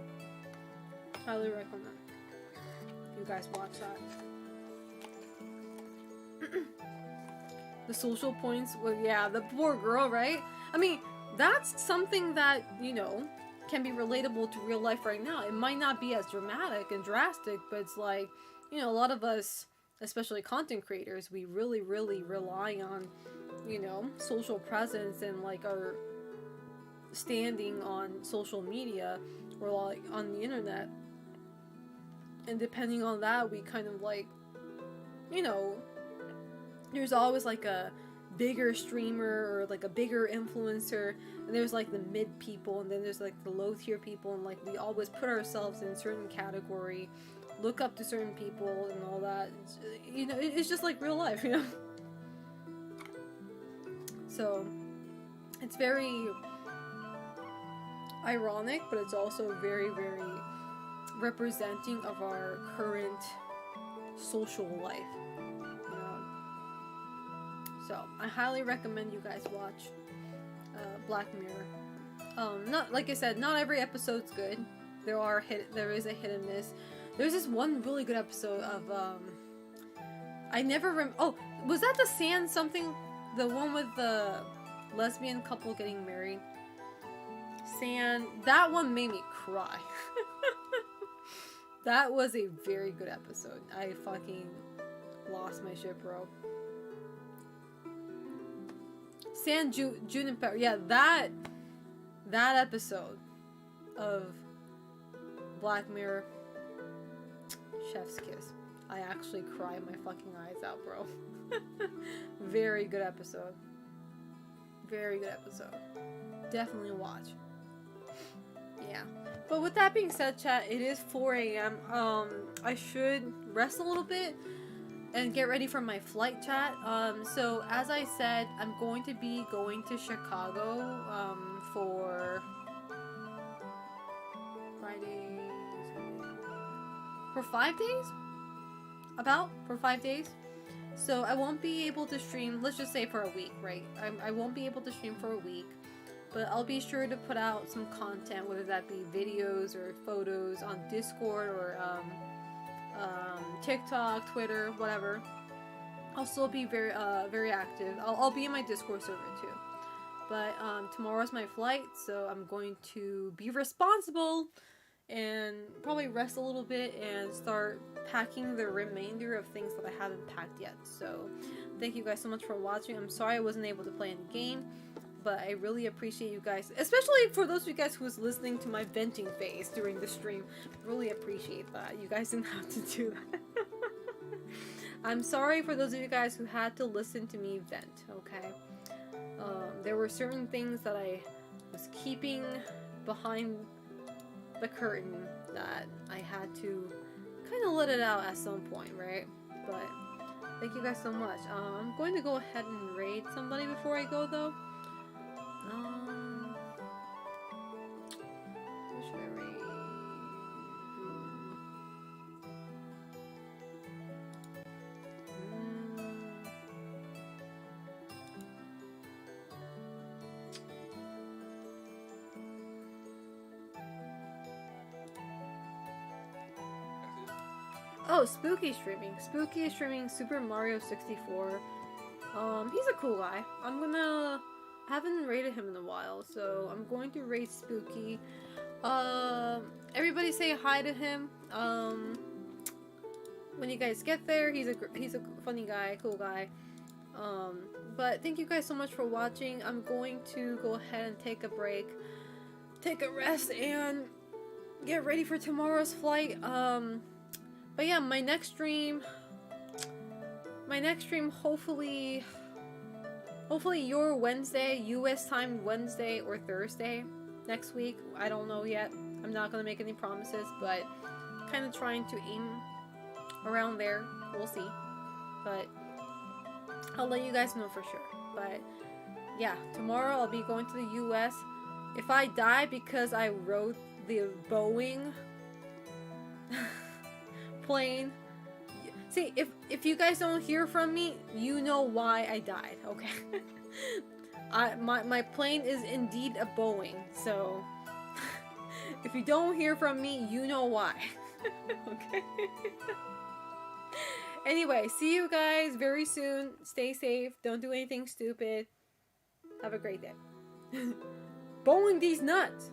Highly recommend. You guys watch that. The social points, well, yeah, the poor girl, right? I mean, that's something that, you know, can be relatable to real life right now. It might not be as dramatic and drastic, but it's like, you know, a lot of us, especially content creators, we really, really rely on, you know, social presence and like our standing on social media or like on the internet. And depending on that, we kind of like, you know, there's always like a bigger streamer or like a bigger influencer, and there's like the mid people, and then there's like the low tier people, and like we always put ourselves in a certain category, look up to certain people and all that. You know, it's just like real life, you know. So it's very ironic, but it's also very, very representing of our current social life. So, I highly recommend you guys watch Black Mirror. Not, like I said, not every episode's good. There is a hit and miss. There's this one really good episode of, oh, was that the Sand something? The one with the lesbian couple getting married? Sand, that one made me cry. That was a very good episode. I fucking lost my shit, bro. San Juniper, yeah, that episode of Black Mirror, chef's kiss. I actually cried my fucking eyes out, bro. Very good episode. Very good episode. Definitely watch. Yeah. But with that being said, chat, it is 4 a.m. I should rest a little bit and get ready for my flight, chat. So as I said, I'm going to be going to Chicago for Friday, for 5 days? For 5 days. So I won't be able to stream, let's just say for a week, right? I won't be able to stream for a week, but I'll be sure to put out some content, whether that be videos or photos on Discord or TikTok, Twitter, whatever. I'll still be very active. I'll be in my Discord server too. But tomorrow's my flight, so I'm going to be responsible and probably rest a little bit and start packing the remainder of things that I haven't packed yet. So thank you guys so much for watching. I'm sorry I wasn't able to play any game, but I really appreciate you guys, especially for those of you guys who was listening to my venting phase during the stream. Really appreciate that. You guys didn't have to do that. I'm sorry for those of you guys who had to listen to me vent, okay? There were certain things that I was keeping behind the curtain that I had to kind of let it out at some point, right? But thank you guys so much. I'm going to go ahead and raid somebody before I go, though. Who should I raid? Oh, Spooky streaming. Spooky is streaming Super Mario 64. He's a cool guy. I haven't rated him in a while, so I'm going to rate Spooky. Everybody say hi to him. When you guys get there, he's a funny guy, cool guy. But thank you guys so much for watching. I'm going to go ahead and take a break, take a rest, and get ready for tomorrow's flight. But yeah, my next stream, hopefully your Wednesday, US time Wednesday or Thursday next week. I don't know yet. I'm not gonna make any promises, but kind of trying to aim around there. We'll see. But I'll let you guys know for sure. But yeah, tomorrow I'll be going to the US. If I die because I rode the Boeing plane, see, if you guys don't hear from me, you know why I died, okay? My plane is indeed a Boeing, so if you don't hear from me, you know why. Okay? Anyway, see you guys very soon. Stay safe. Don't do anything stupid. Have a great day. Boeing these nuts!